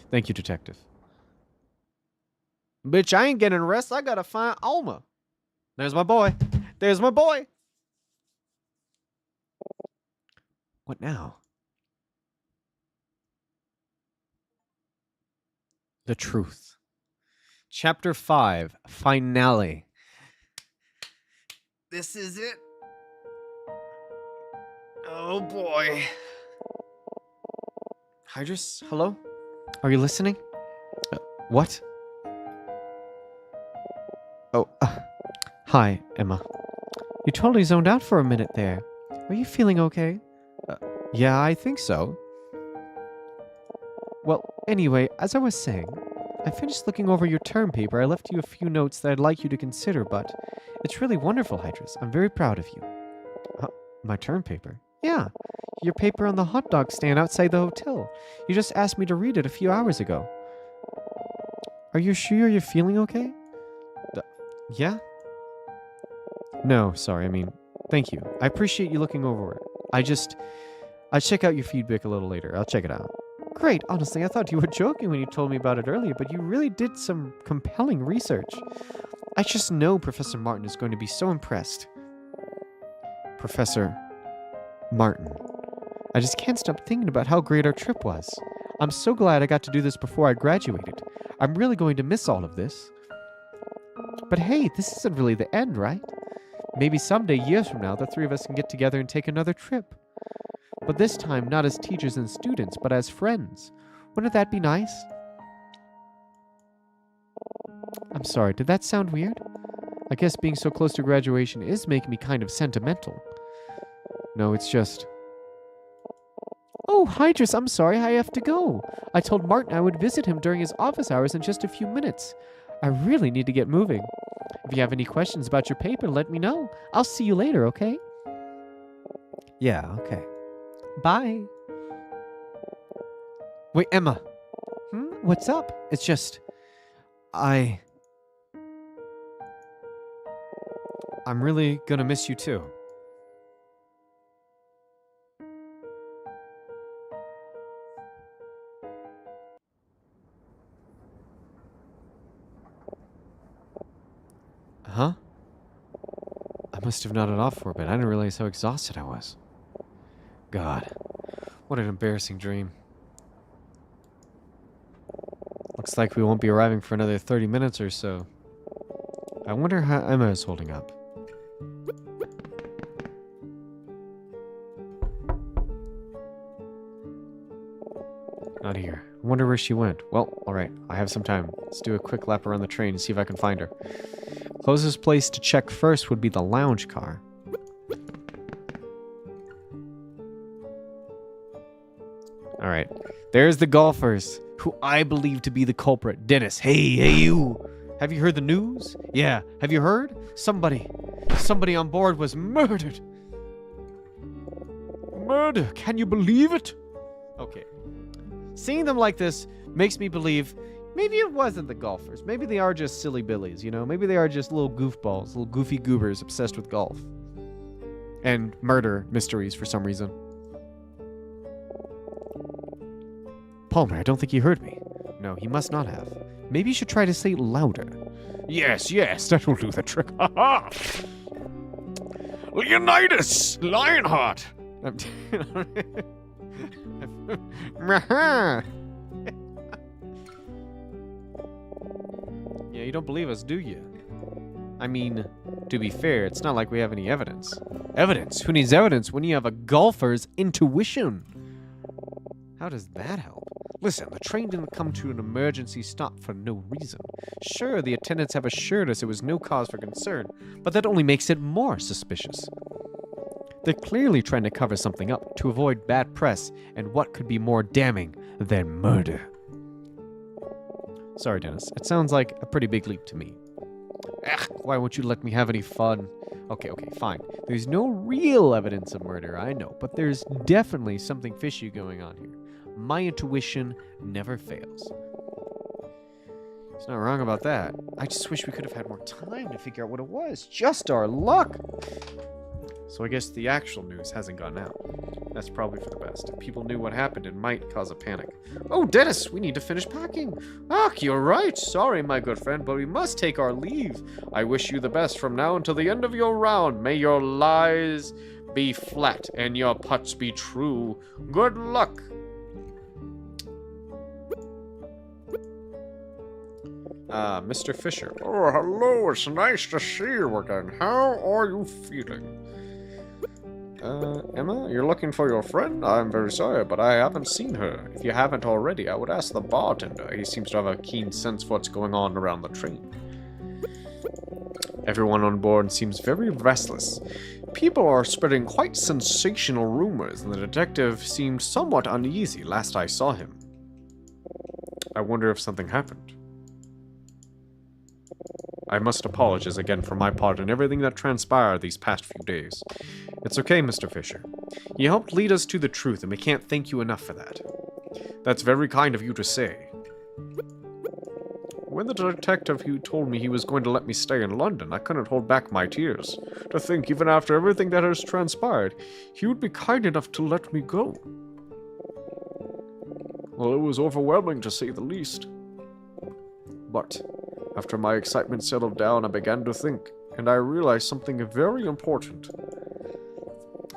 Thank you, Detective. Bitch, I ain't getting rest. I gotta find Alma. There's my boy. There's my boy. What now? The truth. Chapter 5. Finale. This is it. Oh boy. Hydrus, hello? Are you listening? What? Oh, hi, Emma. You totally zoned out for a minute there. Are you feeling okay? Yeah, I think so. Well, anyway, as I was saying, I finished looking over your term paper. I left you a few notes that I'd like you to consider, but it's really wonderful, Hydrus. I'm very proud of you. My term paper? Yeah, your paper on the hot dog stand outside the hotel. You just asked me to read it a few hours ago. Are you sure you're feeling okay? Yeah? No, sorry, I mean, thank you. I appreciate you looking over it. I'll check out your feedback a little later. I'll check it out. Great, honestly, I thought you were joking when you told me about it earlier, but you really did some compelling research. I just know Professor Martin is going to be so impressed. Professor Martin. I just can't stop thinking about how great our trip was. I'm so glad I got to do this before I graduated. I'm really going to miss all of this. But hey, this isn't really the end, right? Maybe someday, years from now, the three of us can get together and take another trip. But this time, not as teachers and students, but as friends. Wouldn't that be nice? I'm sorry, did that sound weird? I guess being so close to graduation is making me kind of sentimental. No, it's just... Oh, Hydrus, I'm sorry, I have to go. I told Martin I would visit him during his office hours in just a few minutes. I really need to get moving. If you have any questions about your paper, let me know. I'll see you later, okay? Yeah, okay. Bye. Wait, Emma. What's up? It's just... I'm really gonna miss you too. Huh? I must have nodded off for a bit. I didn't realize how exhausted I was. God, what an embarrassing dream. Looks like we won't be arriving for another 30 minutes or so. I wonder how Emma is holding up. Not here. I wonder where she went. Well, alright, I have some time. Let's do a quick lap around the train and see if I can find her. Closest place to check first would be the lounge car. Alright, there's the golfers, who I believe to be the culprit. Dennis, hey you! Have you heard the news? Yeah. Have you heard? Somebody on board was murdered. Murder. Can you believe it? Okay. Seeing them like this makes me believe maybe it wasn't the golfers. Maybe they are just silly billies, you know? Maybe they are just little goofballs, little goofy goobers obsessed with golf. And murder mysteries for some reason. Palmer, I don't think he heard me. No, he must not have. Maybe you should try to say it louder. Yes, that will do the trick. Ha ha! Leonidas! Lionheart! Yeah, you don't believe us, do you? I mean, to be fair, it's not like we have any evidence. Evidence? Who needs evidence when you have a golfer's intuition? How does that help? Listen, the train didn't come to an emergency stop for no reason. Sure, the attendants have assured us it was no cause for concern, but that only makes it more suspicious. They're clearly trying to cover something up to avoid bad press and what could be more damning than murder. Sorry, Dennis. It sounds like a pretty big leap to me. Ugh, why won't you let me have any fun? Okay, fine. There's no real evidence of murder, I know, but there's definitely something fishy going on here. My intuition never fails. He's not wrong about that. I just wish we could have had more time to figure out what it was. Just our luck! So I guess the actual news hasn't gone out. That's probably for the best. If people knew what happened, it might cause a panic. Oh, Dennis, we need to finish packing. Ah, you're right. Sorry, my good friend, but we must take our leave. I wish you the best from now until the end of your round. May your lies be flat and your putts be true. Good luck. Mr. Fisher. Oh, hello. It's nice to see you again. How are you feeling? Emma, you're looking for your friend? I'm very sorry, but I haven't seen her. If you haven't already, I would ask the bartender. He seems to have a keen sense for what's going on around the train. Everyone on board seems very restless. People are spreading quite sensational rumors, and the detective seemed somewhat uneasy last I saw him. I wonder if something happened. I must apologize again for my part in everything that transpired these past few days. It's okay, Mr. Fisher. You helped lead us to the truth, and we can't thank you enough for that. That's very kind of you to say. When the detective who told me he was going to let me stay in London, I couldn't hold back my tears. To think, even after everything that has transpired, he would be kind enough to let me go. Well, it was overwhelming to say the least. But after my excitement settled down, I began to think, and I realized something very important.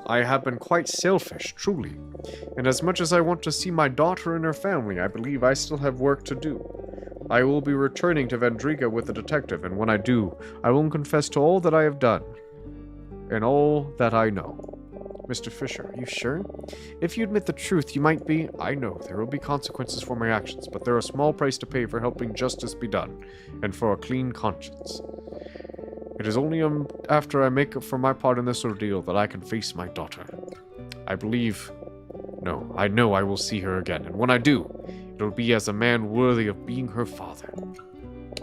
I have been quite selfish, truly, and as much as I want to see my daughter and her family, I believe I still have work to do. I will be returning to Vendriga with the detective, and when I do, I will confess to all that I have done, and all that I know. Mr. Fisher, are you sure? If you admit the truth, you might be... I know, there will be consequences for my actions, but they're a small price to pay for helping justice be done, and for a clean conscience. It is only after I make up for my part in this ordeal that I can face my daughter. I believe... No, I know I will see her again, and when I do, it'll be as a man worthy of being her father.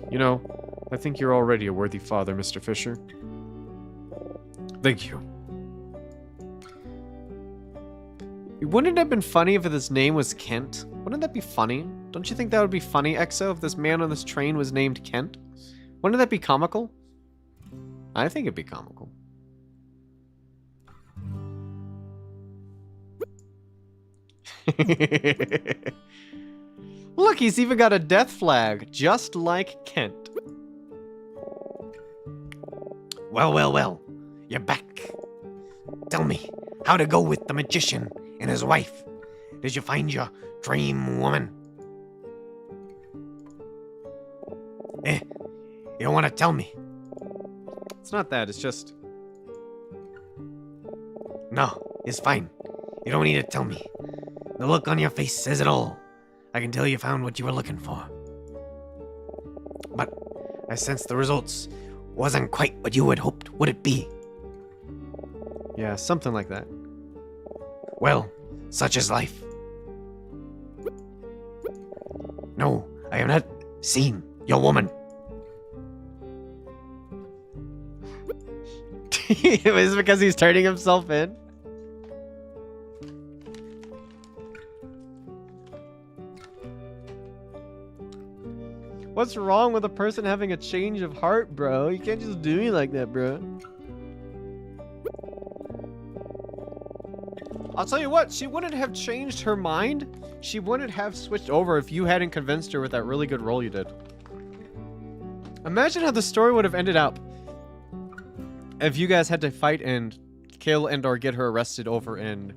You know, I think you're already a worthy father, Mr. Fisher. Thank you. Wouldn't it have been funny if his name was Kent? Wouldn't that be funny? Don't you think that would be funny, Exo, if this man on this train was named Kent? Wouldn't that be comical? I think it'd be comical. Look, he's even got a death flag, just like Kent. Well. You're back. Tell me, how'd it go with the magician and his wife? Did you find your dream woman? You don't want to tell me? It's not that, it's just... No, it's fine. You don't need to tell me. The look on your face says it all. I can tell you found what you were looking for. But I sense the results wasn't quite what you had hoped would it be. Yeah, something like that. Well, such is life. No, I have not seen your woman. Is it because he's turning himself in? What's wrong with a person having a change of heart, bro? You can't just do me like that, bro. I'll tell you what, she wouldn't have changed her mind. She wouldn't have switched over if you hadn't convinced her with that really good role you did. Imagine how the story would have ended up if you guys had to fight and kill and or get her arrested over in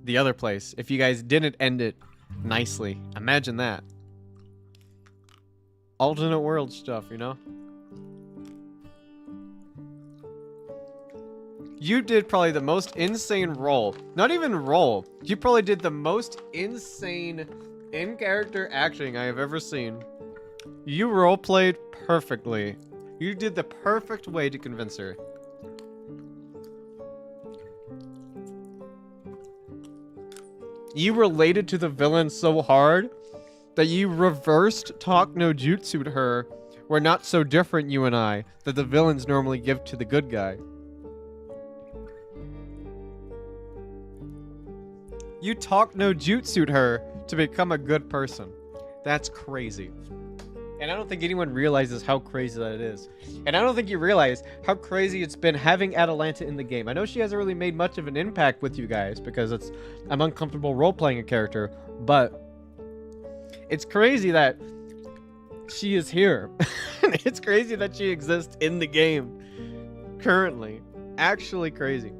the other place. If you guys didn't end it nicely. Imagine that. Alternate world stuff, you know? You did probably the most insane role. Not even role. You probably did the most insane in-character acting I have ever seen. You roleplayed perfectly. You did the perfect way to convince her. You related to the villain so hard that you reversed talk no jutsu'd her. We're not so different, you and I, that the villains normally give to the good guy. You talk no jutsu'd her to become a good person. That's crazy. And I don't think anyone realizes how crazy that is. And I don't think you realize how crazy it's been having Atalanta in the game. I know she hasn't really made much of an impact with you guys because I'm uncomfortable role-playing a character, but it's crazy that she is here. It's crazy that she exists in the game currently. Actually crazy.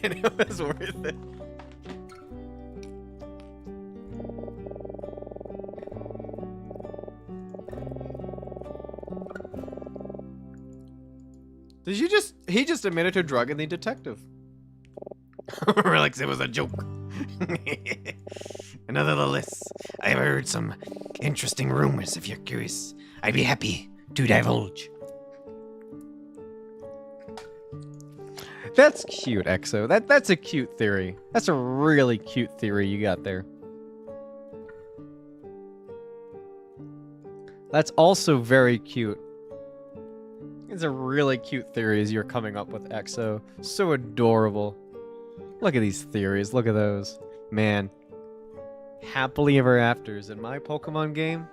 And it was worth it. He just admitted to drugging the detective. Relax, it was a joke. Another the list. I've heard some interesting rumors. If you're curious, I'd be happy to divulge. That's cute, Exo. That's a cute theory. That's a really cute theory you got there. That's also very cute. It's a really cute theories you're coming up with, Exo. So adorable. Look at these theories. Look at those. Man. Happily ever afters in my Pokemon game?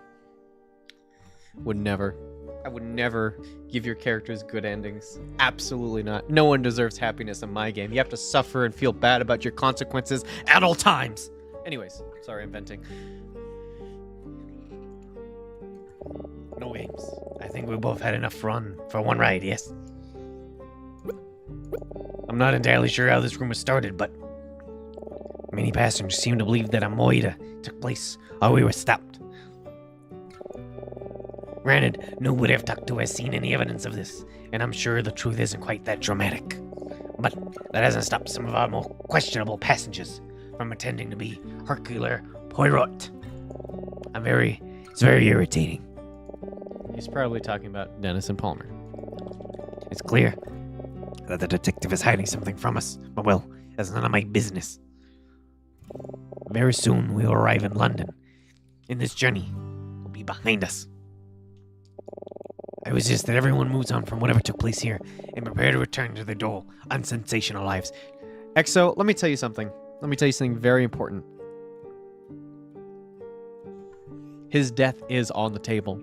Would never. I would never give your characters good endings. Absolutely not. No one deserves happiness in my game. You have to suffer and feel bad about your consequences at all times. Anyways, sorry I'm venting. No games. I think we both had enough fun for one ride, yes? I'm not entirely sure how this rumor started, but many passengers seem to believe that a moida took place while we were stopped. Granted, nobody I've talked to has seen any evidence of this, and I'm sure the truth isn't quite that dramatic. But that hasn't stopped some of our more questionable passengers from pretending to be Hercule Poirot. It's very irritating. He's probably talking about Dennis and Palmer. It's clear that the detective is hiding something from us, but well, that's none of my business. Very soon we will arrive in London, and this journey will be behind us. I would suggest that everyone moves on from whatever took place here and prepare to return to their dull, unsensational lives. Exo, let me tell you something. Let me tell you something very important. His death is on the table.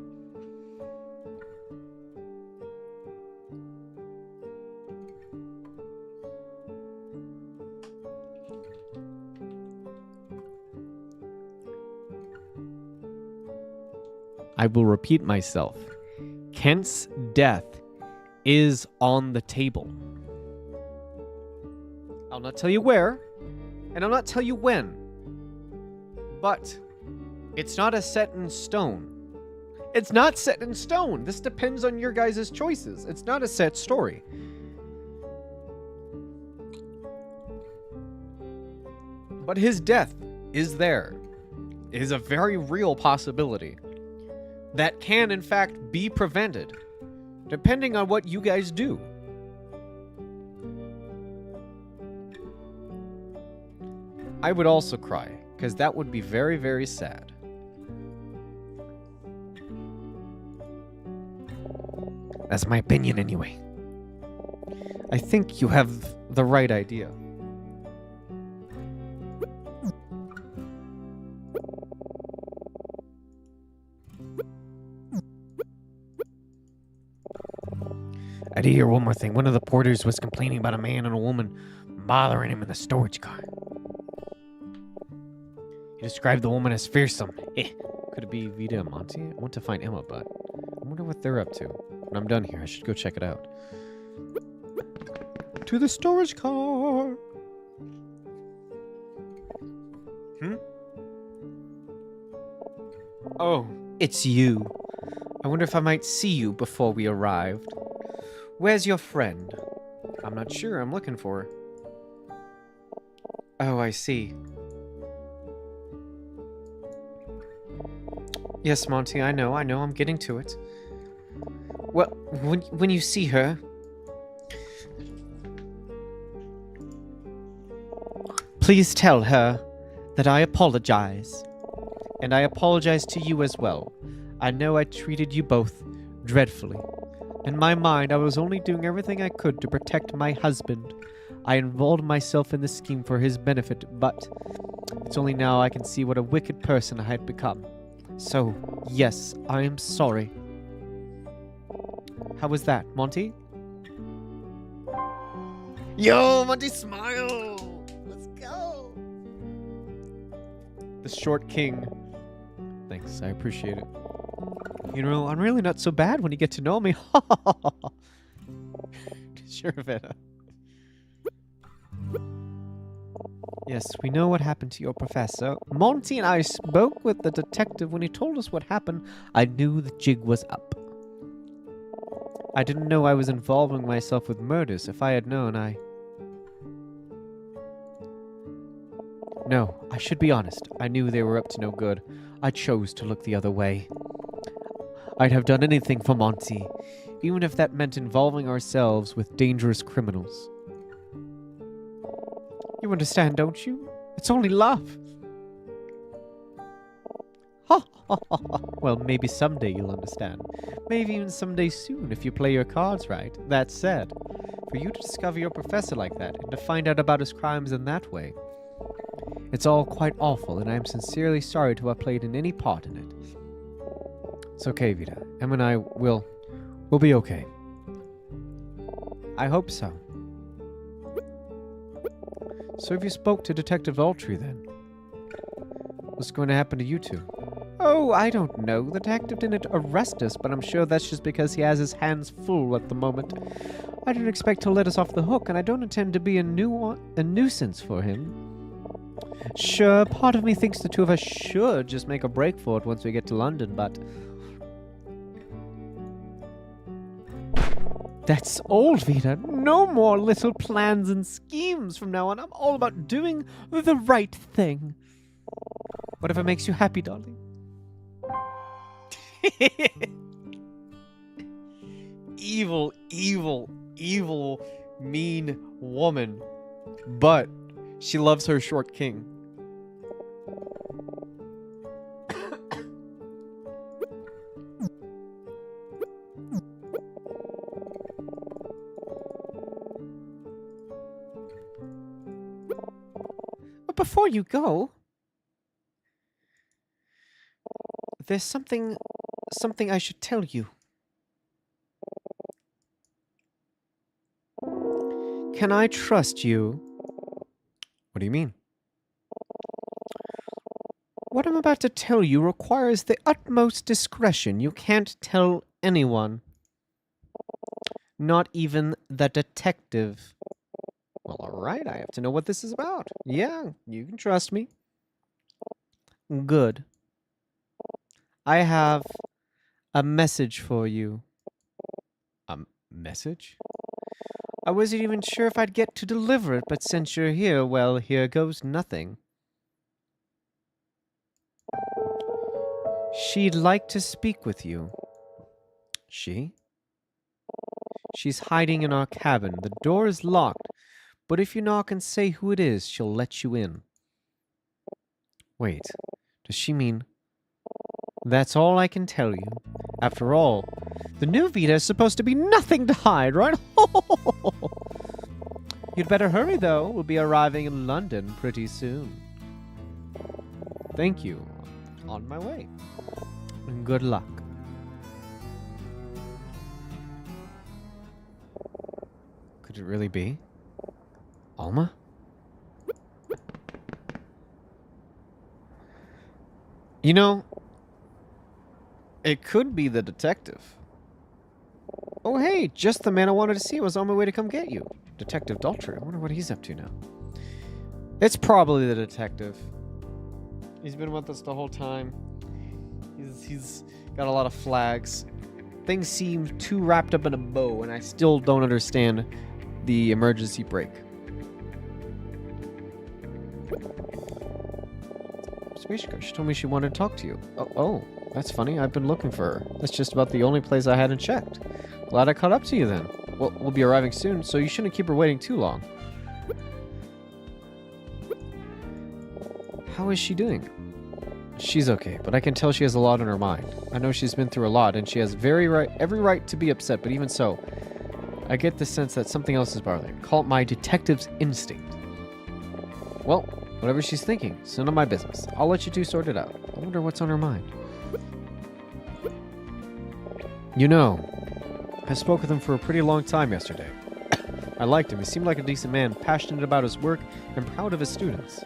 I will repeat myself. Kent's death is on the table. I'll not tell you where, and I'll not tell you when. But it's not a set in stone. It's not set in stone. This depends on your guys' choices. It's not a set story. But his death is there. It is a very real possibility that can, in fact, be prevented, depending on what you guys do. I would also cry, because that would be very, very sad. That's my opinion anyway. I think you have the right idea. I did hear one more thing. One of the porters was complaining about a man and a woman bothering him in the storage car. He described the woman as fearsome. Could it be Vita and Monty? I want to find Emma, but I wonder what they're up to. When I'm done here, I should go check it out. To the storage car! Oh, it's you. I wonder if I might see you before we arrived. Where's your friend? I'm not sure. I'm looking for her. Oh, I see. Yes, Monty, I know, I'm getting to it. Well, when you see her... Please tell her that I apologize. And I apologize to you as well. I know I treated you both dreadfully. In my mind, I was only doing everything I could to protect my husband. I involved myself in the scheme for his benefit, but it's only now I can see what a wicked person I had become. So, yes, I am sorry. How was that, Monty? Yo, Monty, smile! Let's go! The short king. Thanks, I appreciate it. You know, I'm really not so bad when you get to know me. Sure, Veta. Yes, we know what happened to your professor. Monty and I spoke with the detective. When he told us what happened, I knew the jig was up. I didn't know I was involving myself with murders. If I had known, No, I should be honest. I knew they were up to no good. I chose to look the other way. I'd have done anything for Monty, even if that meant involving ourselves with dangerous criminals. You understand, don't you? It's only love. Ha ha ha ha. Well, maybe someday you'll understand. Maybe even someday soon if you play your cards right. That said, for you to discover your professor like that and to find out about his crimes in that way, it's all quite awful, and I am sincerely sorry to have played in any part in it. It's okay, Vita. Em and I will be okay. I hope so. So if you spoke to Detective Ultrey, then? What's going to happen to you two? Oh, I don't know. The detective didn't arrest us, but I'm sure that's just because he has his hands full at the moment. I don't expect to let us off the hook, and I don't intend to be a nuisance for him. Sure, part of me thinks the two of us should just make a break for it once we get to London, but... That's old, Vita. No more little plans and schemes from now on. I'm all about doing the right thing. Whatever makes you happy, darling. Evil, evil, evil, mean woman. But she loves her short king. But before you go, there's something I should tell you. Can I trust you? What do you mean? What I'm about to tell you requires the utmost discretion. You can't tell anyone. Not even the detective. Well, alright, I have to know what this is about. Yeah, you can trust me. Good. I have a message for you. A message? I wasn't even sure if I'd get to deliver it, but since you're here, well, here goes nothing. She'd like to speak with you. She? She's hiding in our cabin. The door is locked, but if you knock and say who it is, she'll let you in. Wait, does she mean... That's all I can tell you. After all, The new Vita is supposed to be nothing to hide, right? You'd better hurry, though. We'll be arriving in London pretty soon. Thank you. On my way. And good luck. Could it really be? Alma? You know, it could be the detective. Oh, hey, just the man I wanted to see. I was on my way to come get you. Detective Daltrey. I wonder what he's up to now. It's probably the detective. He's been with us the whole time. He's got a lot of flags. Things seem too wrapped up in a bow, and I still don't understand the emergency brake. She told me she wanted to talk to you. Oh, that's funny. I've been looking for her. That's just about the only place I hadn't checked. Glad I caught up to you then. Well, we'll be arriving soon, so you shouldn't keep her waiting too long. How is she doing? She's okay, but I can tell she has a lot on her mind. I know she's been through a lot, and she has every right to be upset, but even so, I get the sense that something else is bothering her. Call it my detective's instinct. Well, whatever she's thinking, it's none of my business. I'll let you two sort it out. I wonder what's on her mind. You know, I spoke with him for a pretty long time yesterday. I liked him. He seemed like a decent man, passionate about his work and proud of his students.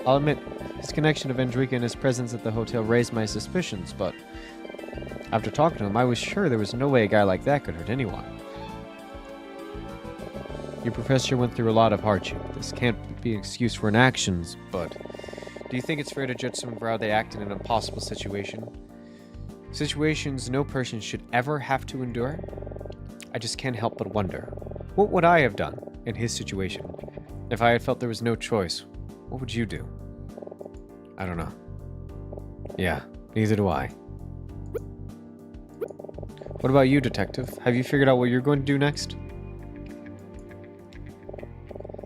I'll admit, his connection to Vendrika and his presence at the hotel raised my suspicions, but after talking to him, I was sure there was no way a guy like that could hurt anyone. Your professor went through a lot of hardship. This can't be an excuse for inactions, but do you think it's fair to judge someone for how they act in an impossible situation? Situations no person should ever have to endure? I just can't help but wonder, what would I have done in his situation? If I had felt there was no choice, what would you do? I don't know. Yeah, neither do I. What about you, detective? Have you figured out what you're going to do next?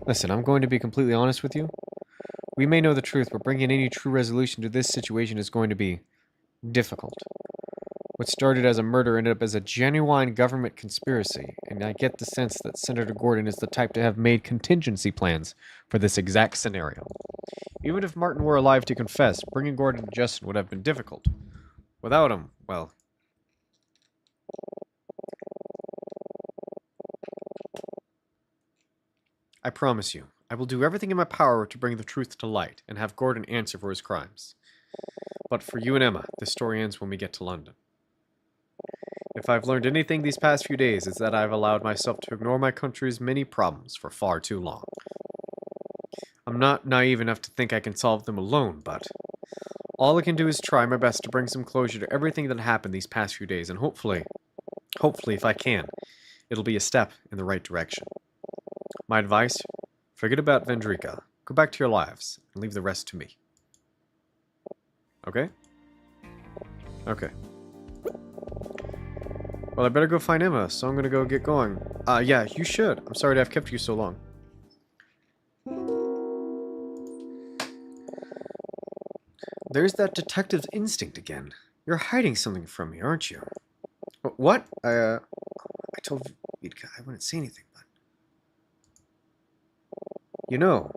Listen, I'm going to be completely honest with you. We may know the truth, but bringing any true resolution to this situation is going to be difficult. What started as a murder ended up as a genuine government conspiracy, and I get the sense that Senator Gordon is the type to have made contingency plans for this exact scenario. Even if Martin were alive to confess, bringing Gordon to justice would have been difficult. Without him, well... I promise you, I will do everything in my power to bring the truth to light and have Gordon answer for his crimes. But for you and Emma, the story ends when we get to London. If I've learned anything these past few days, it's that I've allowed myself to ignore my country's many problems for far too long. I'm not naive enough to think I can solve them alone, but all I can do is try my best to bring some closure to everything that happened these past few days, and hopefully, if I can, it'll be a step in the right direction. My advice, forget about Vendrika, go back to your lives, and leave the rest to me. Okay? Okay. Well, I better go find Emma, so I'm gonna go get going. Yeah, you should. I'm sorry to have kept you so long. There's that detective's instinct again. You're hiding something from me, aren't you? What? I told Vidka I wouldn't say anything, but... You know,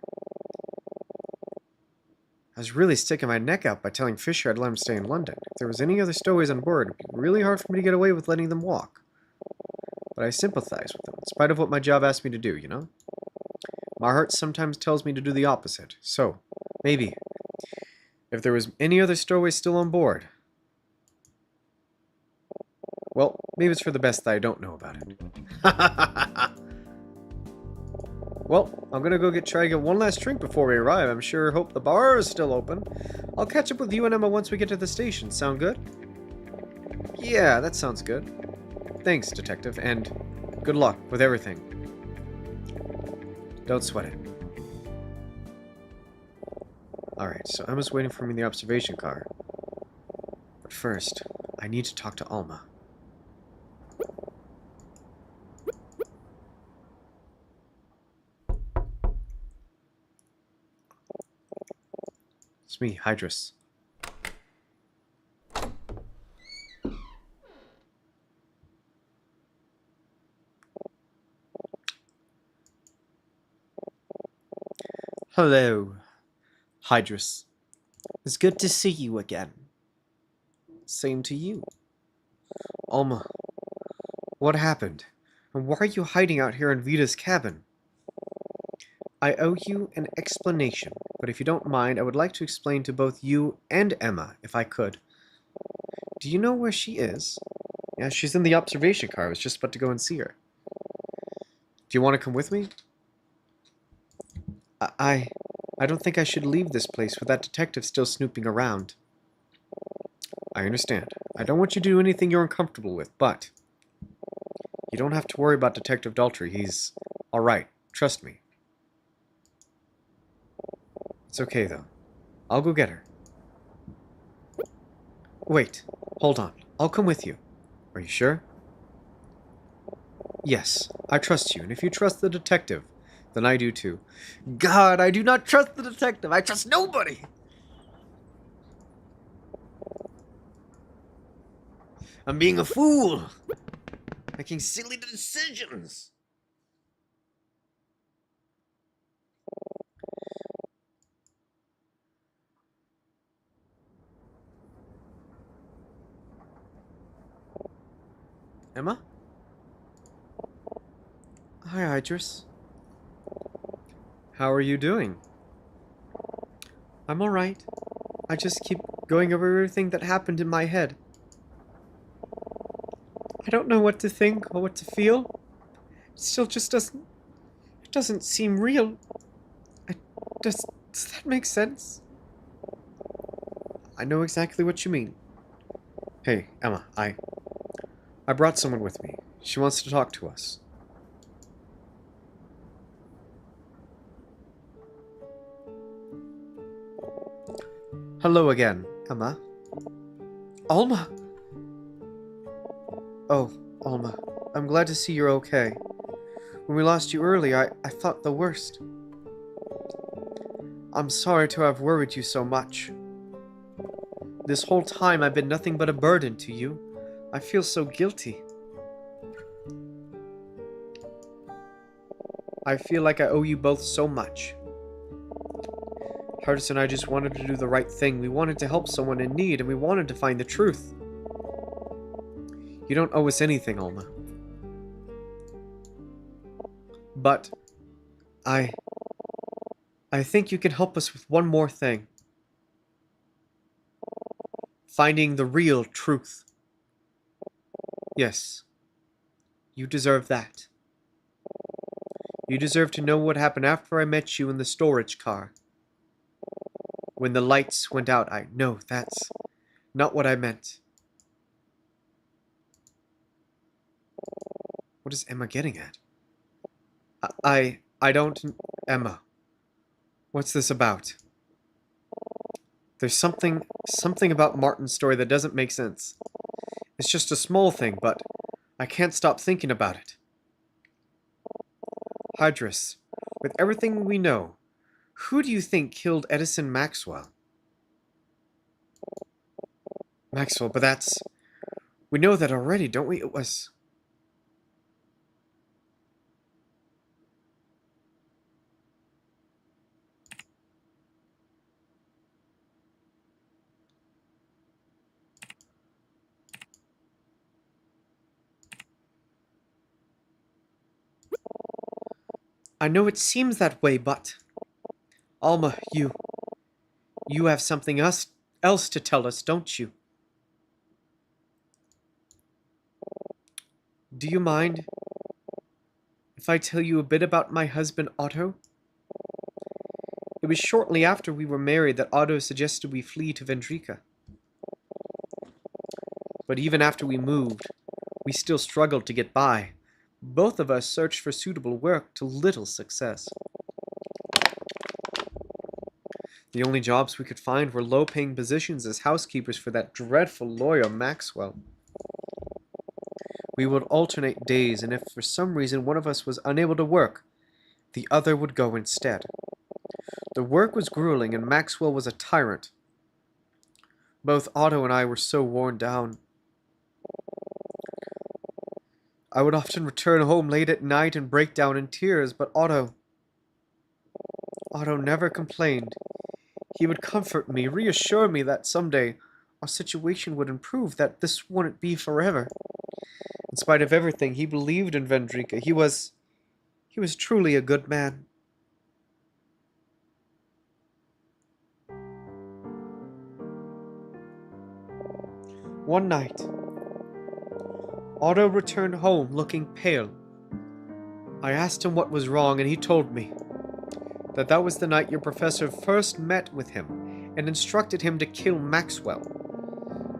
I was really sticking my neck out by telling Fisher I'd let him stay in London. If there was any other stowaways on board, it'd be really hard for me to get away with letting them walk. But I sympathize with them, in spite of what my job asked me to do, you know? My heart sometimes tells me to do the opposite. So, maybe, if there was any other stowaways still on board... Well, maybe it's for the best that I don't know about it. Well, I'm gonna try to get one last drink before we arrive. I'm sure hope the bar is still open. I'll catch up with you and Emma once we get to the station. Sound good? Yeah, that sounds good. Thanks, detective, and good luck with everything. Don't sweat it. Alright, so Emma's waiting for me in the observation car. But first, I need to talk to Alma. It's me, Hydrus. Hello, Hydrus. It's good to see you again. Same to you. Alma, what happened? And why are you hiding out here in Vita's cabin? I owe you an explanation, but if you don't mind, I would like to explain to both you and Emma, if I could. Do you know where she is? Yeah, she's in the observation car. I was just about to go and see her. Do you want to come with me? I don't think I should leave this place with that detective still snooping around. I understand. I don't want you to do anything you're uncomfortable with, but you don't have to worry about Detective Daltrey. He's alright. Trust me. It's okay, though. I'll go get her. Wait. Hold on. I'll come with you. Are you sure? Yes. I trust you, and if you trust the detective, then I do too. God, I do not trust the detective. I trust nobody. I'm being a fool. Making silly decisions. Emma? Hi, Idris. How are you doing? I'm alright. I just keep going over everything that happened in my head. I don't know what to think or what to feel. It still just doesn't seem real. Does that make sense? I know exactly what you mean. Hey, Emma, I brought someone with me. She wants to talk to us. Hello again, Emma. Alma! Oh, Alma, I'm glad to see you're okay. When we lost you earlier, I thought the worst. I'm sorry to have worried you so much. This whole time I've been nothing but a burden to you. I feel so guilty. I feel like I owe you both so much. Curtis and I just wanted to do the right thing. We wanted to help someone in need, and we wanted to find the truth. You don't owe us anything, Alma. But I think you can help us with one more thing. Finding the real truth. Yes, you deserve that. You deserve to know what happened after I met you in the storage car. When the lights went out, No, that's not what I meant. What is Emma getting at? I don't... Emma, what's this about? There's something about Martin's story that doesn't make sense. It's just a small thing, but I can't stop thinking about it. Hydrus, with everything we know, who do you think killed Edison Maxwell? Maxwell, but that's... We know that already, don't we? It was... I know it seems that way, but... Alma, you have something else to tell us, don't you? Do you mind if I tell you a bit about my husband, Otto? It was shortly after we were married that Otto suggested we flee to Vendrika. But even after we moved, we still struggled to get by. Both of us searched for suitable work to little success. The only jobs we could find were low-paying positions as housekeepers for that dreadful lawyer Maxwell. We would alternate days, and if for some reason one of us was unable to work, the other would go instead. The work was grueling, and Maxwell was a tyrant. Both Otto and I were so worn down. I would often return home late at night and break down in tears, but Otto Otto never complained. He would comfort me, reassure me that someday our situation would improve, that this wouldn't be forever. In spite of everything, he believed in Vendrika. He was truly a good man. One night, Otto returned home looking pale. I asked him what was wrong, and he told me that was the night your professor first met with him and instructed him to kill Maxwell.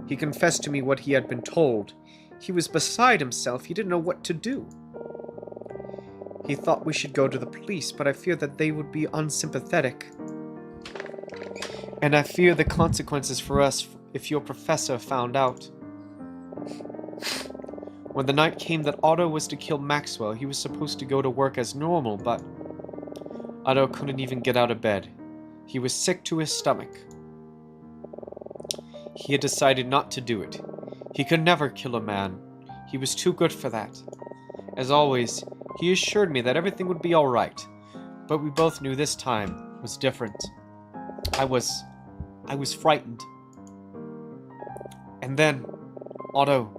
He confessed to me what he had been told. He was beside himself. He didn't know what to do. He thought we should go to the police, but I fear that they would be unsympathetic. And I fear the consequences for us if your professor found out. When the night came that Otto was to kill Maxwell, he was supposed to go to work as normal, but Otto couldn't even get out of bed. He was sick to his stomach. He had decided not to do it. He could never kill a man. He was too good for that. As always, he assured me that everything would be all right, but we both knew this time was different. I was frightened. And then, Otto,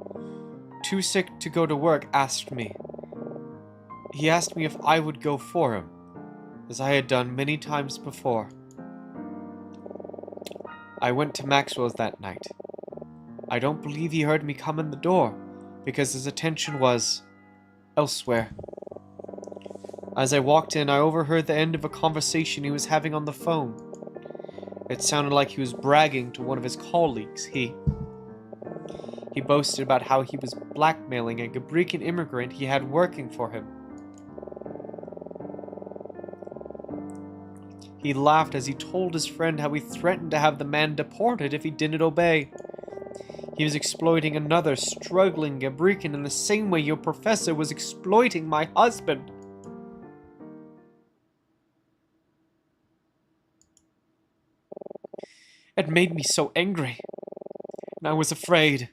too sick to go to work, asked me. He asked me if I would go for him, as I had done many times before. I went to Maxwell's that night. I don't believe he heard me come in the door, because his attention was elsewhere. As I walked in, I overheard the end of a conversation he was having on the phone. It sounded like he was bragging to one of his colleagues. He boasted about how he was blackmailing a Gabrican immigrant he had working for him. He laughed as he told his friend how he threatened to have the man deported if he didn't obey. He was exploiting another struggling Gabrican in the same way your professor was exploiting my husband. It made me so angry, and I was afraid.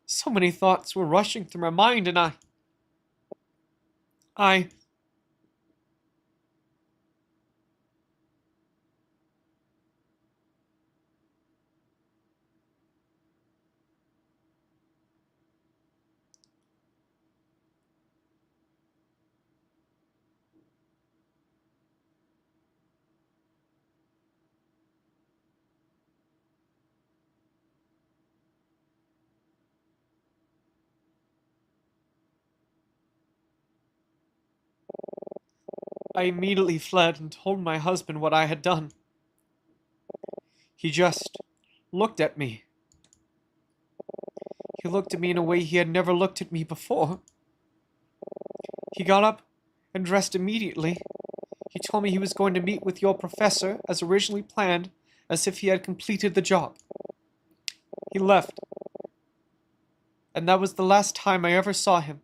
So many thoughts were rushing through my mind, and I immediately fled and told my husband what I had done. He just looked at me. He looked at me in a way he had never looked at me before. He got up and dressed immediately. He told me he was going to meet with your professor as originally planned, as if he had completed the job. He left, and that was the last time I ever saw him.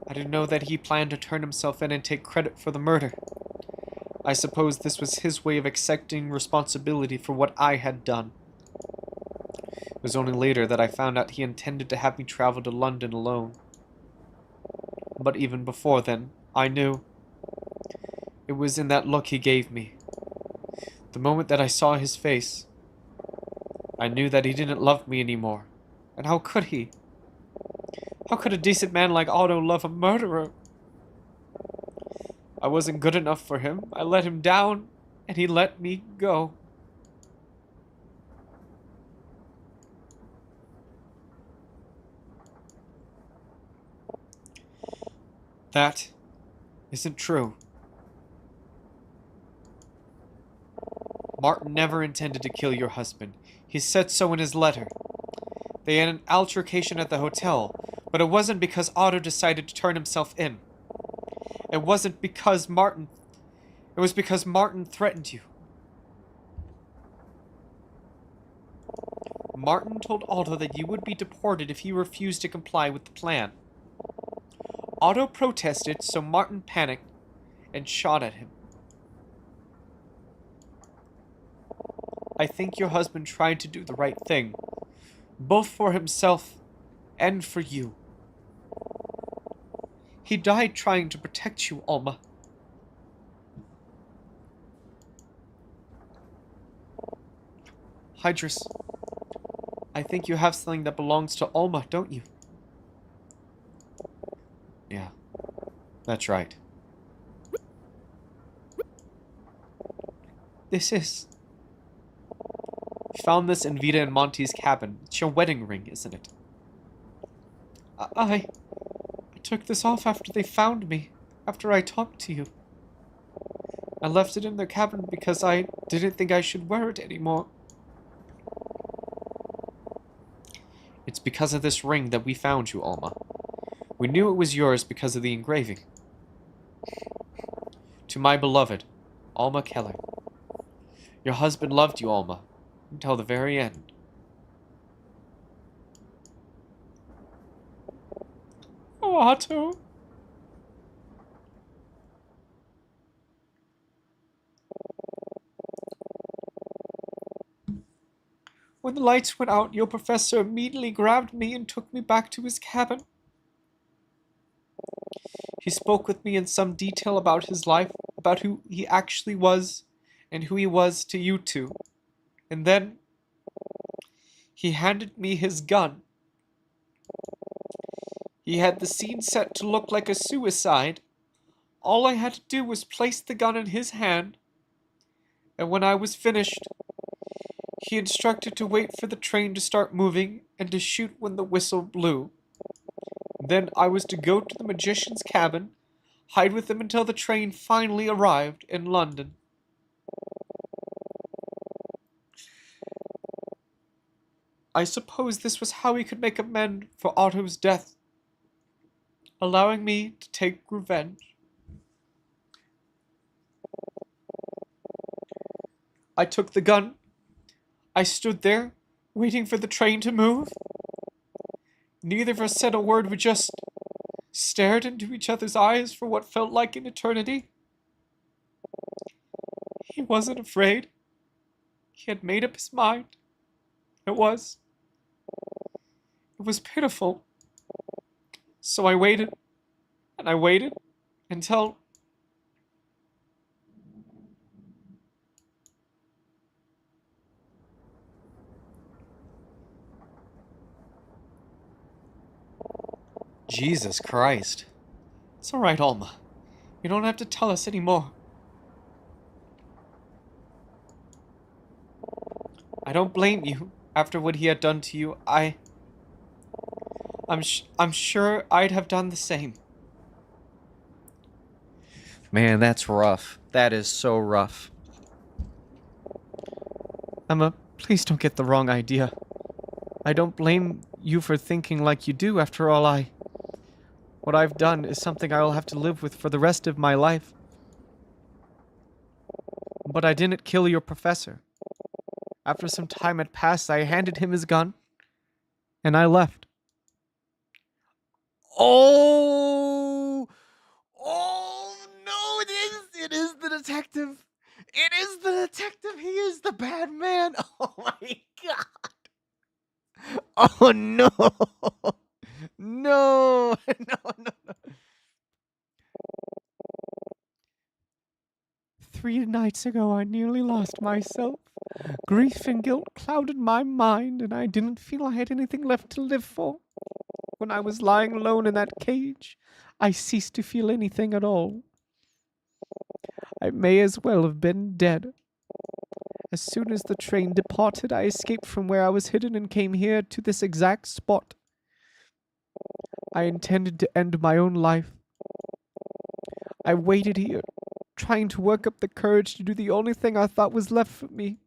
I didn't know that he planned to turn himself in and take credit for the murder. I suppose this was his way of accepting responsibility for what I had done. It was only later that I found out he intended to have me travel to London alone. But even before then, I knew. It was in that look he gave me. The moment that I saw his face, I knew that he didn't love me anymore. And how could he? How could a decent man like Otto love a murderer? I wasn't good enough for him. I let him down, and he let me go. That isn't true. Martin never intended to kill your husband. He said so in his letter. They had an altercation at the hotel, but it wasn't because Otto decided to turn himself in. It wasn't because Martin... It was because Martin threatened you. Martin told Otto that you would be deported if he refused to comply with the plan. Otto protested, so Martin panicked and shot at him. I think your husband tried to do the right thing, both for himself and for you. He died trying to protect you, Alma. Hydrus, I think you have something that belongs to Alma, don't you? Yeah, that's right. This is... You found this in Vita and Monty's cabin. It's your wedding ring, isn't it? I took this off after they found me, after I talked to you. I left it in their cabin because I didn't think I should wear it anymore. It's because of this ring that we found you, Alma. We knew it was yours because of the engraving. To my beloved, Alma Keller. Your husband loved you, Alma, until the very end. Oh, Otto. When the lights went out, your professor immediately grabbed me and took me back to his cabin. He spoke with me in some detail about his life, about who he actually was, and who he was to you two. And then he handed me his gun. He had the scene set to look like a suicide. All I had to do was place the gun in his hand, and when I was finished, he instructed to wait for the train to start moving and to shoot when the whistle blew. Then I was to go to the magician's cabin, hide with him until the train finally arrived in London. I suppose this was how he could make amends for Otto's death, allowing me to take revenge. I took the gun. I stood there, waiting for the train to move. Neither of us said a word, we just stared into each other's eyes for what felt like an eternity. He wasn't afraid. He had made up his mind. It was pitiful. So I waited, and I waited, until... Jesus Christ. It's alright, Alma. You don't have to tell us anymore. I don't blame you after what he had done to you. I'm sure I'd have done the same. Man, that's rough. That is so rough. Emma, please don't get the wrong idea. I don't blame you for thinking like you do. After all, what I've done is something I'll have to live with for the rest of my life. But I didn't kill your professor. After some time had passed, I handed him his gun, and I left. Oh! Oh, no, it is! It is the detective! It is the detective! He is the bad man! Oh my god! Oh no! No! No. 3 nights ago, I nearly lost myself. Grief and guilt clouded my mind, and I didn't feel I had anything left to live for. When I was lying alone in that cage, I ceased to feel anything at all. I may as well have been dead. As soon as the train departed, I escaped from where I was hidden and came here to this exact spot. I intended to end my own life. I waited here, trying to work up the courage to do the only thing I thought was left for me.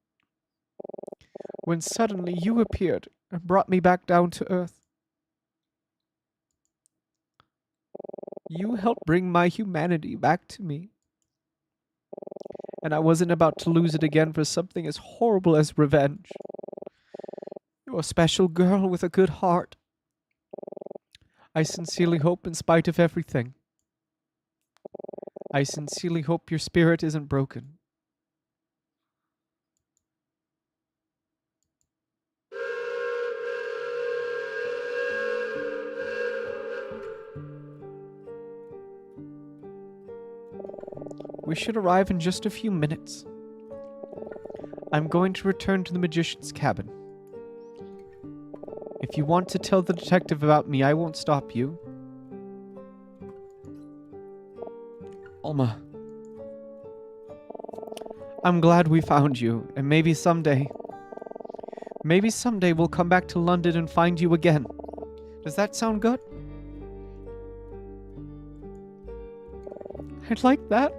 When suddenly you appeared and brought me back down to earth. You helped bring my humanity back to me. And I wasn't about to lose it again for something as horrible as revenge. You're a special girl with a good heart. I sincerely hope, in spite of everything, I sincerely hope your spirit isn't broken. We should arrive in just a few minutes. I'm going to return to the magician's cabin. If you want to tell the detective about me, I won't stop you. Alma. I'm glad we found you, and maybe someday we'll come back to London and find you again. Does that sound good? I'd like that.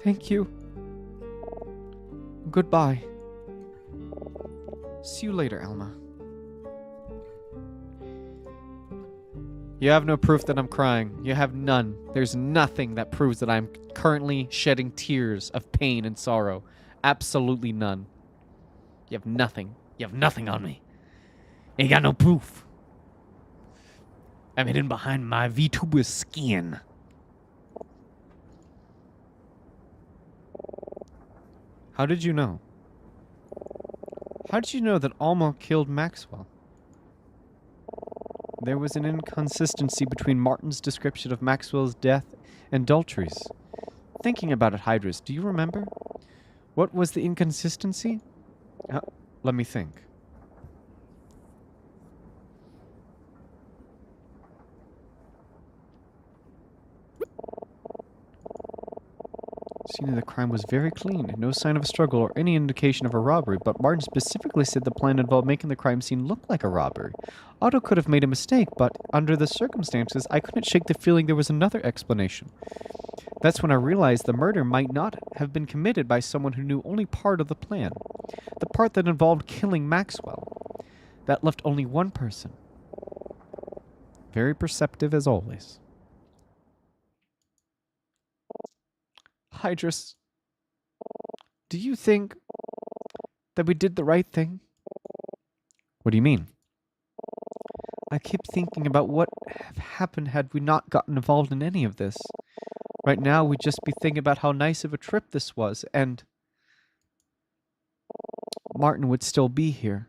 Thank you. Goodbye. See you later, Alma. You have no proof that I'm crying. You have none. There's nothing that proves that I'm currently shedding tears of pain and sorrow. Absolutely none. You have nothing. You have nothing on me. Ain't got no proof. I'm hidden behind my VTuber skin. How did you know? How did you know that Alma killed Maxwell? There was an inconsistency between Martin's description of Maxwell's death and Daltrey's. Thinking about it, Hydrus, do you remember? What was the inconsistency? Let me think. Scene of the crime was very clean, no sign of a struggle or any indication of a robbery, but Martin specifically said the plan involved making the crime scene look like a robbery. Otto could have made a mistake, but under the circumstances, I couldn't shake the feeling there was another explanation. That's when I realized the murder might not have been committed by someone who knew only part of the plan. The part that involved killing Maxwell. That left only one person. Very perceptive as always. Hydrus, do you think that we did the right thing? What do you mean? I keep thinking about what would have happened had we not gotten involved in any of this. Right now, we'd just be thinking about how nice of a trip this was, and Martin would still be here.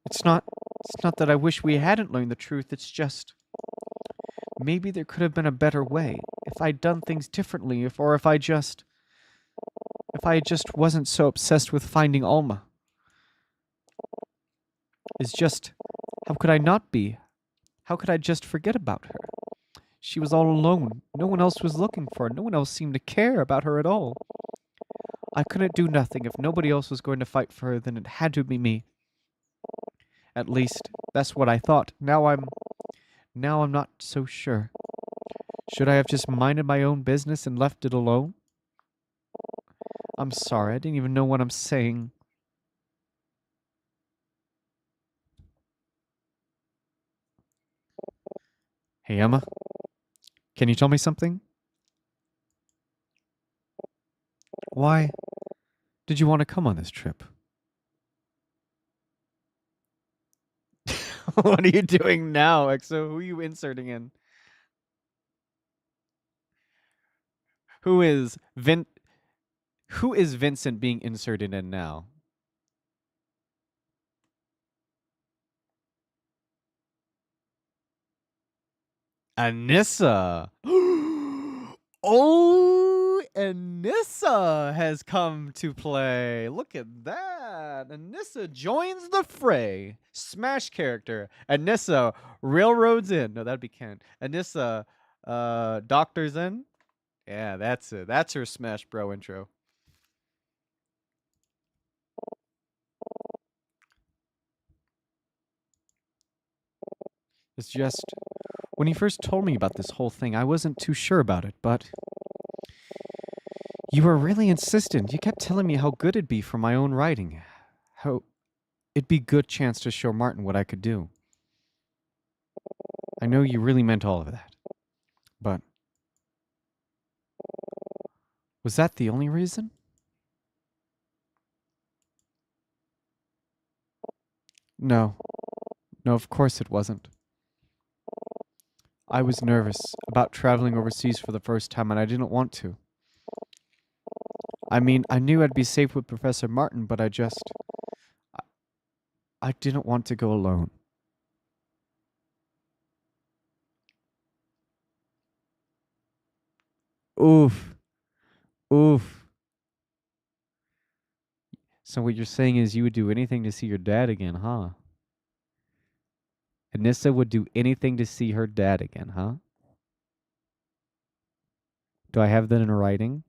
It's not that I wish we hadn't learned the truth, it's just maybe there could have been a better way. If I'd done things differently, if I just wasn't so obsessed with finding Alma. It's just, how could I not be? How could I just forget about her? She was all alone. No one else was looking for her. No one else seemed to care about her at all. I couldn't do nothing. If nobody else was going to fight for her, then it had to be me. At least, that's what I thought. Now I'm not so sure. Should I have just minded my own business and left it alone? I'm sorry, I didn't even know what I'm saying. Hey, Emma. Can you tell me something? Why did you want to come on this trip? What are you doing now, Exo? Who are you inserting in? Who is Vincent being inserted in now? Anissa. Oh, Anissa has come to play. Look at that. Anissa joins the fray. Smash character. Anissa railroads in. No, that'd be Ken. Anissa doctors in. Yeah, that's it. That's her Smash Bro intro. It's just, when you first told me about this whole thing, I wasn't too sure about it, but you were really insistent. You kept telling me how good it'd be for my own writing. How it'd be a good chance to show Martin what I could do. I know you really meant all of that, but was that the only reason? No, of course it wasn't. I was nervous about traveling overseas for the first time, and I didn't want to. I mean, I knew I'd be safe with Professor Martin, but I didn't want to go alone. Oof. Oof. So what you're saying is you would do anything to see your dad again, huh? Anissa would do anything to see her dad again, huh? Do I have that in writing?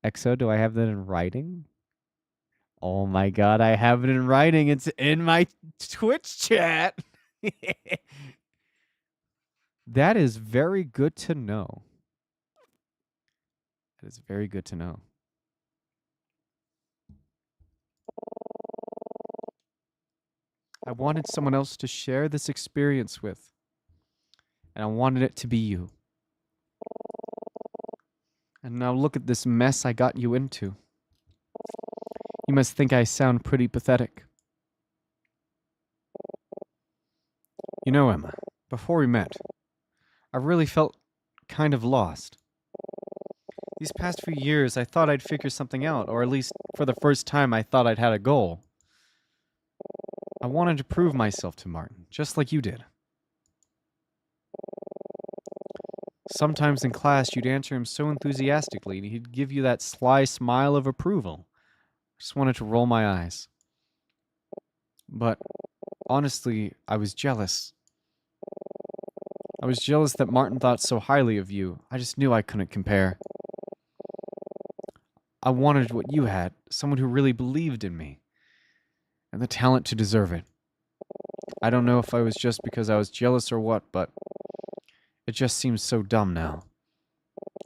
Exo, do I have that in writing? Oh my god, I have it in writing. It's in my Twitch chat. That is very good to know. That is very good to know. I wanted someone else to share this experience with, and I wanted it to be you. And now look at this mess I got you into. You must think I sound pretty pathetic. You know, Emma, before we met, I really felt kind of lost. These past few years, I thought I'd figure something out, or at least for the first time, I thought I'd had a goal. I wanted to prove myself to Martin, just like you did. Sometimes in class, you'd answer him so enthusiastically, and he'd give you that sly smile of approval. I just wanted to roll my eyes. But honestly, I was jealous. I was jealous that Martin thought so highly of you. I just knew I couldn't compare. I wanted what you had, someone who really believed in me, and the talent to deserve it. I don't know if I was just because I was jealous or what, but it just seems so dumb now.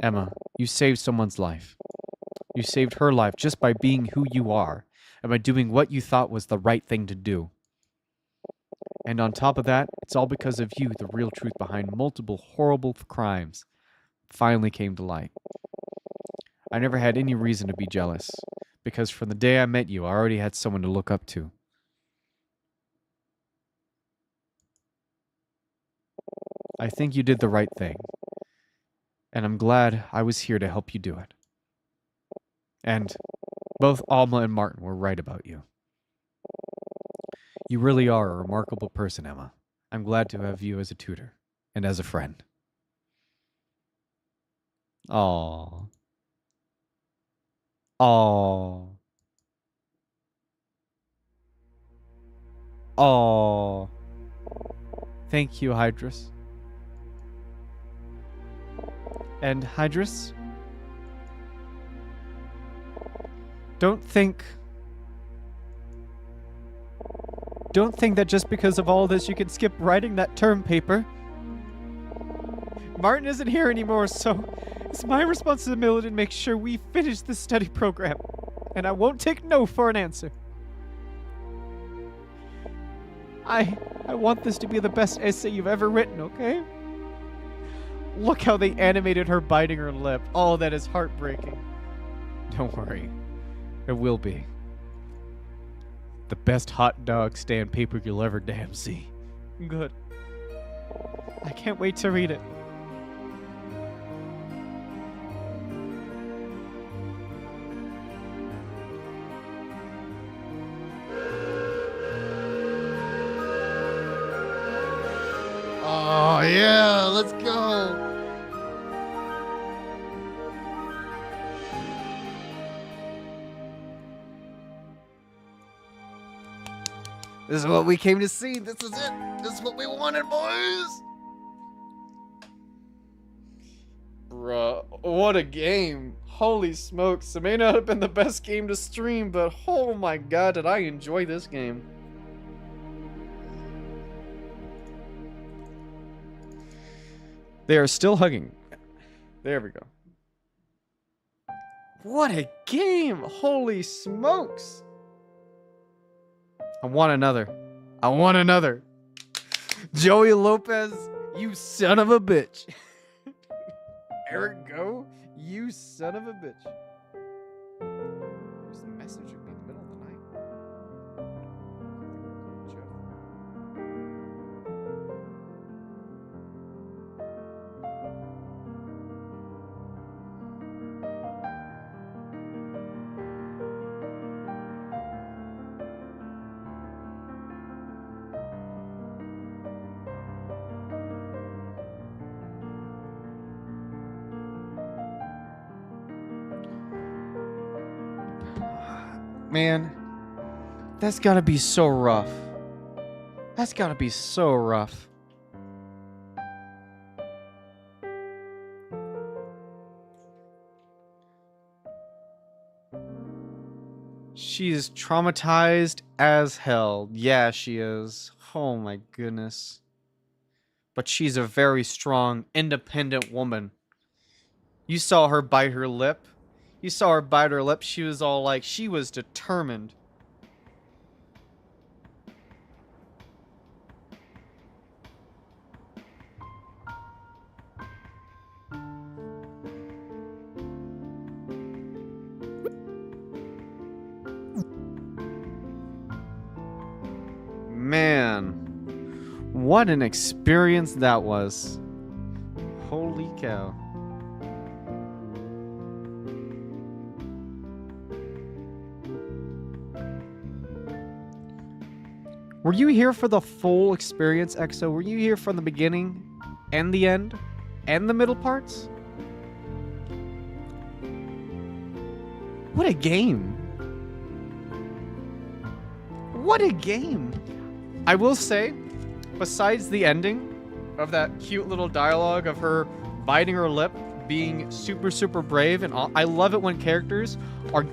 Emma, you saved someone's life. You saved her life just by being who you are, and by doing what you thought was the right thing to do. And on top of that, it's all because of you the real truth behind multiple horrible crimes finally came to light. I never had any reason to be jealous, because from the day I met you, I already had someone to look up to. I think you did the right thing, and I'm glad I was here to help you do it. And both Alma and Martin were right about you. You really are a remarkable person, Emma. I'm glad to have you as a tutor and as a friend. Aww. Aww. Aww. Thank you, Hydrus. And Hydrus, don't think that just because of all this you can skip writing that term paper. Martin isn't here anymore, so it's my responsibility to make sure we finish the study program. And I won't take no for an answer. I want this to be the best essay you've ever written, okay? Look how they animated her biting her lip. Oh, that is heartbreaking. Don't worry. It will be. The best hot dog stand paper you'll ever damn see. Good. I can't wait to read it. Oh, yeah, let's go. This is what we came to see. This is it. This is what we wanted, boys. Bruh, what a game. Holy smokes. It may not have been the best game to stream, but oh my god, did I enjoy this game. They are still hugging. There we go. What a game! Holy smokes! I want another. I want another. Joey Lopez, you son of a bitch. Eric Go, you son of a bitch. There's a message in the middle of the night. Jeff. Man, that's gotta be so rough. That's gotta be so rough. She is traumatized as hell. Yeah, she is. Oh my goodness. But she's a very strong, independent woman. You saw her bite her lip. You saw her bite her lip. She was all like, she was determined. Man, what an experience that was. Holy cow. Were you here for the full experience, EXO? Were you here from the beginning and the end and the middle parts? What a game. What a game. I will say, besides the ending of that cute little dialogue of her biting her lip, being super, super brave, and all, I love it when characters are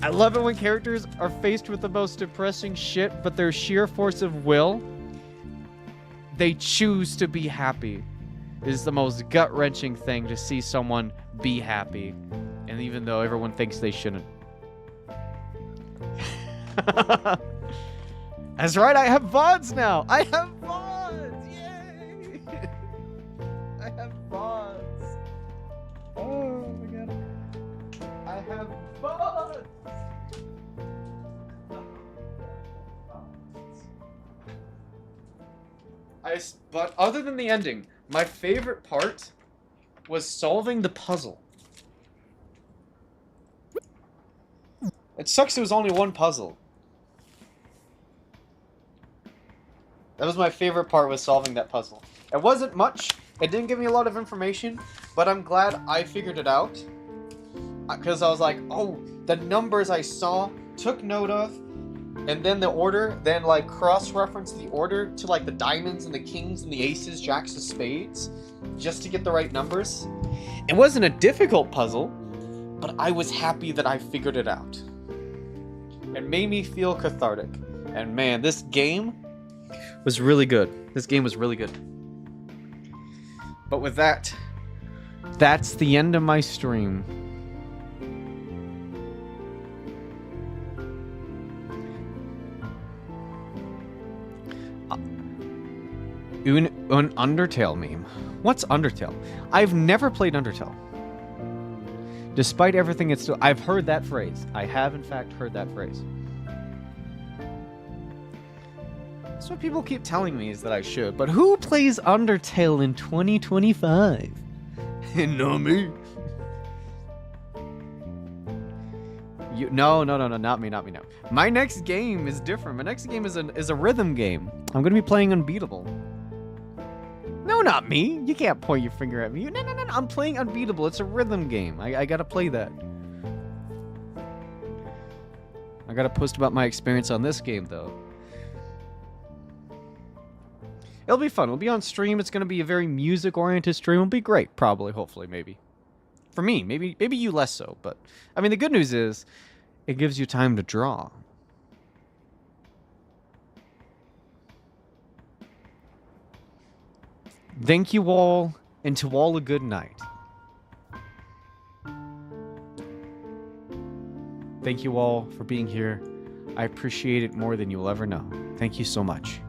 I love it when characters are faced with the most depressing shit, but their sheer force of will, they choose to be happy. It is the most gut-wrenching thing to see someone be happy, and even though everyone thinks they shouldn't. That's right, I have VODs now! I have VODs! Yay! I have VODs! Oh my god. I have VODs! But other than the ending, my favorite part was solving the puzzle. It sucks it was only one puzzle. That was my favorite part, was solving that puzzle. It wasn't much. It didn't give me a lot of information, but I'm glad I figured it out. Because I was like, oh, the numbers I saw, took note of, and then the order, then like cross-reference the order to like the diamonds and the kings and the aces, jacks and spades, just to get the right numbers. It wasn't a difficult puzzle, but I was happy that I figured it out. It made me feel cathartic. And man, this game was really good. This game was really good. But with that, that's the end of my stream. An Undertale meme. What's Undertale? I've never played Undertale. Despite everything it's still... I've heard that phrase. I have, in fact, heard that phrase. That's what people keep telling me, is that I should. But who plays Undertale in 2025? Not me. No, not me, no. My next game is different. My next game is a rhythm game. I'm gonna be playing Unbeatable. No, not me. You can't point your finger at me. No. I'm playing Unbeatable. It's a rhythm game. I gotta play that. I gotta post about my experience on this game, though. It'll be fun. It'll be on stream. It's gonna be a very music-oriented stream. It'll be great, probably, hopefully, maybe. For me, maybe you less so. But I mean, the good news is, it gives you time to draw. Thank you all, and to all a good night. Thank you all for being here. I appreciate it more than you'll ever know. Thank you so much.